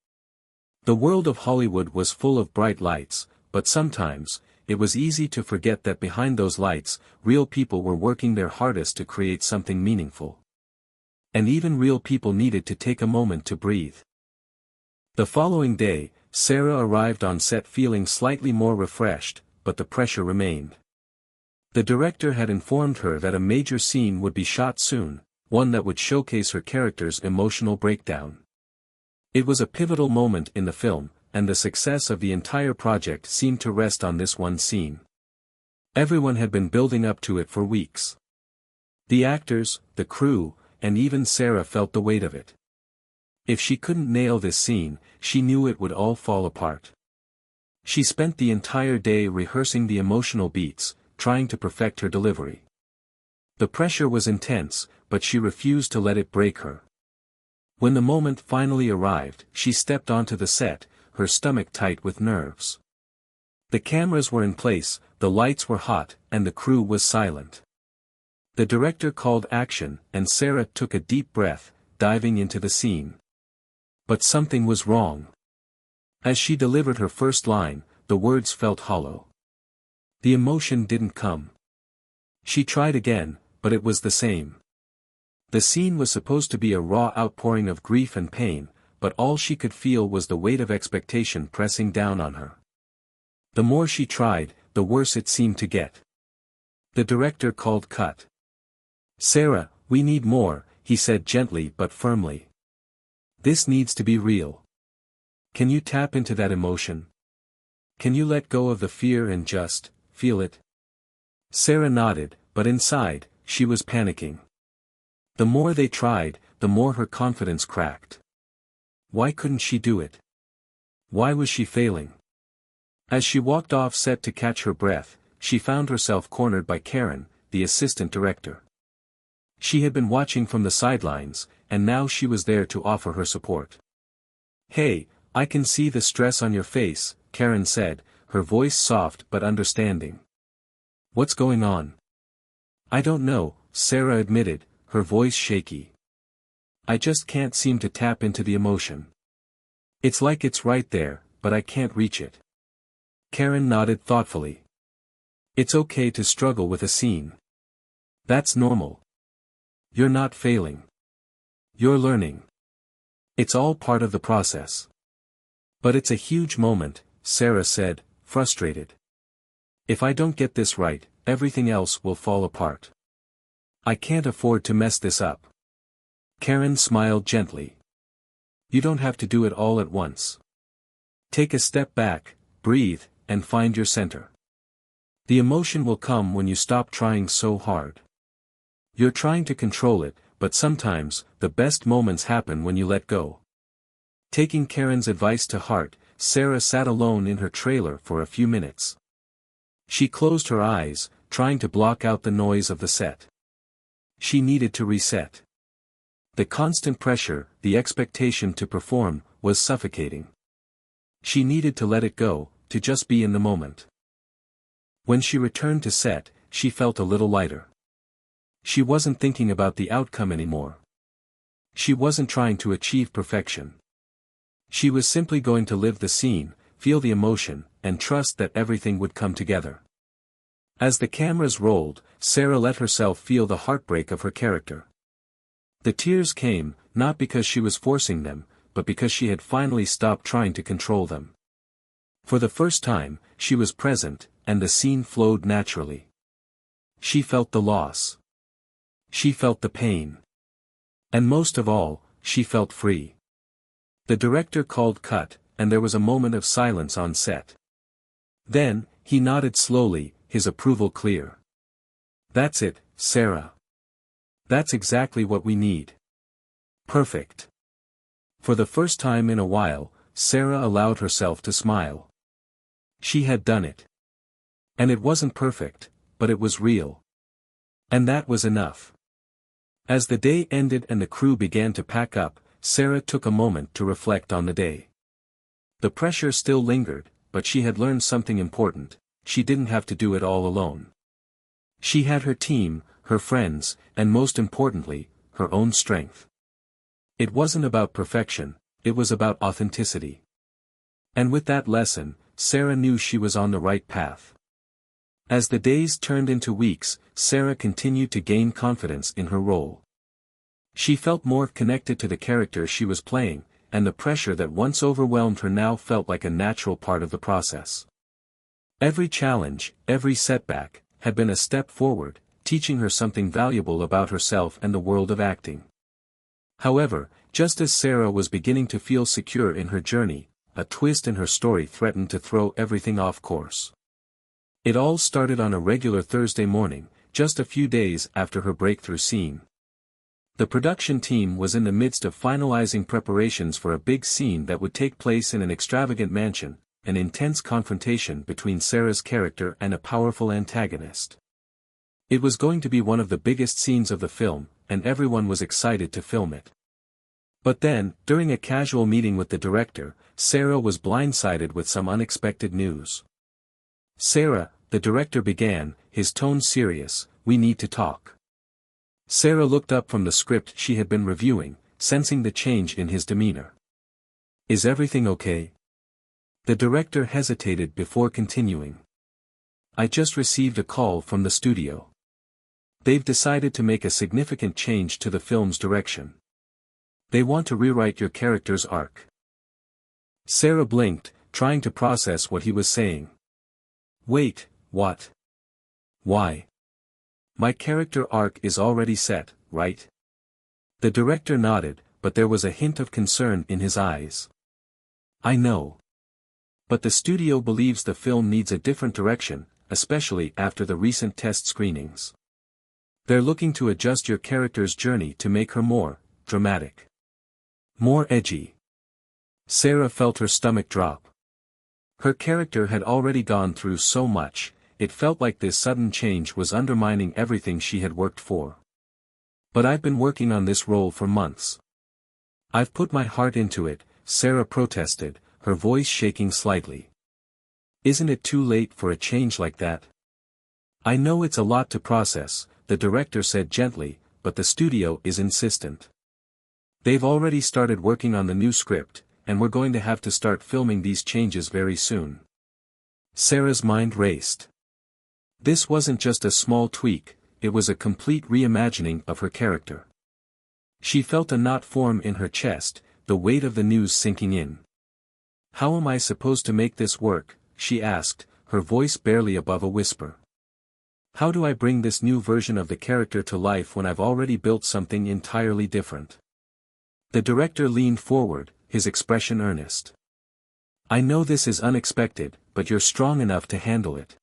The world of Hollywood was full of bright lights, but sometimes, it was easy to forget that behind those lights, real people were working their hardest to create something meaningful. And even real people needed to take a moment to breathe. The following day, Sarah arrived on set feeling slightly more refreshed, but the pressure remained. The director had informed her that a major scene would be shot soon, one that would showcase her character's emotional breakdown. It was a pivotal moment in the film, and the success of the entire project seemed to rest on this one scene. Everyone had been building up to it for weeks. The actors, the crew, and even Sarah felt the weight of it. If she couldn't nail this scene, she knew it would all fall apart. She spent the entire day rehearsing the emotional beats, trying to perfect her delivery. The pressure was intense, but she refused to let it break her. When the moment finally arrived, she stepped onto the set, her stomach tight with nerves. The cameras were in place, the lights were hot, and the crew was silent. The director called action, and Sarah took a deep breath, diving into the scene. But something was wrong. As she delivered her first line, the words felt hollow. The emotion didn't come. She tried again, but it was the same. The scene was supposed to be a raw outpouring of grief and pain, but all she could feel was the weight of expectation pressing down on her. The more she tried, the worse it seemed to get. The director called cut. "Sarah, we need more," he said gently but firmly. "This needs to be real. Can you tap into that emotion? Can you let go of the fear and just feel it?" Sarah nodded, but inside, she was panicking. The more they tried, the more her confidence cracked. Why couldn't she do it? Why was she failing? As she walked off set to catch her breath, she found herself cornered by Karen, the assistant director. She had been watching from the sidelines, and now she was there to offer her support. "Hey, I can see the stress on your face," Karen said, her voice soft but understanding. "What's going on?" "I don't know," Sarah admitted, her voice shaky. "I just can't seem to tap into the emotion. It's like it's right there, but I can't reach it." Karen nodded thoughtfully. "It's okay to struggle with a scene. That's normal. You're not failing. You're learning. It's all part of the process." "But it's a huge moment," Sarah said, frustrated. "If I don't get this right, everything else will fall apart. I can't afford to mess this up." Karen smiled gently. "You don't have to do it all at once. Take a step back, breathe, and find your center. The emotion will come when you stop trying so hard. You're trying to control it, but sometimes, the best moments happen when you let go." Taking Karen's advice to heart, Sarah sat alone in her trailer for a few minutes. She closed her eyes, trying to block out the noise of the set. She needed to reset. The constant pressure, the expectation to perform, was suffocating. She needed to let it go, to just be in the moment. When she returned to set, she felt a little lighter. She wasn't thinking about the outcome anymore. She wasn't trying to achieve perfection. She was simply going to live the scene, feel the emotion, and trust that everything would come together. As the cameras rolled, Sarah let herself feel the heartbreak of her character. The tears came, not because she was forcing them, but because she had finally stopped trying to control them. For the first time, she was present, and the scene flowed naturally. She felt the loss. She felt the pain. And most of all, she felt free. The director called cut, and there was a moment of silence on set. Then, he nodded slowly, his approval clear. "That's it, Sarah. That's exactly what we need. Perfect." For the first time in a while, Sarah allowed herself to smile. She had done it. And it wasn't perfect, but it was real. And that was enough. As the day ended and the crew began to pack up, Sarah took a moment to reflect on the day. The pressure still lingered, but she had learned something important: she didn't have to do it all alone. She had her team, her friends, and most importantly, her own strength. It wasn't about perfection, it was about authenticity. And with that lesson, Sarah knew she was on the right path. As the days turned into weeks, Sarah continued to gain confidence in her role. She felt more connected to the character she was playing, and the pressure that once overwhelmed her now felt like a natural part of the process. Every challenge, every setback, had been a step forward, teaching her something valuable about herself and the world of acting. However, just as Sarah was beginning to feel secure in her journey, a twist in her story threatened to throw everything off course. It all started on a regular Thursday morning, just a few days after her breakthrough scene. The production team was in the midst of finalizing preparations for a big scene that would take place in an extravagant mansion, an intense confrontation between Sarah's character and a powerful antagonist. It was going to be one of the biggest scenes of the film, and everyone was excited to film it. But then, during a casual meeting with the director, Sarah was blindsided with some unexpected news. "Sarah," the director began, his tone serious, "we need to talk." Sarah looked up from the script she had been reviewing, sensing the change in his demeanor. "Is everything okay?" The director hesitated before continuing. "I just received a call from the studio. They've decided to make a significant change to the film's direction. They want to rewrite your character's arc." Sarah blinked, trying to process what he was saying. "Wait, what? Why? My character arc is already set, right? The director nodded, but there was a hint of concern in his eyes. I know. But the studio believes the film needs a different direction, especially after the recent test screenings. They're looking to adjust your character's journey to make her more dramatic. More edgy. Sarah felt her stomach drop. Her character had already gone through so much, it felt like this sudden change was undermining everything she had worked for. But I've been working on this role for months. I've put my heart into it, Sarah protested, her voice shaking slightly. Isn't it too late for a change like that? I know it's a lot to process, the director said gently, but the studio is insistent. They've already started working on the new script, and we're going to have to start filming these changes very soon. Sarah's mind raced. This wasn't just a small tweak, it was a complete reimagining of her character. She felt a knot form in her chest, the weight of the news sinking in. How am I supposed to make this work, she asked, her voice barely above a whisper. How do I bring this new version of the character to life when I've already built something entirely different? The director leaned forward, his expression earnest. I know this is unexpected, but you're strong enough to handle it.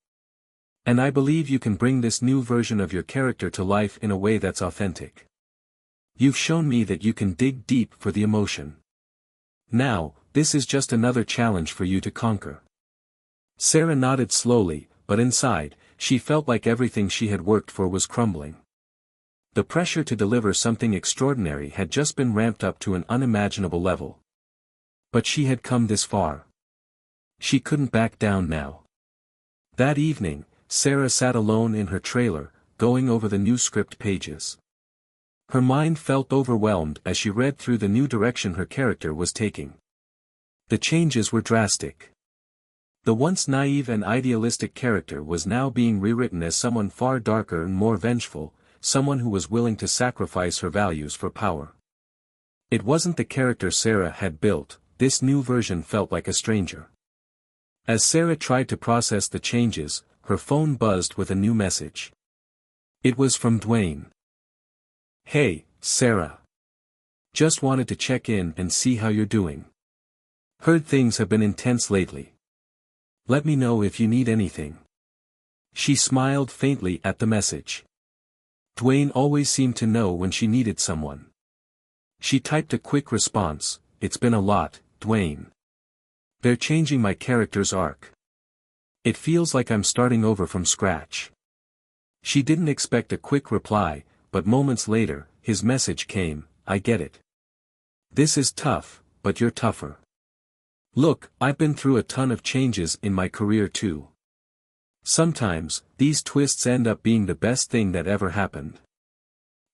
And I believe you can bring this new version of your character to life in a way that's authentic. You've shown me that you can dig deep for the emotion. Now, this is just another challenge for you to conquer. Sarah nodded slowly, but inside, she felt like everything she had worked for was crumbling. The pressure to deliver something extraordinary had just been ramped up to an unimaginable level. But she had come this far. She couldn't back down now. That evening, Sarah sat alone in her trailer, going over the new script pages. Her mind felt overwhelmed as she read through the new direction her character was taking. The changes were drastic. The once naive and idealistic character was now being rewritten as someone far darker and more vengeful, someone who was willing to sacrifice her values for power. It wasn't the character Sarah had built, this new version felt like a stranger. As Sarah tried to process the changes, her phone buzzed with a new message. It was from Dwayne. Hey, Sarah. Just wanted to check in and see how you're doing. Heard things have been intense lately. Let me know if you need anything. She smiled faintly at the message. Dwayne always seemed to know when she needed someone. She typed a quick response, it's been a lot, Dwayne. They're changing my character's arc. It feels like I'm starting over from scratch. She didn't expect a quick reply, but moments later, his message came, I get it. This is tough, but you're tougher. Look, I've been through a ton of changes in my career too. Sometimes, these twists end up being the best thing that ever happened.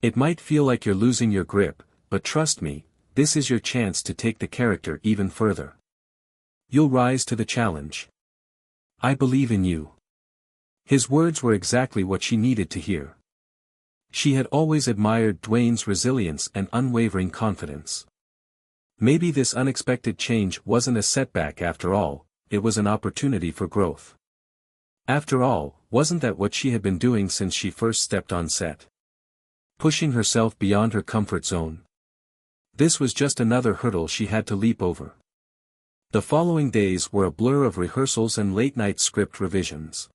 It might feel like you're losing your grip, but trust me, this is your chance to take the character even further. You'll rise to the challenge. I believe in you. His words were exactly what she needed to hear. She had always admired Dwayne's resilience and unwavering confidence. Maybe this unexpected change wasn't a setback after all, it was an opportunity for growth. After all, wasn't that what she had been doing since she first stepped on set? Pushing herself beyond her comfort zone. This was just another hurdle she had to leap over. The following days were a blur of rehearsals and late-night script revisions.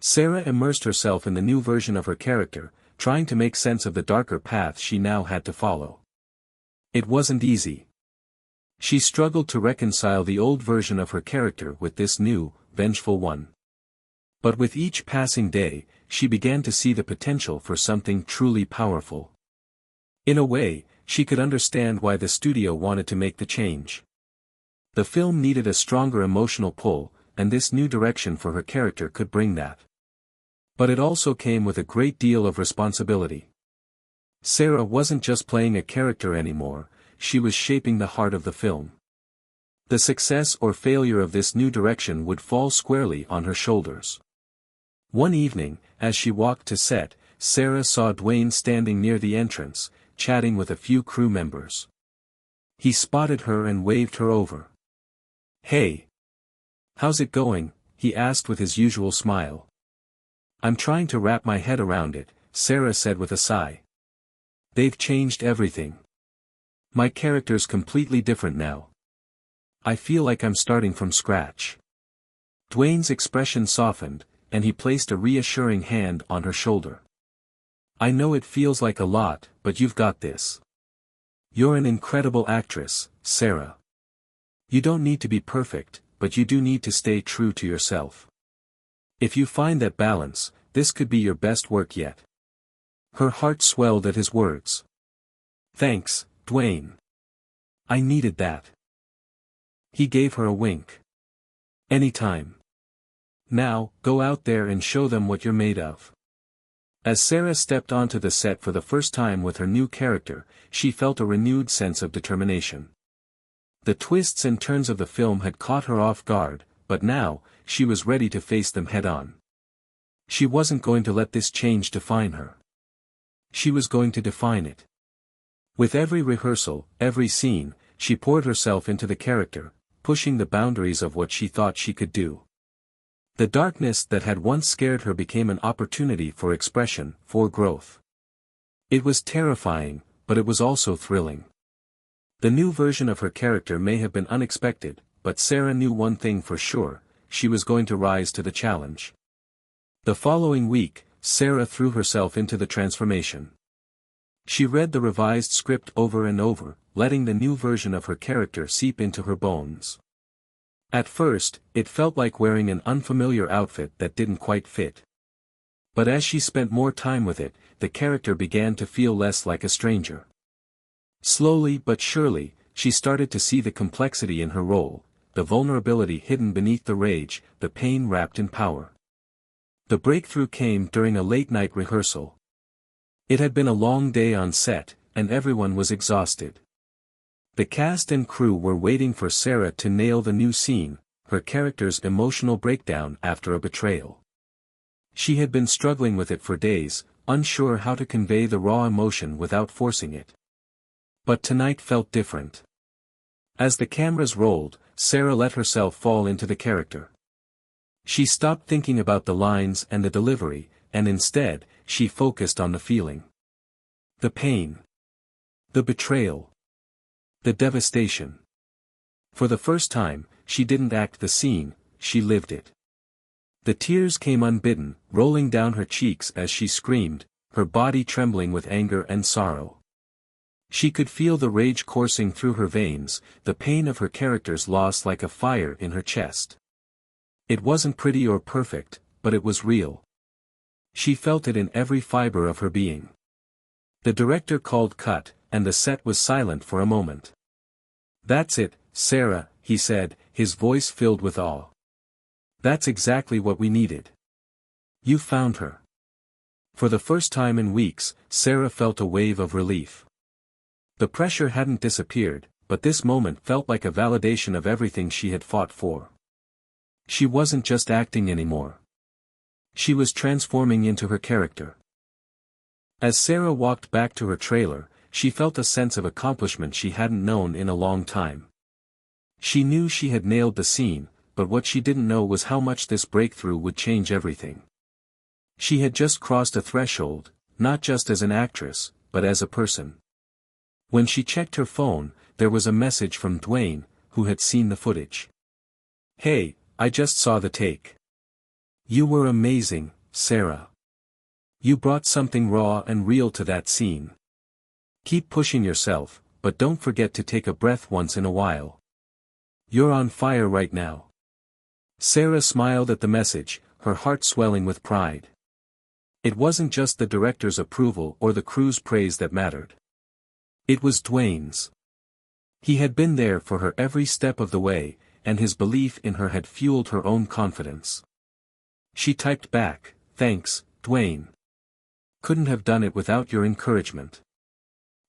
Sarah immersed herself in the new version of her character, trying to make sense of the darker path she now had to follow. It wasn't easy. She struggled to reconcile the old version of her character with this new, vengeful one. But with each passing day, she began to see the potential for something truly powerful. In a way, she could understand why the studio wanted to make the change. The film needed a stronger emotional pull, and this new direction for her character could bring that. But it also came with a great deal of responsibility. Sarah wasn't just playing a character anymore, she was shaping the heart of the film. The success or failure of this new direction would fall squarely on her shoulders. One evening, as she walked to set, Sarah saw Dwayne standing near the entrance, chatting with a few crew members. He spotted her and waved her over. Hey! How's it going, he asked with his usual smile. I'm trying to wrap my head around it, Sarah said with a sigh. They've changed everything. My character's completely different now. I feel like I'm starting from scratch. Dwayne's expression softened, and he placed a reassuring hand on her shoulder. I know it feels like a lot, but you've got this. You're an incredible actress, Sarah. You don't need to be perfect, but you do need to stay true to yourself. If you find that balance, this could be your best work yet. Her heart swelled at his words. Thanks, Dwayne. I needed that. He gave her a wink. Anytime. Now, go out there and show them what you're made of. As Sarah stepped onto the set for the first time with her new character, she felt a renewed sense of determination. The twists and turns of the film had caught her off guard, but now, she was ready to face them head-on. She wasn't going to let this change define her. She was going to define it. With every rehearsal, every scene, she poured herself into the character, pushing the boundaries of what she thought she could do. The darkness that had once scared her became an opportunity for expression, for growth. It was terrifying, but it was also thrilling. The new version of her character may have been unexpected, but Sarah knew one thing for sure: she was going to rise to the challenge. The following week, Sarah threw herself into the transformation. She read the revised script over and over, letting the new version of her character seep into her bones. At first, it felt like wearing an unfamiliar outfit that didn't quite fit. But as she spent more time with it, the character began to feel less like a stranger. Slowly but surely, she started to see the complexity in her role, the vulnerability hidden beneath the rage, the pain wrapped in power. The breakthrough came during a late-night rehearsal. It had been a long day on set, and everyone was exhausted. The cast and crew were waiting for Sarah to nail the new scene, her character's emotional breakdown after a betrayal. She had been struggling with it for days, unsure how to convey the raw emotion without forcing it. But tonight felt different. As the cameras rolled, Sarah let herself fall into the character. She stopped thinking about the lines and the delivery, and instead, she focused on the feeling. The pain. The betrayal. The devastation. For the first time, she didn't act the scene, she lived it. The tears came unbidden, rolling down her cheeks as she screamed, her body trembling with anger and sorrow. She could feel the rage coursing through her veins, the pain of her character's loss like a fire in her chest. It wasn't pretty or perfect, but it was real. She felt it in every fiber of her being. The director called cut, and the set was silent for a moment. That's it, Sarah, he said, his voice filled with awe. That's exactly what we needed. You found her. For the first time in weeks, Sarah felt a wave of relief. The pressure hadn't disappeared, but this moment felt like a validation of everything she had fought for. She wasn't just acting anymore. She was transforming into her character. As Sarah walked back to her trailer, she felt a sense of accomplishment she hadn't known in a long time. She knew she had nailed the scene, but what she didn't know was how much this breakthrough would change everything. She had just crossed a threshold, not just as an actress, but as a person. When she checked her phone, there was a message from Dwayne, who had seen the footage. Hey, I just saw the take. You were amazing, Sarah. You brought something raw and real to that scene. Keep pushing yourself, but don't forget to take a breath once in a while. You're on fire right now. Sarah smiled at the message, her heart swelling with pride. It wasn't just the director's approval or the crew's praise that mattered. It was Dwayne's. He had been there for her every step of the way, and his belief in her had fueled her own confidence. She typed back, "Thanks, Dwayne. Couldn't have done it without your encouragement.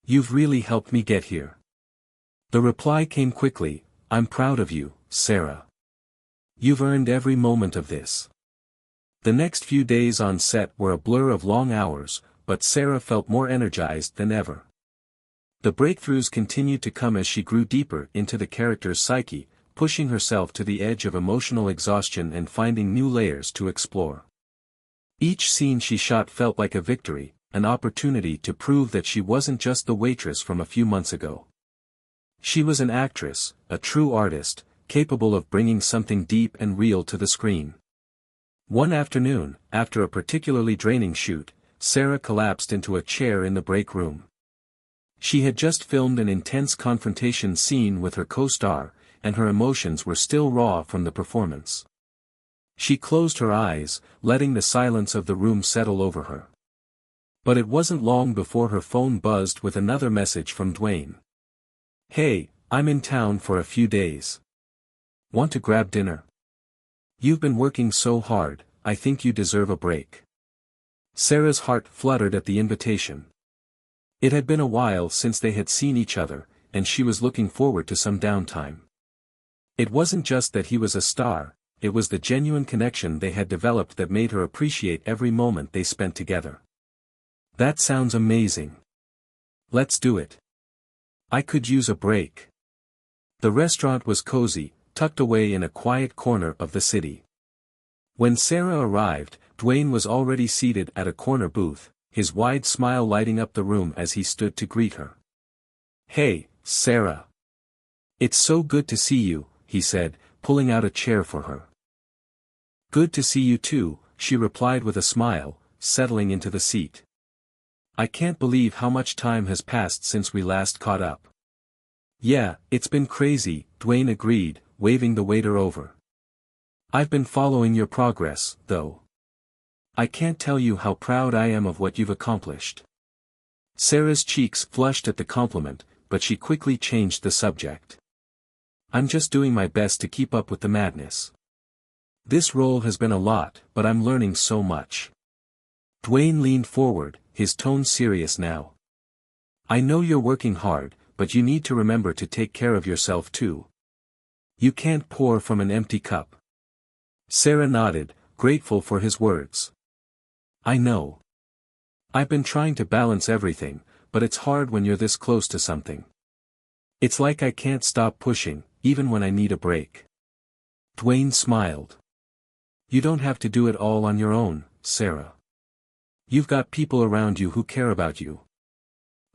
You've really helped me get here." The reply came quickly, "I'm proud of you, Sarah. You've earned every moment of this." The next few days on set were a blur of long hours, but Sarah felt more energized than ever. The breakthroughs continued to come as she grew deeper into the character's psyche, pushing herself to the edge of emotional exhaustion and finding new layers to explore. Each scene she shot felt like a victory, an opportunity to prove that she wasn't just the waitress from a few months ago. She was an actress, a true artist, capable of bringing something deep and real to the screen. One afternoon, after a particularly draining shoot, Sarah collapsed into a chair in the break room. She had just filmed an intense confrontation scene with her co-star, and her emotions were still raw from the performance. She closed her eyes, letting the silence of the room settle over her. But it wasn't long before her phone buzzed with another message from Dwayne. "Hey, I'm in town for a few days. Want to grab dinner? You've been working so hard, I think you deserve a break." Sarah's heart fluttered at the invitation. It had been a while since they had seen each other, and she was looking forward to some downtime. It wasn't just that he was a star, it was the genuine connection they had developed that made her appreciate every moment they spent together. "That sounds amazing. Let's do it. I could use a break." The restaurant was cozy, tucked away in a quiet corner of the city. When Sarah arrived, Dwayne was already seated at a corner booth, his wide smile lighting up the room as he stood to greet her. "Hey, Sarah. It's so good to see you," he said, pulling out a chair for her. "Good to see you too," she replied with a smile, settling into the seat. "I can't believe how much time has passed since we last caught up." "Yeah, it's been crazy," Dwayne agreed, waving the waiter over. "I've been following your progress, though. I can't tell you how proud I am of what you've accomplished." Sarah's cheeks flushed at the compliment, but she quickly changed the subject. "I'm just doing my best to keep up with the madness. This role has been a lot, but I'm learning so much." Dwayne leaned forward, his tone serious now. "I know you're working hard, but you need to remember to take care of yourself too. You can't pour from an empty cup." Sarah nodded, grateful for his words. "I know. I've been trying to balance everything, but it's hard when you're this close to something. It's like I can't stop pushing, even when I need a break." Dwayne smiled. "You don't have to do it all on your own, Sarah. You've got people around you who care about you.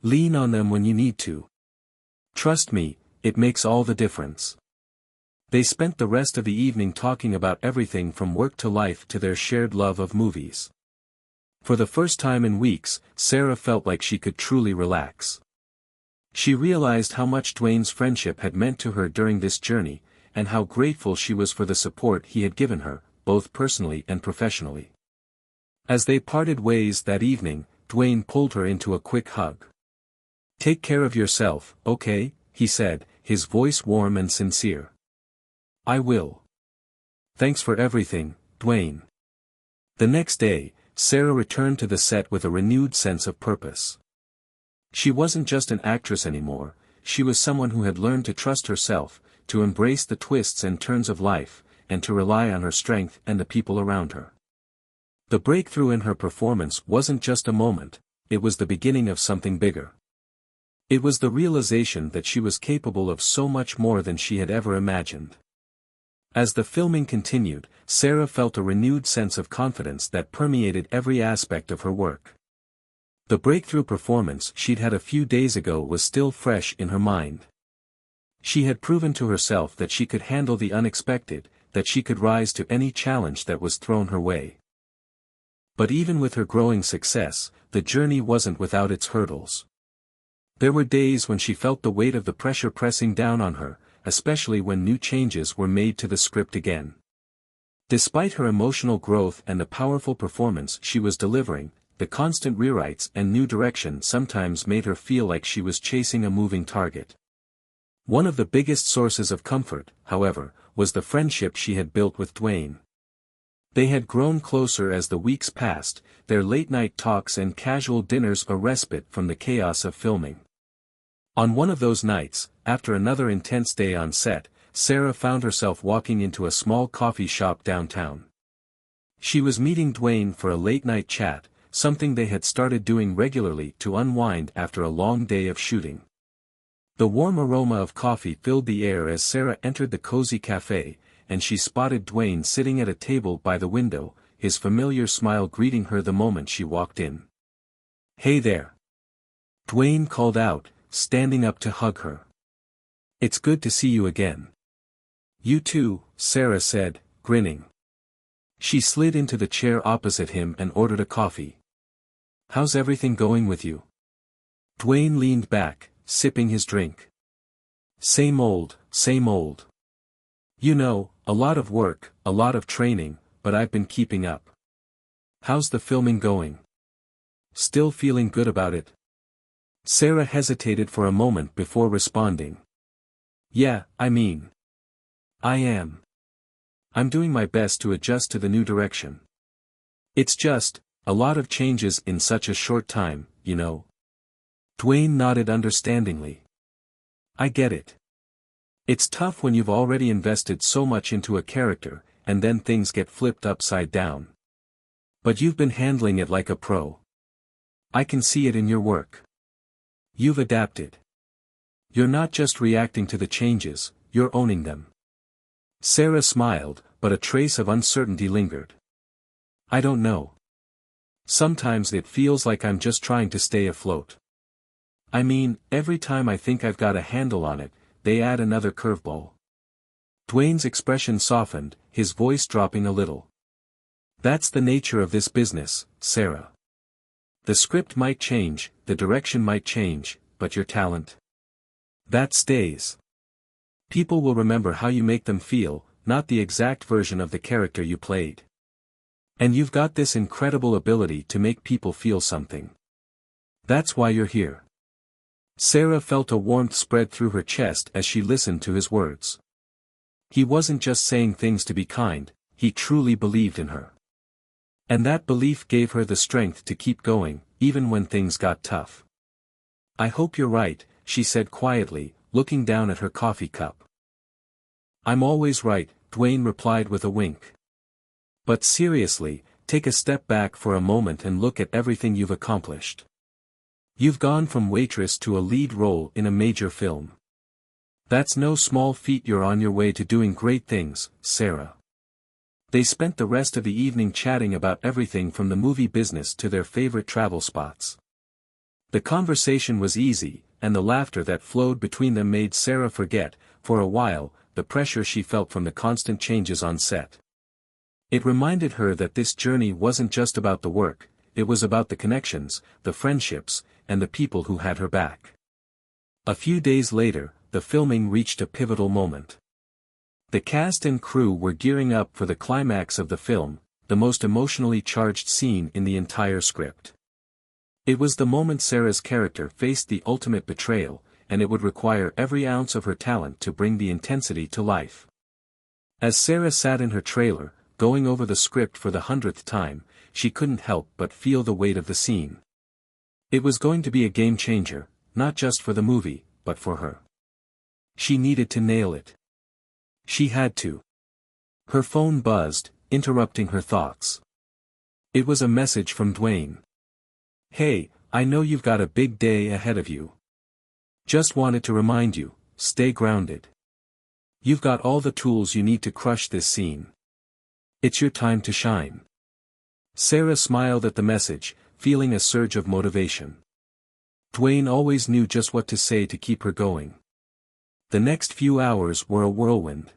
Lean on them when you need to. Trust me, it makes all the difference." They spent the rest of the evening talking about everything from work to life to their shared love of movies. For the first time in weeks, Sarah felt like she could truly relax. She realized how much Dwayne's friendship had meant to her during this journey, and how grateful she was for the support he had given her, both personally and professionally. As they parted ways that evening, Dwayne pulled her into a quick hug. "Take care of yourself, okay?" he said, his voice warm and sincere. "I will. Thanks for everything, Dwayne." The next day, Sarah returned to the set with a renewed sense of purpose. She wasn't just an actress anymore, she was someone who had learned to trust herself, to embrace the twists and turns of life, and to rely on her strength and the people around her. The breakthrough in her performance wasn't just a moment, it was the beginning of something bigger. It was the realization that she was capable of so much more than she had ever imagined. As the filming continued, Sarah felt a renewed sense of confidence that permeated every aspect of her work. The breakthrough performance she'd had a few days ago was still fresh in her mind. She had proven to herself that she could handle the unexpected, that she could rise to any challenge that was thrown her way. But even with her growing success, the journey wasn't without its hurdles. There were days when she felt the weight of the pressure pressing down on her, especially when new changes were made to the script again. Despite her emotional growth and the powerful performance she was delivering, the constant rewrites and new direction sometimes made her feel like she was chasing a moving target. One of the biggest sources of comfort, however, was the friendship she had built with Dwayne. They had grown closer as the weeks passed, their late-night talks and casual dinners a respite from the chaos of filming. On one of those nights, after another intense day on set, Sarah found herself walking into a small coffee shop downtown. She was meeting Dwayne for a late-night chat, something they had started doing regularly to unwind after a long day of shooting. The warm aroma of coffee filled the air as Sarah entered the cozy cafe, and she spotted Dwayne sitting at a table by the window, his familiar smile greeting her the moment she walked in. "Hey there!" Dwayne called out, standing up to hug her. "It's good to see you again." "You too," Sarah said, grinning. She slid into the chair opposite him and ordered a coffee. "How's everything going with you?" Dwayne leaned back, sipping his drink. Same old, same old. You know, a lot of work, a lot of training, but I've been keeping up." "How's the filming going? Still feeling good about it?" Sarah hesitated for a moment before responding. "Yeah, I mean. I am. I'm doing my best to adjust to the new direction. It's just, a lot of changes in such a short time, you know." Dwayne nodded understandingly. "I get it. It's tough when you've already invested so much into a character, and then things get flipped upside down. But you've been handling it like a pro. I can see it in your work. You've adapted. You're not just reacting to the changes, you're owning them." Sarah smiled, but a trace of uncertainty lingered. "I don't know. Sometimes it feels like I'm just trying to stay afloat. I mean, every time I think I've got a handle on it, they add another curveball." Dwayne's expression softened, his voice dropping a little. "That's the nature of this business, Sarah. The script might change, the direction might change, but your talent, that stays. People will remember how you make them feel, not the exact version of the character you played. And you've got this incredible ability to make people feel something. That's why you're here." Sarah felt a warmth spread through her chest as she listened to his words. He wasn't just saying things to be kind, he truly believed in her. And that belief gave her the strength to keep going, even when things got tough. "I hope you're right," she said quietly, looking down at her coffee cup. "I'm always right," Dwayne replied with a wink. "But seriously, take a step back for a moment and look at everything you've accomplished. You've gone from waitress to a lead role in a major film. That's no small feat. You're on your way to doing great things, Sarah." They spent the rest of the evening chatting about everything from the movie business to their favorite travel spots. The conversation was easy, and the laughter that flowed between them made Sarah forget, for a while, the pressure she felt from the constant changes on set. It reminded her that this journey wasn't just about the work, it was about the connections, the friendships, and the people who had her back. A few days later, the filming reached a pivotal moment. The cast and crew were gearing up for the climax of the film, the most emotionally charged scene in the entire script. It was the moment Sarah's character faced the ultimate betrayal, and it would require every ounce of her talent to bring the intensity to life. As Sarah sat in her trailer, going over the script for the 100th time, she couldn't help but feel the weight of the scene. It was going to be a game changer, not just for the movie, but for her. She needed to nail it. She had to. Her phone buzzed, interrupting her thoughts. It was a message from Dwayne. "Hey, I know you've got a big day ahead of you. Just wanted to remind you, stay grounded. You've got all the tools you need to crush this scene. It's your time to shine." Sarah smiled at the message, feeling a surge of motivation. Dwayne always knew just what to say to keep her going. The next few hours were a whirlwind.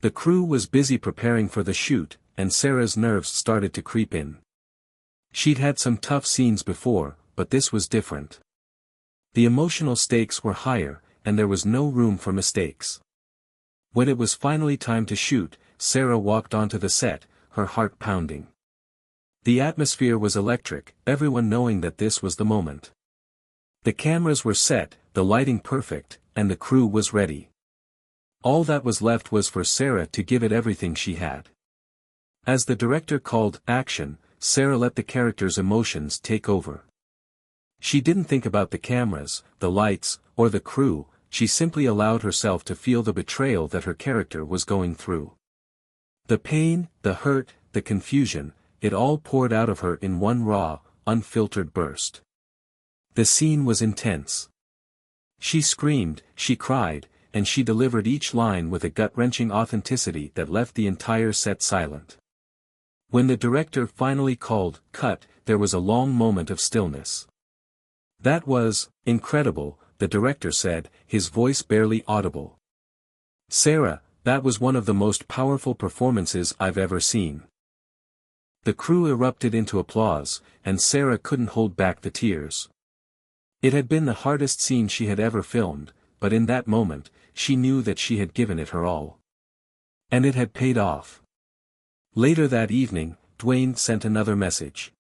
The crew was busy preparing for the shoot, and Sarah's nerves started to creep in. She'd had some tough scenes before, but this was different. The emotional stakes were higher, and there was no room for mistakes. When it was finally time to shoot, Sarah walked onto the set, her heart pounding. The atmosphere was electric, everyone knowing that this was the moment. The cameras were set, the lighting perfect, and the crew was ready. All that was left was for Sarah to give it everything she had. As the director called action, Sarah let the character's emotions take over. She didn't think about the cameras, the lights, or the crew, she simply allowed herself to feel the betrayal that her character was going through. The pain, the hurt, the confusion, it all poured out of her in one raw, unfiltered burst. The scene was intense. She screamed, she cried, and she delivered each line with a gut-wrenching authenticity that left the entire set silent. When the director finally called "cut," there was a long moment of stillness. "That was incredible," the director said, his voice barely audible. "Sarah, that was one of the most powerful performances I've ever seen." The crew erupted into applause, and Sarah couldn't hold back the tears. It had been the hardest scene she had ever filmed, but in that moment, she knew that she had given it her all. And it had paid off. Later that evening, Dwayne sent another message.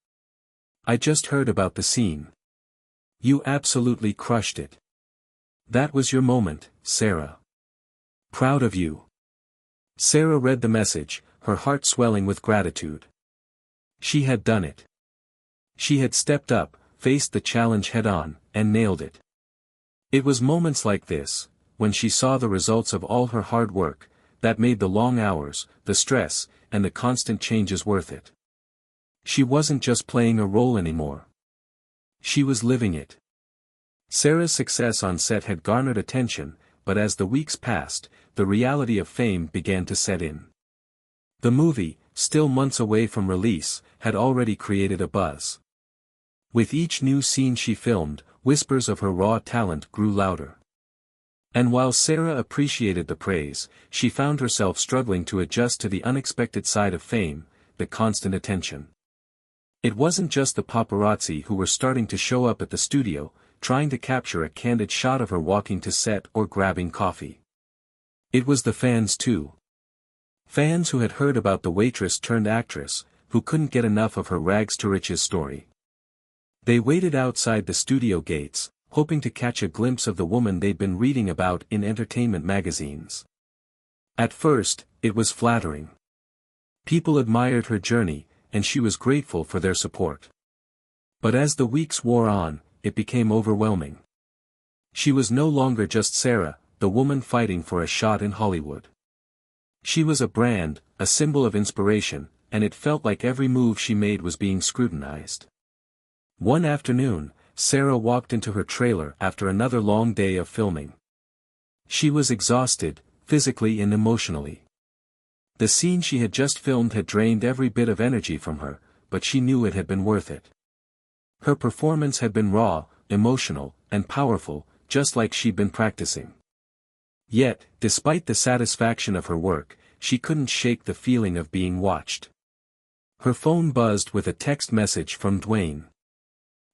"I just heard about the scene. You absolutely crushed it. That was your moment, Sarah. Proud of you." Sarah read the message, her heart swelling with gratitude. She had done it. She had stepped up, faced the challenge head-on, and nailed it. It was moments like this, when she saw the results of all her hard work, that made the long hours, the stress, and the constant changes worth it. She wasn't just playing a role anymore. She was living it. Sarah's success on set had garnered attention, but as the weeks passed, the reality of fame began to set in. The movie, still months away from release, had already created a buzz. With each new scene she filmed, whispers of her raw talent grew louder. And while Sarah appreciated the praise, she found herself struggling to adjust to the unexpected side of fame, the constant attention. It wasn't just the paparazzi who were starting to show up at the studio, trying to capture a candid shot of her walking to set or grabbing coffee. It was the fans too. Fans who had heard about the waitress-turned-actress, who couldn't get enough of her rags-to-riches story. They waited outside the studio gates, hoping to catch a glimpse of the woman they'd been reading about in entertainment magazines. At first, it was flattering. People admired her journey, and she was grateful for their support. But as the weeks wore on, it became overwhelming. She was no longer just Sarah, the woman fighting for a shot in Hollywood. She was a brand, a symbol of inspiration, and it felt like every move she made was being scrutinized. One afternoon, Sarah walked into her trailer after another long day of filming. She was exhausted, physically and emotionally. The scene she had just filmed had drained every bit of energy from her, but she knew it had been worth it. Her performance had been raw, emotional, and powerful, just like she'd been practicing. Yet, despite the satisfaction of her work, she couldn't shake the feeling of being watched. Her phone buzzed with a text message from Dwayne.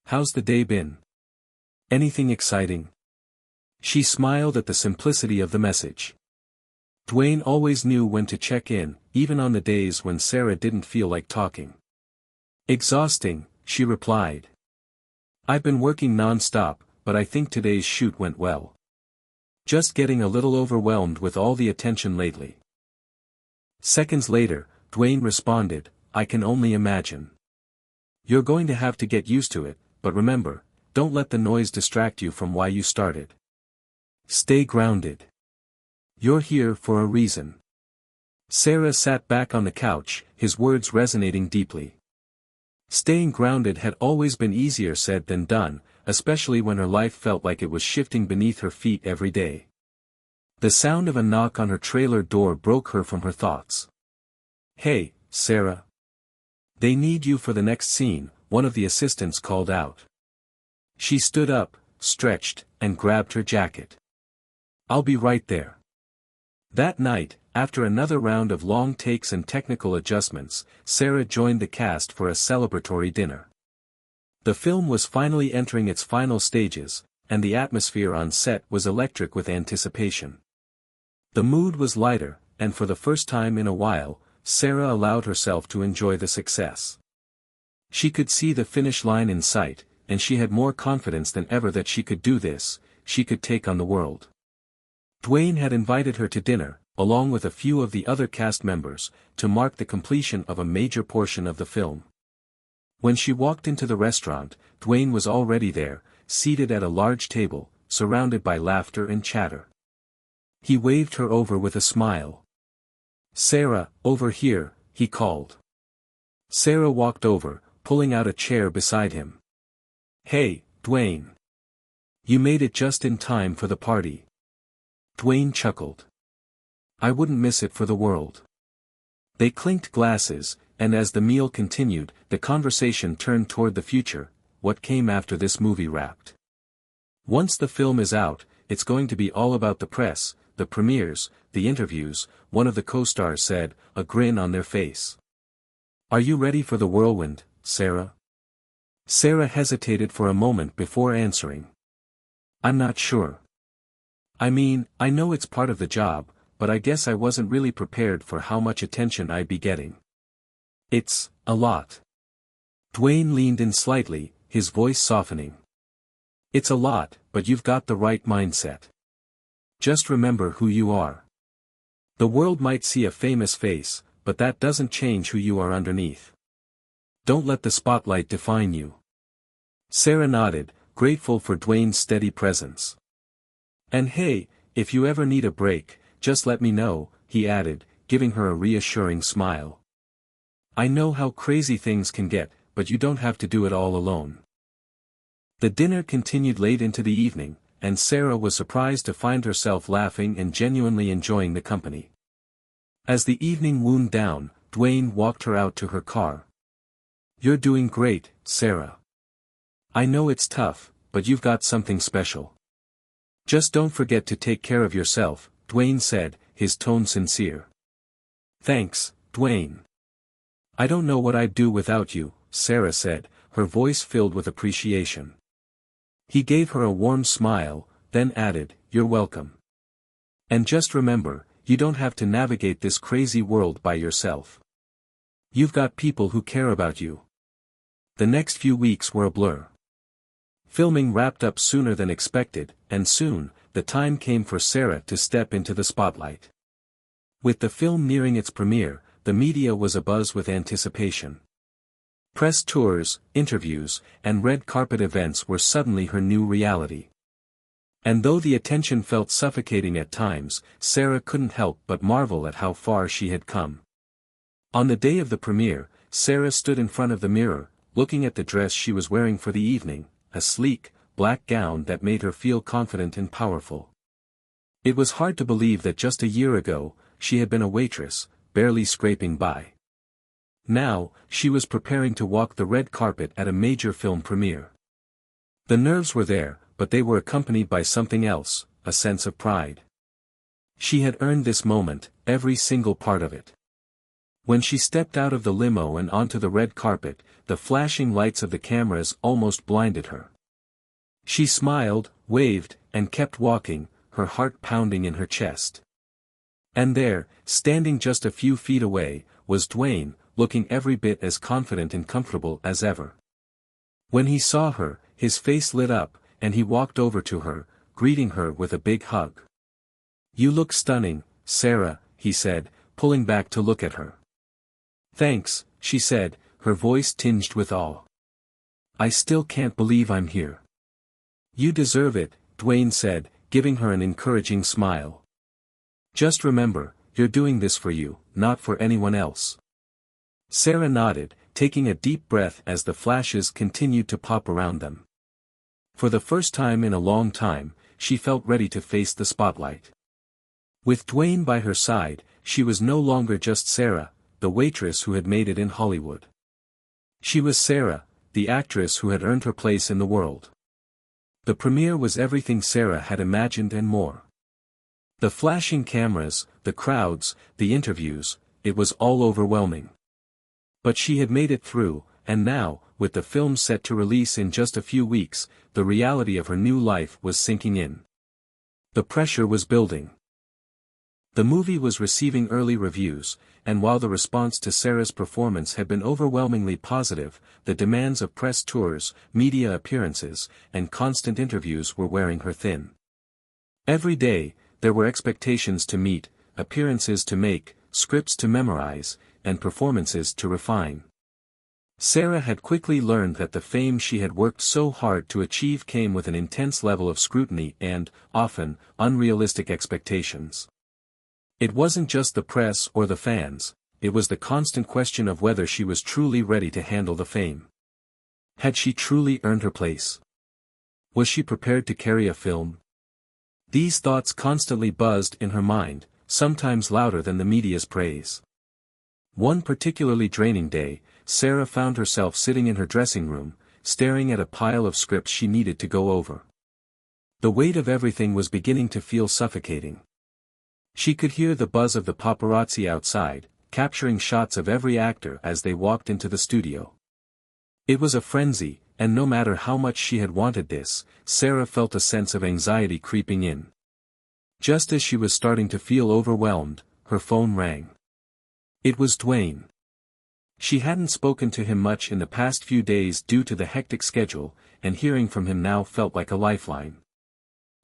"How's the day been? Anything exciting?" She smiled at the simplicity of the message. Dwayne always knew when to check in, even on the days when Sarah didn't feel like talking. "Exhausting," she replied. "I've been working non-stop, but I think today's shoot went well. Just getting a little overwhelmed with all the attention lately." Seconds later, Dwayne responded, "I can only imagine. You're going to have to get used to it, but remember, don't let the noise distract you from why you started. Stay grounded. You're here for a reason." Sarah sat back on the couch, his words resonating deeply. Staying grounded had always been easier said than done, especially when her life felt like it was shifting beneath her feet every day. The sound of a knock on her trailer door broke her from her thoughts. "Hey, Sarah. They need you for the next scene," one of the assistants called out. She stood up, stretched, and grabbed her jacket. "I'll be right there." That night, after another round of long takes and technical adjustments, Sarah joined the cast for a celebratory dinner. The film was finally entering its final stages, and the atmosphere on set was electric with anticipation. The mood was lighter, and for the first time in a while, Sarah allowed herself to enjoy the success. She could see the finish line in sight, and she had more confidence than ever that she could do this, she could take on the world. Dwayne had invited her to dinner, along with a few of the other cast members, to mark the completion of a major portion of the film. When she walked into the restaurant, Dwayne was already there, seated at a large table, surrounded by laughter and chatter. He waved her over with a smile. "Sarah, over here," he called. Sarah walked over, pulling out a chair beside him. "Hey, Dwayne. You made it just in time for the party. Dwayne chuckled. I wouldn't miss it for the world. They clinked glasses, and as the meal continued, the conversation turned toward the future, what came after this movie wrapped. Once the film is out, it's going to be all about the press, the premieres, the interviews, one of the co-stars said, a grin on their face. Are you ready for the whirlwind, Sarah? Sarah hesitated for a moment before answering. I'm not sure. I mean, I know it's part of the job, but I guess I wasn't really prepared for how much attention I'd be getting. It's a lot. Dwayne leaned in slightly, his voice softening. It's a lot, but you've got the right mindset. Just remember who you are. The world might see a famous face, but that doesn't change who you are underneath. Don't let the spotlight define you. Sarah nodded, grateful for Dwayne's steady presence. And hey, if you ever need a break, just let me know, he added, giving her a reassuring smile. I know how crazy things can get, but you don't have to do it all alone. The dinner continued late into the evening, and Sarah was surprised to find herself laughing and genuinely enjoying the company. As the evening wound down, Dwayne walked her out to her car. You're doing great, Sarah. I know it's tough, but you've got something special. Just don't forget to take care of yourself, Dwayne said, his tone sincere. Thanks, Dwayne. I don't know what I'd do without you, Sarah said, her voice filled with appreciation. He gave her a warm smile, then added, You're welcome. And just remember, you don't have to navigate this crazy world by yourself. You've got people who care about you. The next few weeks were a blur. Filming wrapped up sooner than expected, and soon, the time came for Sarah to step into the spotlight. With the film nearing its premiere, the media was abuzz with anticipation. Press tours, interviews, and red carpet events were suddenly her new reality. And though the attention felt suffocating at times, Sarah couldn't help but marvel at how far she had come. On the day of the premiere, Sarah stood in front of the mirror, looking at the dress she was wearing for the evening, a sleek, black gown that made her feel confident and powerful. It was hard to believe that just a year ago, she had been a waitress, barely scraping by. Now, she was preparing to walk the red carpet at a major film premiere. The nerves were there, but they were accompanied by something else, a sense of pride. She had earned this moment, every single part of it. When she stepped out of the limo and onto the red carpet, the flashing lights of the cameras almost blinded her. She smiled, waved, and kept walking, her heart pounding in her chest. And there, standing just a few feet away, was Dwayne, looking every bit as confident and comfortable as ever. When he saw her, his face lit up, and he walked over to her, greeting her with a big hug. You look stunning, Sarah, he said, pulling back to look at her. Thanks, she said, her voice tinged with awe. I still can't believe I'm here. You deserve it, Dwayne said, giving her an encouraging smile. Just remember, you're doing this for you, not for anyone else. Sarah nodded, taking a deep breath as the flashes continued to pop around them. For the first time in a long time, she felt ready to face the spotlight. With Dwayne by her side, she was no longer just Sarah, the waitress who had made it in Hollywood. She was Sarah, the actress who had earned her place in the world. The premiere was everything Sarah had imagined and more. The flashing cameras, the crowds, the interviews, it was all overwhelming. But she had made it through, and now, with the film set to release in just a few weeks, the reality of her new life was sinking in. The pressure was building. The movie was receiving early reviews, and while the response to Sarah's performance had been overwhelmingly positive, the demands of press tours, media appearances, and constant interviews were wearing her thin. Every day, there were expectations to meet, appearances to make, scripts to memorize, and performances to refine. Sarah had quickly learned that the fame she had worked so hard to achieve came with an intense level of scrutiny and, often, unrealistic expectations. It wasn't just the press or the fans, it was the constant question of whether she was truly ready to handle the fame. Had she truly earned her place? Was she prepared to carry a film? These thoughts constantly buzzed in her mind, sometimes louder than the media's praise. One particularly draining day, Sarah found herself sitting in her dressing room, staring at a pile of scripts she needed to go over. The weight of everything was beginning to feel suffocating. She could hear the buzz of the paparazzi outside, capturing shots of every actor as they walked into the studio. It was a frenzy, and no matter how much she had wanted this, Sarah felt a sense of anxiety creeping in. Just as she was starting to feel overwhelmed, her phone rang. It was Dwayne. She hadn't spoken to him much in the past few days due to the hectic schedule, and hearing from him now felt like a lifeline.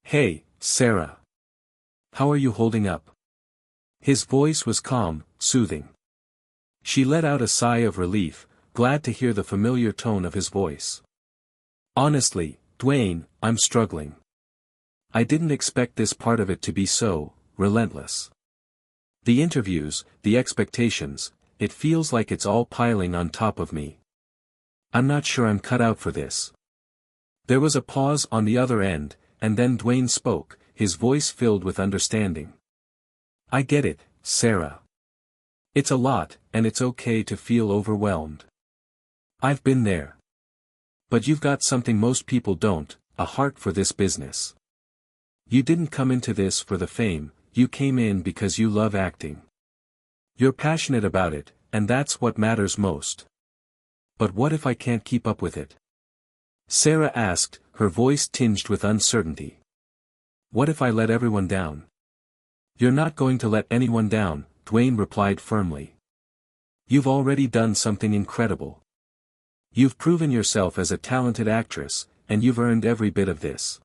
"Hey, Sarah. How are you holding up?" His voice was calm, soothing. She let out a sigh of relief, glad to hear the familiar tone of his voice. "Honestly, Dwayne, I'm struggling. I didn't expect this part of it to be so relentless. The interviews, the expectations, it feels like it's all piling on top of me. I'm not sure I'm cut out for this." There was a pause on the other end, and then Dwayne spoke, his voice filled with understanding. "I get it, Sarah. It's a lot, and it's okay to feel overwhelmed. I've been there. But you've got something most people don't, a heart for this business. You didn't come into this for the fame, you came in because you love acting. You're passionate about it, and that's what matters most. But what if I can't keep up with it?" Sarah asked, her voice tinged with uncertainty. "What if I let everyone down?" "You're not going to let anyone down," Dwayne replied firmly. "You've already done something incredible. You've proven yourself as a talented actress, and you've earned every bit of this.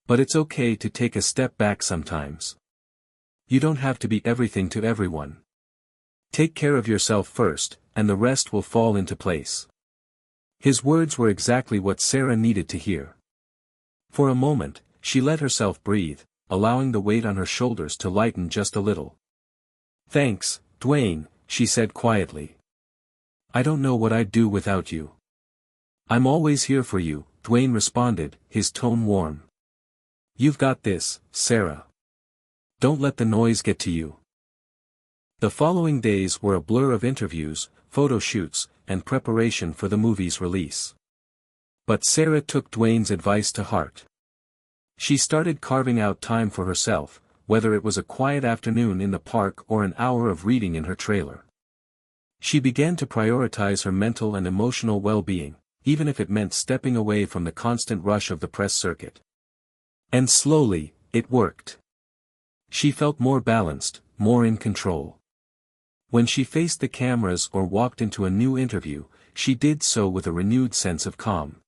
But it's okay to take a step back sometimes. You don't have to be everything to everyone. Take care of yourself first, and the rest will fall into place." His words were exactly what Sarah needed to hear. For a moment, she let herself breathe, allowing the weight on her shoulders to lighten just a little. "Thanks, Dwayne," she said quietly. "I don't know what I'd do without you." "I'm always here for you," Dwayne responded, his tone warm. "You've got this, Sarah. Don't let the noise get to you." The following days were a blur of interviews, photo shoots, and preparation for the movie's release. But Sarah took Dwayne's advice to heart. She started carving out time for herself, whether it was a quiet afternoon in the park or an hour of reading in her trailer. She began to prioritize her mental and emotional well-being, even if it meant stepping away from the constant rush of the press circuit. And slowly, it worked. She felt more balanced, more in control. When she faced the cameras or walked into a new interview, she did so with a renewed sense of calm.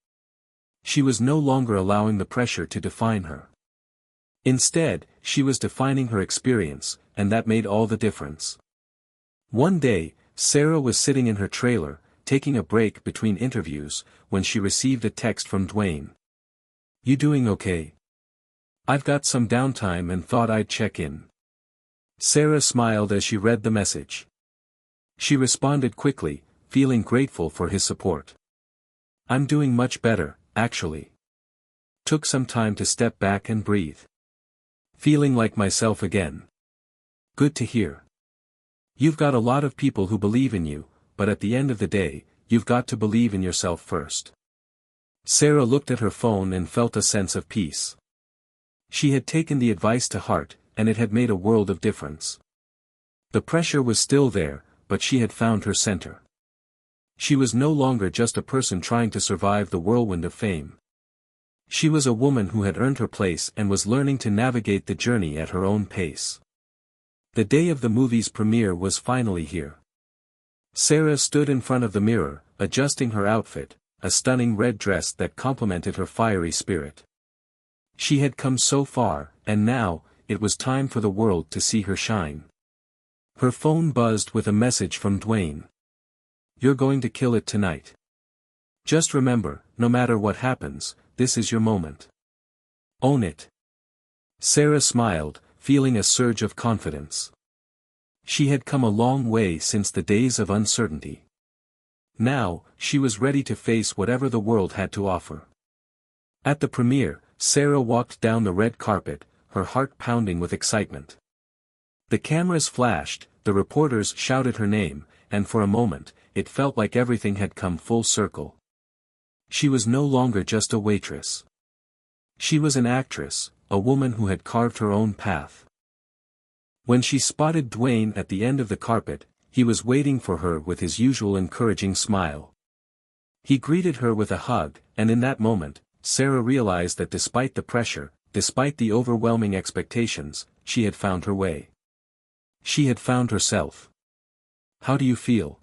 She was no longer allowing the pressure to define her. Instead, she was defining her experience, and that made all the difference. One day, Sarah was sitting in her trailer, taking a break between interviews, when she received a text from Dwayne. "You doing okay? I've got some downtime and thought I'd check in." Sarah smiled as she read the message. She responded quickly, feeling grateful for his support. "I'm doing much better, actually. Took some time to step back and breathe. Feeling like myself again. Good to hear. You've got a lot of people who believe in you, but at the end of the day, you've got to believe in yourself first." Sarah looked at her phone and felt a sense of peace. She had taken the advice to heart, and it had made a world of difference. The pressure was still there, but she had found her center. She was no longer just a person trying to survive the whirlwind of fame. She was a woman who had earned her place and was learning to navigate the journey at her own pace. The day of the movie's premiere was finally here. Sarah stood in front of the mirror, adjusting her outfit, a stunning red dress that complemented her fiery spirit. She had come so far, and now, it was time for the world to see her shine. Her phone buzzed with a message from Dwayne. "You're going to kill it tonight. Just remember, no matter what happens, this is your moment. Own it." Sarah smiled, feeling a surge of confidence. She had come a long way since the days of uncertainty. Now, she was ready to face whatever the world had to offer. At the premiere, Sarah walked down the red carpet, her heart pounding with excitement. The cameras flashed, the reporters shouted her name, and for a moment, it felt like everything had come full circle. She was no longer just a waitress. She was an actress, a woman who had carved her own path. When she spotted Dwayne at the end of the carpet, he was waiting for her with his usual encouraging smile. He greeted her with a hug, and in that moment, Sarah realized that despite the pressure, despite the overwhelming expectations, she had found her way. She had found herself. "How do you feel?"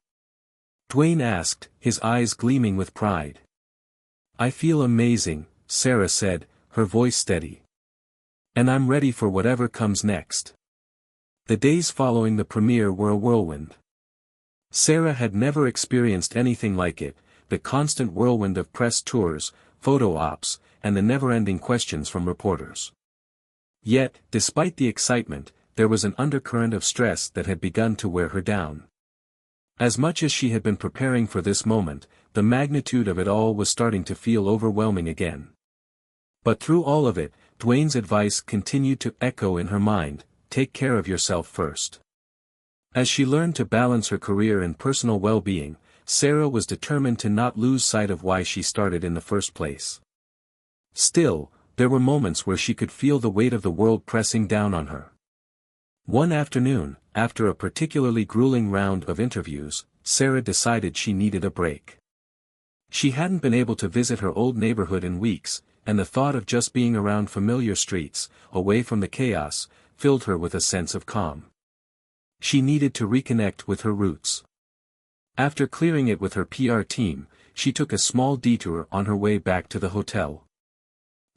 Dwayne asked, his eyes gleaming with pride. "I feel amazing," Sarah said, her voice steady. "And I'm ready for whatever comes next." The days following the premiere were a whirlwind. Sarah had never experienced anything like it, the constant whirlwind of press tours, photo ops, and the never-ending questions from reporters. Yet, despite the excitement, there was an undercurrent of stress that had begun to wear her down. As much as she had been preparing for this moment, the magnitude of it all was starting to feel overwhelming again. But through all of it, Dwayne's advice continued to echo in her mind: take care of yourself first. As she learned to balance her career and personal well-being, Sarah was determined to not lose sight of why she started in the first place. Still, there were moments where she could feel the weight of the world pressing down on her. One afternoon, after a particularly grueling round of interviews, Sarah decided she needed a break. She hadn't been able to visit her old neighborhood in weeks, and the thought of just being around familiar streets, away from the chaos, filled her with a sense of calm. She needed to reconnect with her roots. After clearing it with her PR team, she took a small detour on her way back to the hotel.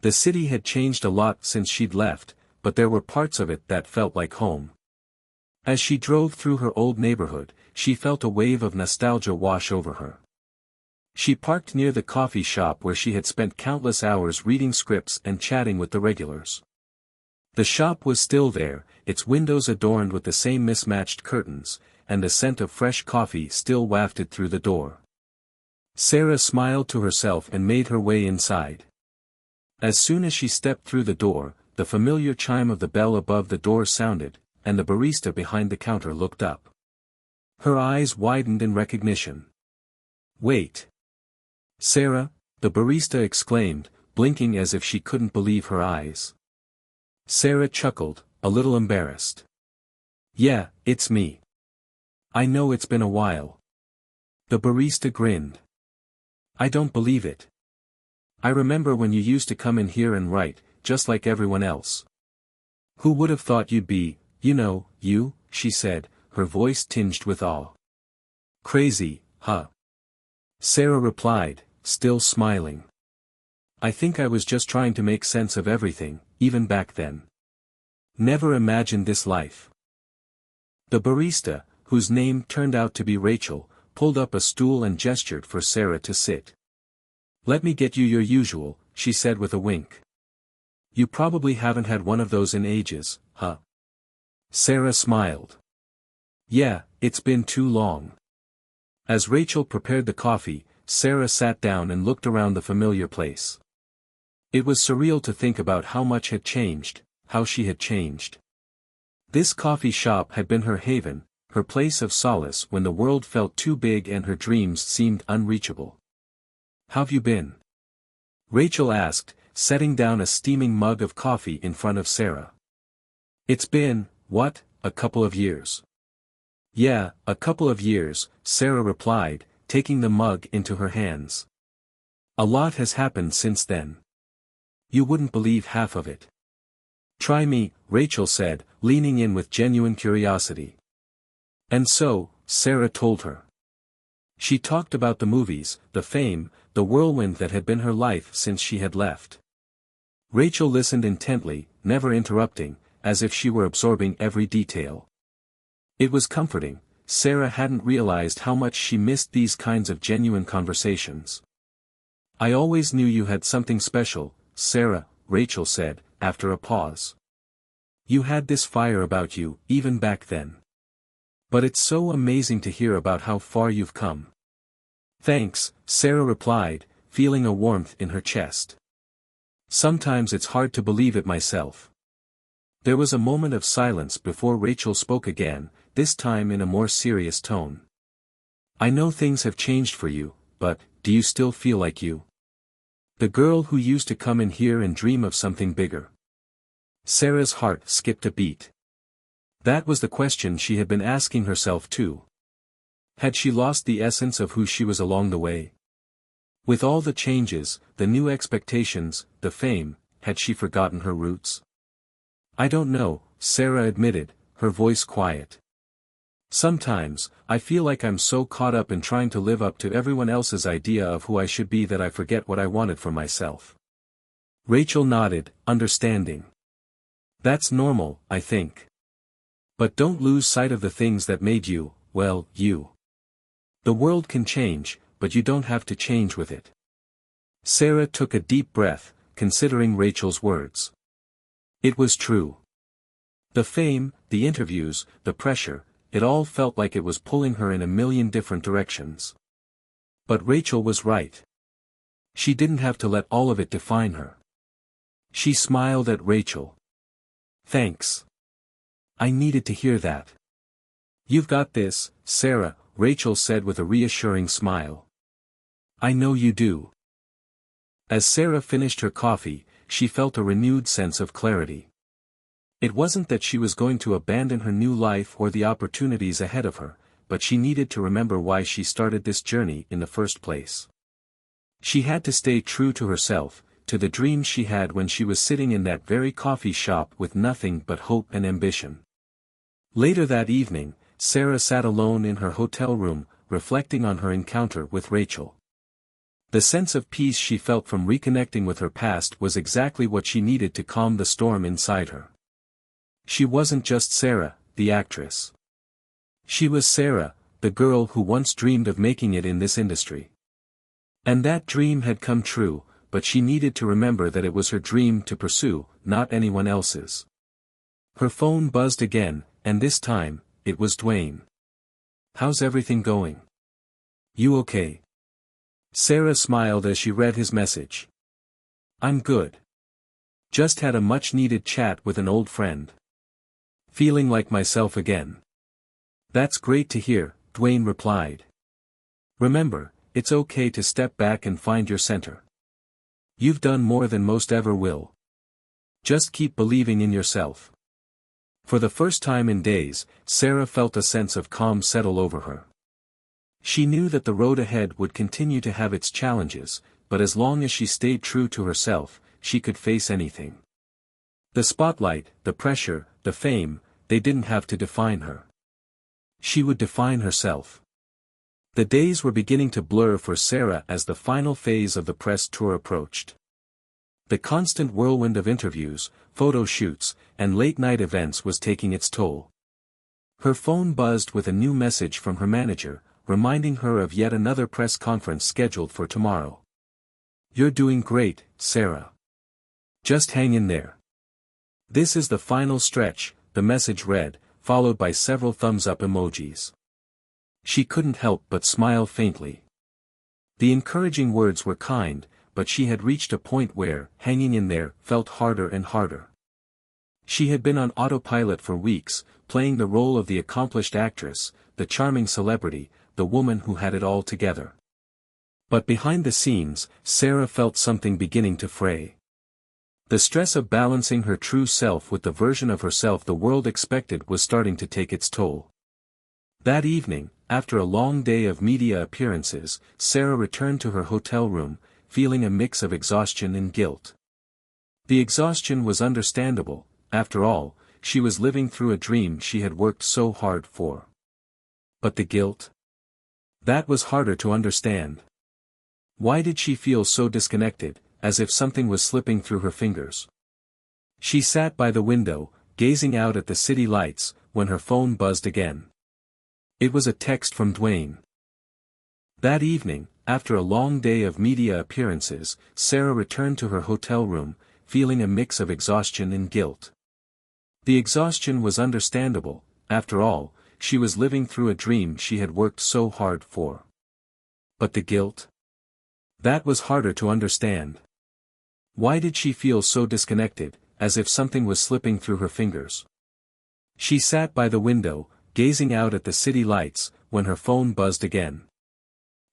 The city had changed a lot since she'd left, but there were parts of it that felt like home. As she drove through her old neighborhood, she felt a wave of nostalgia wash over her. She parked near the coffee shop where she had spent countless hours reading scripts and chatting with the regulars. The shop was still there, its windows adorned with the same mismatched curtains, and the scent of fresh coffee still wafted through the door. Sarah smiled to herself and made her way inside. As soon as she stepped through the door, the familiar chime of the bell above the door sounded, and the barista behind the counter looked up. Her eyes widened in recognition. "Wait. Sarah," the barista exclaimed, blinking as if she couldn't believe her eyes. Sarah chuckled, a little embarrassed. "Yeah, it's me. I know it's been a while." The barista grinned. "I don't believe it. I remember when you used to come in here and write, just like everyone else. Who would have thought you'd be, you," she said, her voice tinged with awe. "Crazy, huh?" Sarah replied, still smiling. "I think I was just trying to make sense of everything, even back then. Never imagined this life." The barista, whose name turned out to be Rachel, pulled up a stool and gestured for Sarah to sit. "Let me get you your usual," she said with a wink. "You probably haven't had one of those in ages, huh?" Sarah smiled. "Yeah, it's been too long." As Rachel prepared the coffee, Sarah sat down and looked around the familiar place. It was surreal to think about how much had changed, how she had changed. This coffee shop had been her haven, her place of solace when the world felt too big and her dreams seemed unreachable. "How've you been?" Rachel asked, setting down a steaming mug of coffee in front of Sarah. "It's been, a couple of years?" "Yeah, a couple of years," Sarah replied, taking the mug into her hands. "A lot has happened since then. You wouldn't believe half of it." "Try me," Rachel said, leaning in with genuine curiosity. And so, Sarah told her. She talked about the movies, the fame, the whirlwind that had been her life since she had left. Rachel listened intently, never interrupting, as if she were absorbing every detail. It was comforting. Sarah hadn't realized how much she missed these kinds of genuine conversations. "I always knew you had something special, Sarah," Rachel said, after a pause. "You had this fire about you, even back then. But it's so amazing to hear about how far you've come." "Thanks," Sarah replied, feeling a warmth in her chest. Sometimes it's hard to believe it myself. There was a moment of silence before Rachel spoke again, this time in a more serious tone. I know things have changed for you, but, do you still feel like you? The girl who used to come in here and dream of something bigger. Sarah's heart skipped a beat. That was the question she had been asking herself too. Had she lost the essence of who she was along the way? With all the changes, the new expectations, the fame, had she forgotten her roots? I don't know, Sarah admitted, her voice quiet. Sometimes, I feel like I'm so caught up in trying to live up to everyone else's idea of who I should be that I forget what I wanted for myself. Rachel nodded, understanding. That's normal, I think. But don't lose sight of the things that made you, well, you. The world can change, but you don't have to change with it. Sarah took a deep breath, considering Rachel's words. It was true. The fame, the interviews, the pressure, it all felt like it was pulling her in a million different directions. But Rachel was right. She didn't have to let all of it define her. She smiled at Rachel. Thanks. I needed to hear that. You've got this, Sarah, Rachel said with a reassuring smile. I know you do. As Sarah finished her coffee, she felt a renewed sense of clarity. It wasn't that she was going to abandon her new life or the opportunities ahead of her, but she needed to remember why she started this journey in the first place. She had to stay true to herself, to the dreams she had when she was sitting in that very coffee shop with nothing but hope and ambition. Later that evening, Sarah sat alone in her hotel room, reflecting on her encounter with Rachel. The sense of peace she felt from reconnecting with her past was exactly what she needed to calm the storm inside her. She wasn't just Sarah, the actress. She was Sarah, the girl who once dreamed of making it in this industry. And that dream had come true, but she needed to remember that it was her dream to pursue, not anyone else's. Her phone buzzed again, and this time, it was Dwayne. How's everything going? You okay? Sarah smiled as she read his message. I'm good. Just had a much-needed chat with an old friend. Feeling like myself again. That's great to hear, Dwayne replied. Remember, it's okay to step back and find your center. You've done more than most ever will. Just keep believing in yourself. For the first time in days, Sarah felt a sense of calm settle over her. She knew that the road ahead would continue to have its challenges, but as long as she stayed true to herself, she could face anything. The spotlight, the pressure, the fame, they didn't have to define her. She would define herself. The days were beginning to blur for Sarah as the final phase of the press tour approached. The constant whirlwind of interviews, photo shoots, and late-night events was taking its toll. Her phone buzzed with a new message from her manager, reminding her of yet another press conference scheduled for tomorrow. You're doing great, Sarah. Just hang in there. This is the final stretch, the message read, followed by several thumbs-up emojis. She couldn't help but smile faintly. The encouraging words were kind, but she had reached a point where, hanging in there, felt harder and harder. She had been on autopilot for weeks, playing the role of the accomplished actress, the charming celebrity, the woman who had it all together. But behind the scenes, Sarah felt something beginning to fray. The stress of balancing her true self with the version of herself the world expected was starting to take its toll. That evening, after a long day of media appearances, Sarah returned to her hotel room, feeling a mix of exhaustion and guilt. The exhaustion was understandable, after all, she was living through a dream she had worked so hard for. But the guilt? That was harder to understand. Why did she feel so disconnected, as if something was slipping through her fingers? She sat by the window, gazing out at the city lights, when her phone buzzed again. It was a text from Dwayne. That evening, after a long day of media appearances, Sarah returned to her hotel room, feeling a mix of exhaustion and guilt. The exhaustion was understandable, after all, she was living through a dream she had worked so hard for. But the guilt? That was harder to understand. Why did she feel so disconnected, as if something was slipping through her fingers? She sat by the window, gazing out at the city lights, when her phone buzzed again.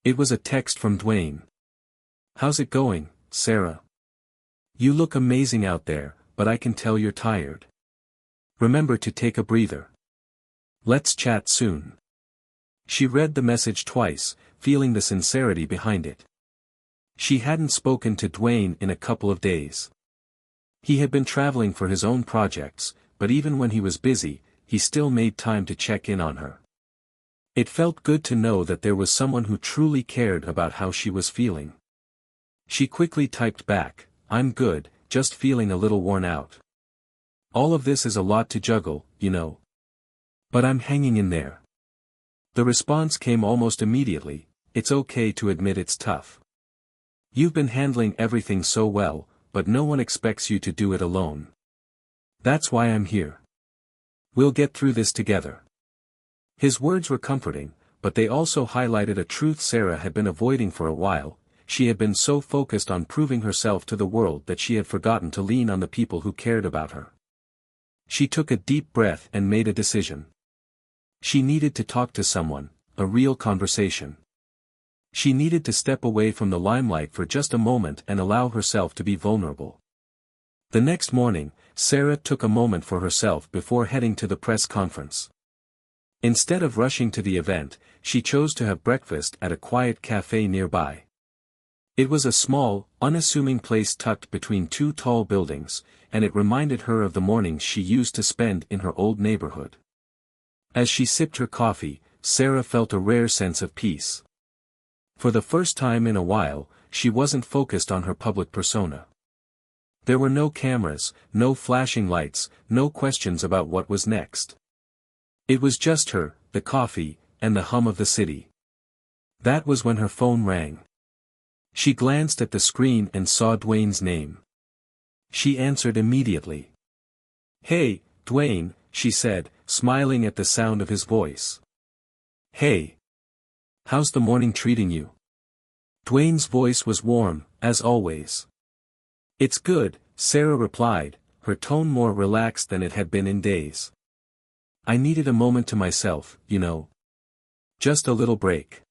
It was a text from Dwayne. "How's it going, Sarah? You look amazing out there, but I can tell you're tired. Remember to take a breather. Let's chat soon." She read the message twice, feeling the sincerity behind it. She hadn't spoken to Dwayne in a couple of days. He had been traveling for his own projects, but even when he was busy, he still made time to check in on her. It felt good to know that there was someone who truly cared about how she was feeling. She quickly typed back, "I'm good, just feeling a little worn out. All of this is a lot to juggle, you know. But I'm hanging in there." The response came almost immediately, "It's okay to admit it's tough. You've been handling everything so well, but no one expects you to do it alone. That's why I'm here. We'll get through this together." His words were comforting, but they also highlighted a truth Sarah had been avoiding for a while. She had been so focused on proving herself to the world that she had forgotten to lean on the people who cared about her. She took a deep breath and made a decision. She needed to talk to someone, a real conversation. She needed to step away from the limelight for just a moment and allow herself to be vulnerable. The next morning, Sarah took a moment for herself before heading to the press conference. Instead of rushing to the event, she chose to have breakfast at a quiet cafe nearby. It was a small, unassuming place tucked between two tall buildings, and it reminded her of the mornings she used to spend in her old neighborhood. As she sipped her coffee, Sarah felt a rare sense of peace. For the first time in a while, she wasn't focused on her public persona. There were no cameras, no flashing lights, no questions about what was next. It was just her, the coffee, and the hum of the city. That was when her phone rang. She glanced at the screen and saw Dwayne's name. She answered immediately. "Hey, Dwayne," she said, smiling at the sound of his voice. "Hey. How's the morning treating you?" Dwayne's voice was warm, as always. "It's good," Sarah replied, her tone more relaxed than it had been in days. "I needed a moment to myself, you know. Just a little break."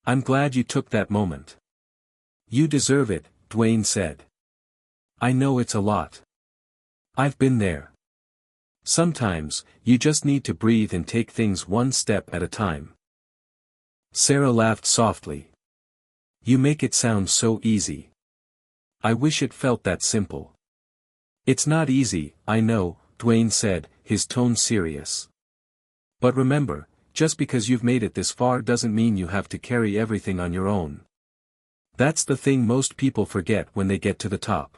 "I'm glad you took that moment." "You deserve it," Dwayne said. "I know it's a lot. I've been there. Sometimes, you just need to breathe and take things one step at a time." Sarah laughed softly. "You make it sound so easy. I wish it felt that simple." "It's not easy, I know," Dwayne said, his tone serious. "But remember, just because you've made it this far doesn't mean you have to carry everything on your own. That's the thing most people forget when they get to the top.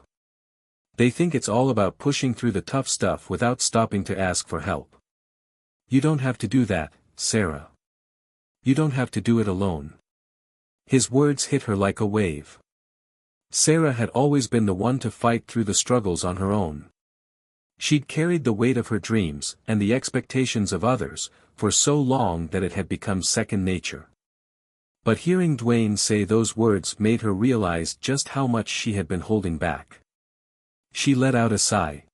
They think it's all about pushing through the tough stuff without stopping to ask for help. You don't have to do that, Sarah. You don't have to do it alone." His words hit her like a wave. Sarah had always been the one to fight through the struggles on her own. She'd carried the weight of her dreams and the expectations of others for so long that it had become second nature. But hearing Dwayne say those words made her realize just how much she had been holding back. She let out a sigh.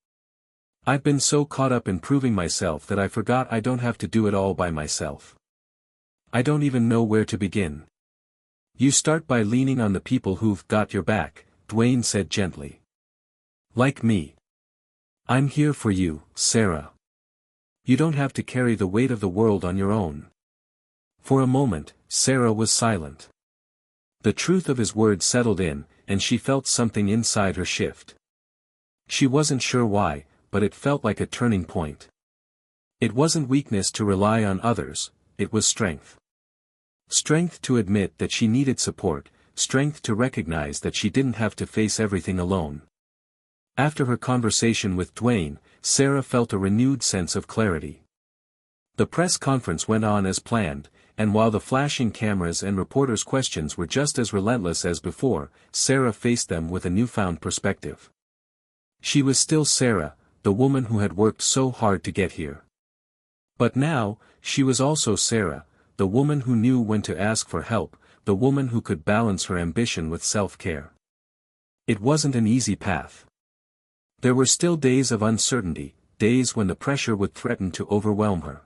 "I've been so caught up in proving myself that I forgot I don't have to do it all by myself. I don't even know where to begin." "You start by leaning on the people who've got your back," Dwayne said gently. "Like me. I'm here for you, Sarah. You don't have to carry the weight of the world on your own." For a moment, Sarah was silent. The truth of his words settled in, and she felt something inside her shift. She wasn't sure why, but it felt like a turning point. It wasn't weakness to rely on others, it was strength. Strength to admit that she needed support, strength to recognize that she didn't have to face everything alone. After her conversation with Dwayne, Sarah felt a renewed sense of clarity. The press conference went on as planned, and while the flashing cameras and reporters' questions were just as relentless as before, Sarah faced them with a newfound perspective. She was still Sarah, the woman who had worked so hard to get here. But now, she was also Sarah, the woman who knew when to ask for help, the woman who could balance her ambition with self-care. It wasn't an easy path. There were still days of uncertainty, days when the pressure would threaten to overwhelm her.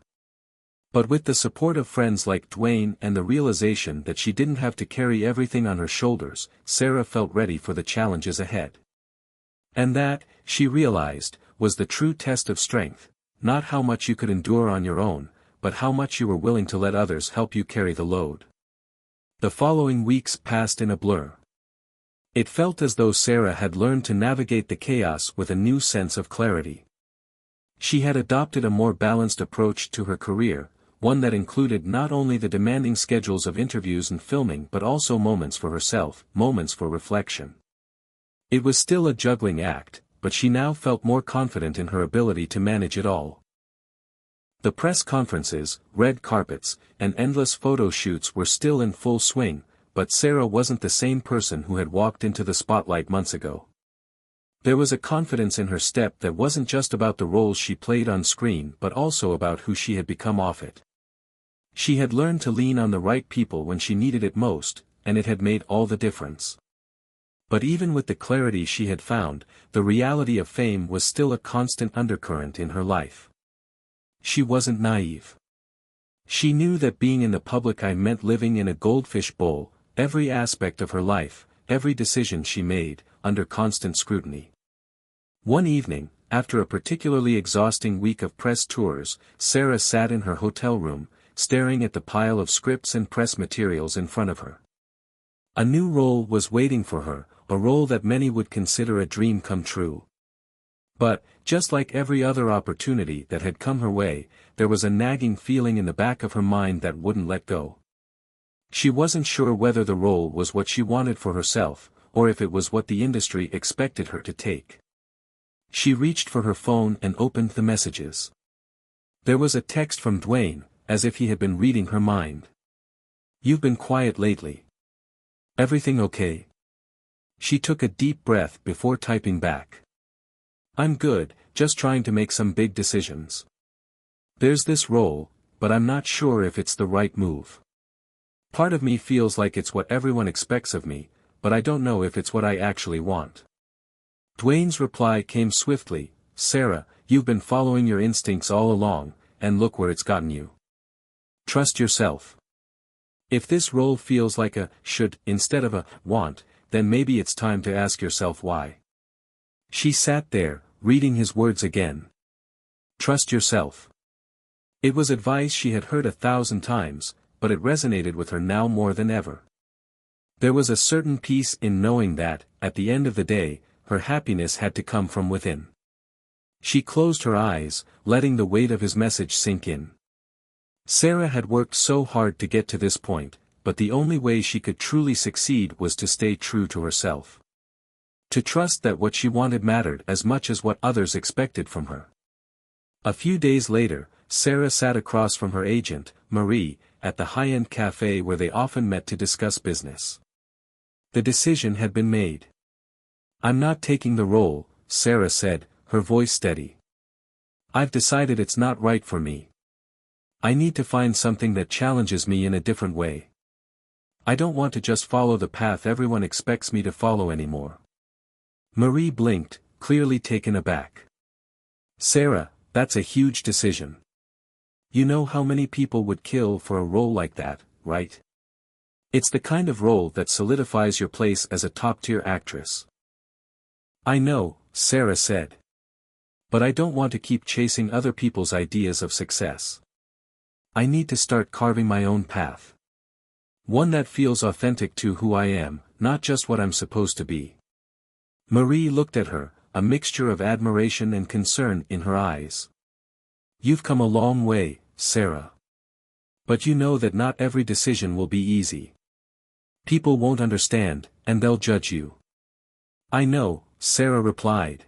But with the support of friends like Dwayne and the realization that she didn't have to carry everything on her shoulders, Sarah felt ready for the challenges ahead. And that, she realized, was the true test of strength, not how much you could endure on your own, but how much you were willing to let others help you carry the load. The following weeks passed in a blur. It felt as though Sarah had learned to navigate the chaos with a new sense of clarity. She had adopted a more balanced approach to her career, one that included not only the demanding schedules of interviews and filming but also moments for herself, moments for reflection. It was still a juggling act, but she now felt more confident in her ability to manage it all. The press conferences, red carpets, and endless photo shoots were still in full swing, but Sarah wasn't the same person who had walked into the spotlight months ago. There was a confidence in her step that wasn't just about the roles she played on screen but also about who she had become off it. She had learned to lean on the right people when she needed it most, and it had made all the difference. But even with the clarity she had found, the reality of fame was still a constant undercurrent in her life. She wasn't naive. She knew that being in the public eye meant living in a goldfish bowl, every aspect of her life, every decision she made, under constant scrutiny. One evening, after a particularly exhausting week of press tours, Sarah sat in her hotel room, staring at the pile of scripts and press materials in front of her. A new role was waiting for her, a role that many would consider a dream come true. But, just like every other opportunity that had come her way, there was a nagging feeling in the back of her mind that wouldn't let go. She wasn't sure whether the role was what she wanted for herself, or if it was what the industry expected her to take. She reached for her phone and opened the messages. There was a text from Dwayne, as if he had been reading her mind. "You've been quiet lately. Everything okay?" She took a deep breath before typing back. "I'm good, just trying to make some big decisions. There's this role, but I'm not sure if it's the right move. Part of me feels like it's what everyone expects of me, but I don't know if it's what I actually want." Dwayne's reply came swiftly, "Sarah, you've been following your instincts all along, and look where it's gotten you. Trust yourself. If this role feels like a should instead of a want, then maybe it's time to ask yourself why." She sat there, reading his words again. Trust yourself. It was advice she had heard 1,000 times, but it resonated with her now more than ever. There was a certain peace in knowing that, at the end of the day, her happiness had to come from within. She closed her eyes, letting the weight of his message sink in. Sarah had worked so hard to get to this point, but the only way she could truly succeed was to stay true to herself. To trust that what she wanted mattered as much as what others expected from her. A few days later, Sarah sat across from her agent, Marie, at the high-end cafe where they often met to discuss business. The decision had been made. "I'm not taking the role," Sarah said, her voice steady. "I've decided it's not right for me. I need to find something that challenges me in a different way. I don't want to just follow the path everyone expects me to follow anymore." Marie blinked, clearly taken aback. "Sarah, that's a huge decision. You know how many people would kill for a role like that, right? It's the kind of role that solidifies your place as a top-tier actress." "I know," Sarah said. "But I don't want to keep chasing other people's ideas of success. I need to start carving my own path. One that feels authentic to who I am, not just what I'm supposed to be." Marie looked at her, a mixture of admiration and concern in her eyes. "You've come a long way, Sarah. But you know that not every decision will be easy. People won't understand, and they'll judge you." "I know," Sarah replied.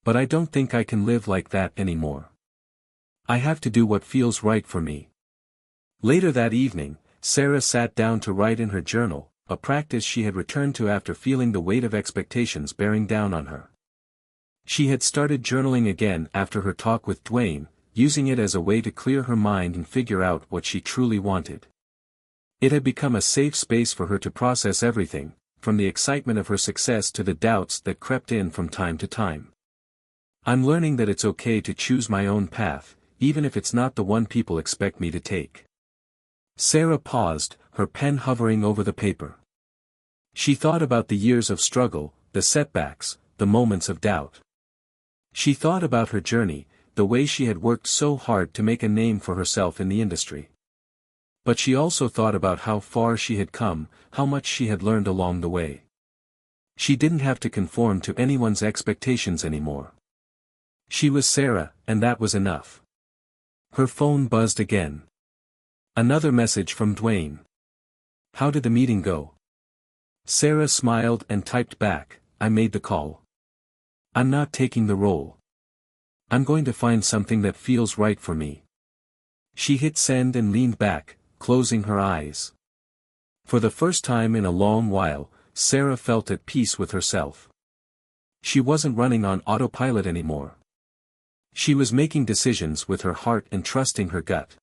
"But I don't think I can live like that anymore. I have to do what feels right for me." Later that evening, Sarah sat down to write in her journal, a practice she had returned to after feeling the weight of expectations bearing down on her. She had started journaling again after her talk with Dwayne, using it as a way to clear her mind and figure out what she truly wanted. It had become a safe space for her to process everything, from the excitement of her success to the doubts that crept in from time to time. I'm learning that it's okay to choose my own path, even if it's not the one people expect me to take. Sarah paused, her pen hovering over the paper. She thought about the years of struggle, the setbacks, the moments of doubt. She thought about her journey, the way she had worked so hard to make a name for herself in the industry. But she also thought about how far she had come, how much she had learned along the way. She didn't have to conform to anyone's expectations anymore. She was Sarah, and that was enough. Her phone buzzed again. Another message from Dwayne. How did the meeting go? Sarah smiled and typed back, I made the call. I'm not taking the role. I'm going to find something that feels right for me. She hit send and leaned back, closing her eyes. For the first time in a long while, Sarah felt at peace with herself. She wasn't running on autopilot anymore. She was making decisions with her heart and trusting her gut.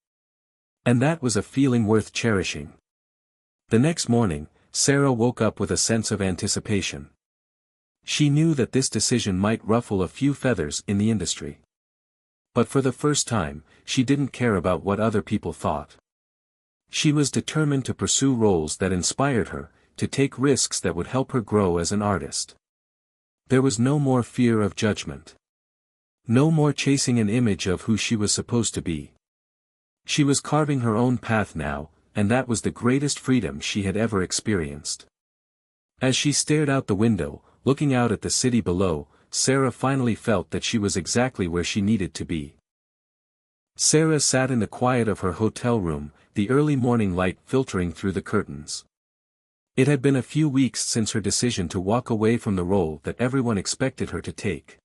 And that was a feeling worth cherishing. The next morning, Sarah woke up with a sense of anticipation. She knew that this decision might ruffle a few feathers in the industry. But for the first time, she didn't care about what other people thought. She was determined to pursue roles that inspired her, to take risks that would help her grow as an artist. There was no more fear of judgment. No more chasing an image of who she was supposed to be. She was carving her own path now, and that was the greatest freedom she had ever experienced. As she stared out the window, looking out at the city below, Sarah finally felt that she was exactly where she needed to be. Sarah sat in the quiet of her hotel room, the early morning light filtering through the curtains. It had been a few weeks since her decision to walk away from the role that everyone expected her to take.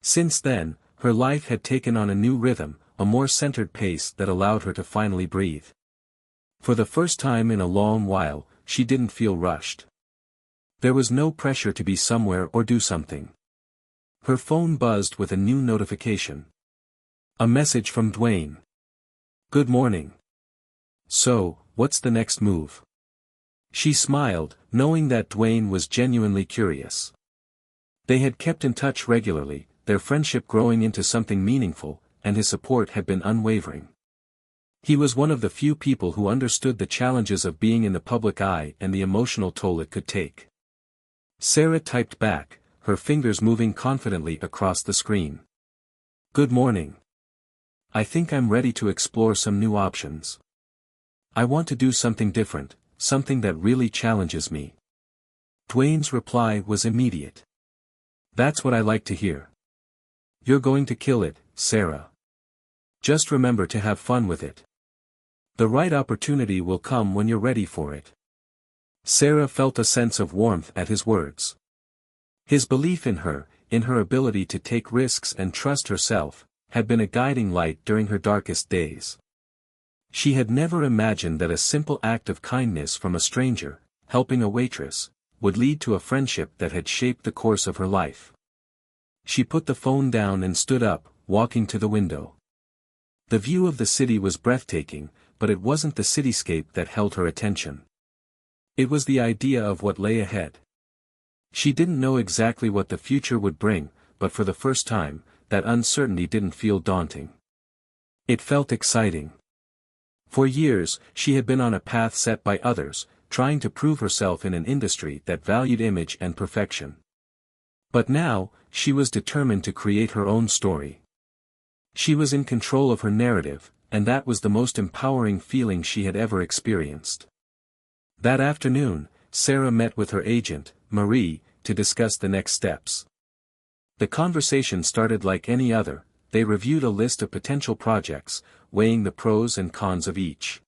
Since then, her life had taken on a new rhythm, a more centered pace that allowed her to finally breathe. For the first time in a long while, she didn't feel rushed. There was no pressure to be somewhere or do something. Her phone buzzed with a new notification. A message from Dwayne. Good morning. So, what's the next move? She smiled, knowing that Dwayne was genuinely curious. They had kept in touch regularly, their friendship growing into something meaningful, and his support had been unwavering. He was one of the few people who understood the challenges of being in the public eye and the emotional toll it could take. Sarah typed back, her fingers moving confidently across the screen. Good morning. I think I'm ready to explore some new options. I want to do something different, something that really challenges me. Dwayne's reply was immediate. That's what I like to hear. You're going to kill it, Sarah. Just remember to have fun with it. The right opportunity will come when you're ready for it. Sarah felt a sense of warmth at his words. His belief in her ability to take risks and trust herself, had been a guiding light during her darkest days. She had never imagined that a simple act of kindness from a stranger, helping a waitress, would lead to a friendship that had shaped the course of her life. She put the phone down and stood up, walking to the window. The view of the city was breathtaking, but it wasn't the cityscape that held her attention. It was the idea of what lay ahead. She didn't know exactly what the future would bring, but for the first time, that uncertainty didn't feel daunting. It felt exciting. For years, she had been on a path set by others, trying to prove herself in an industry that valued image and perfection. But now, she was determined to create her own story. She was in control of her narrative, and that was the most empowering feeling she had ever experienced. That afternoon, Sarah met with her agent, Marie, to discuss the next steps. The conversation started like any other. They reviewed a list of potential projects, weighing the pros and cons of each.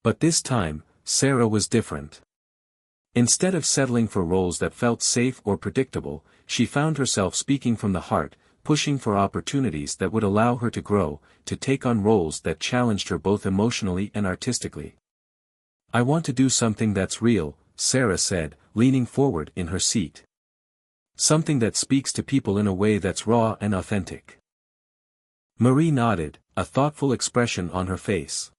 But this time, Sarah was different. Instead of settling for roles that felt safe or predictable, she found herself speaking from the heart, pushing for opportunities that would allow her to grow, to take on roles that challenged her both emotionally and artistically. I want to do something that's real, Sarah said, leaning forward in her seat. Something that speaks to people in a way that's raw and authentic. Marie nodded, a thoughtful expression on her face.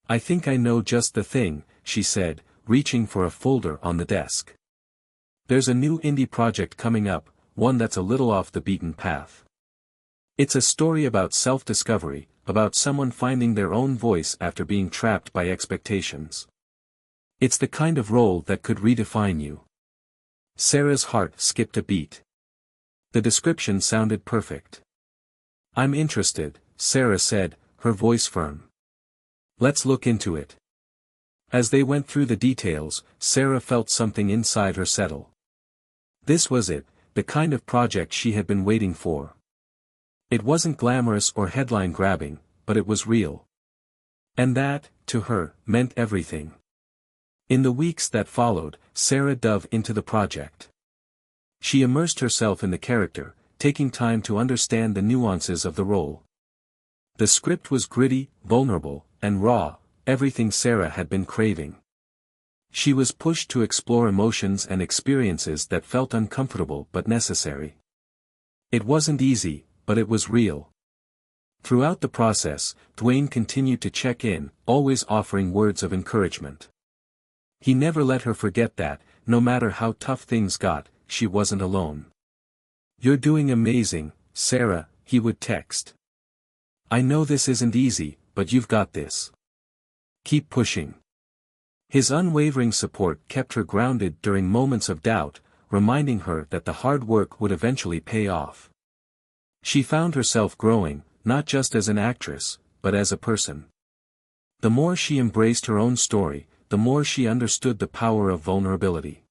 I think I know just the thing, she said, reaching for a folder on the desk. "There's a new indie project coming up, one that's a little off the beaten path. It's a story about self-discovery, about someone finding their own voice after being trapped by expectations. It's the kind of role that could redefine you." Sarah's heart skipped a beat. The description sounded perfect. "I'm interested," Sarah said, her voice firm. "Let's look into it." As they went through the details, Sarah felt something inside her settle. This was it, the kind of project she had been waiting for. It wasn't glamorous or headline-grabbing, but it was real. And that, to her, meant everything. In the weeks that followed, Sarah dove into the project. She immersed herself in the character, taking time to understand the nuances of the role. The script was gritty, vulnerable, and raw, everything Sarah had been craving. She was pushed to explore emotions and experiences that felt uncomfortable but necessary. It wasn't easy, but it was real. Throughout the process, Dwayne continued to check in, always offering words of encouragement. He never let her forget that, no matter how tough things got, she wasn't alone. "You're doing amazing, Sarah," he would text. "I know this isn't easy, but you've got this. Keep pushing." His unwavering support kept her grounded during moments of doubt, reminding her that the hard work would eventually pay off. She found herself growing, not just as an actress, but as a person. The more she embraced her own story, the more she understood the power of vulnerability.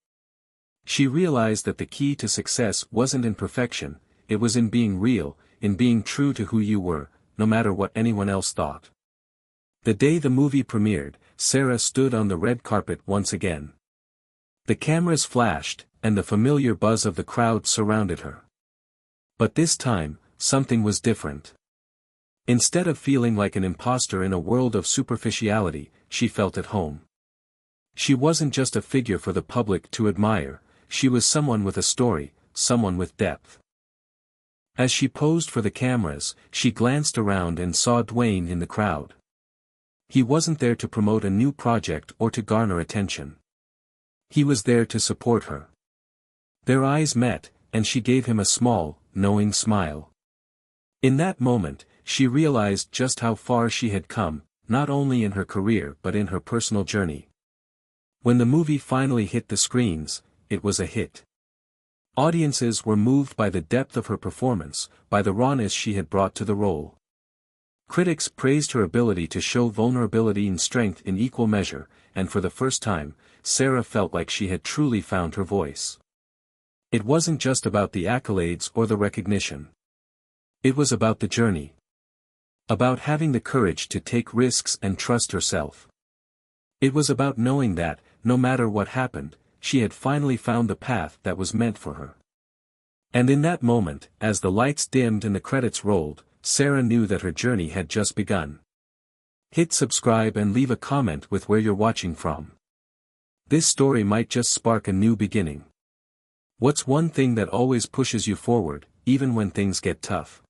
She realized that the key to success wasn't in perfection, it was in being real, in being true to who you were, no matter what anyone else thought. The day the movie premiered, Sarah stood on the red carpet once again. The cameras flashed, and the familiar buzz of the crowd surrounded her. But this time, something was different. Instead of feeling like an imposter in a world of superficiality, she felt at home. She wasn't just a figure for the public to admire, she was someone with a story, someone with depth. As she posed for the cameras, she glanced around and saw Dwayne in the crowd. He wasn't there to promote a new project or to garner attention. He was there to support her. Their eyes met, and she gave him a small, knowing smile. In that moment, she realized just how far she had come, not only in her career but in her personal journey. When the movie finally hit the screens, it was a hit. Audiences were moved by the depth of her performance, by the rawness she had brought to the role. Critics praised her ability to show vulnerability and strength in equal measure, and for the first time, Sarah felt like she had truly found her voice. It wasn't just about the accolades or the recognition. It was about the journey. About having the courage to take risks and trust herself. It was about knowing that, no matter what happened, she had finally found the path that was meant for her. And in that moment, as the lights dimmed and the credits rolled, Sarah knew that her journey had just begun. Hit subscribe and leave a comment with where you're watching from. This story might just spark a new beginning. What's one thing that always pushes you forward, even when things get tough?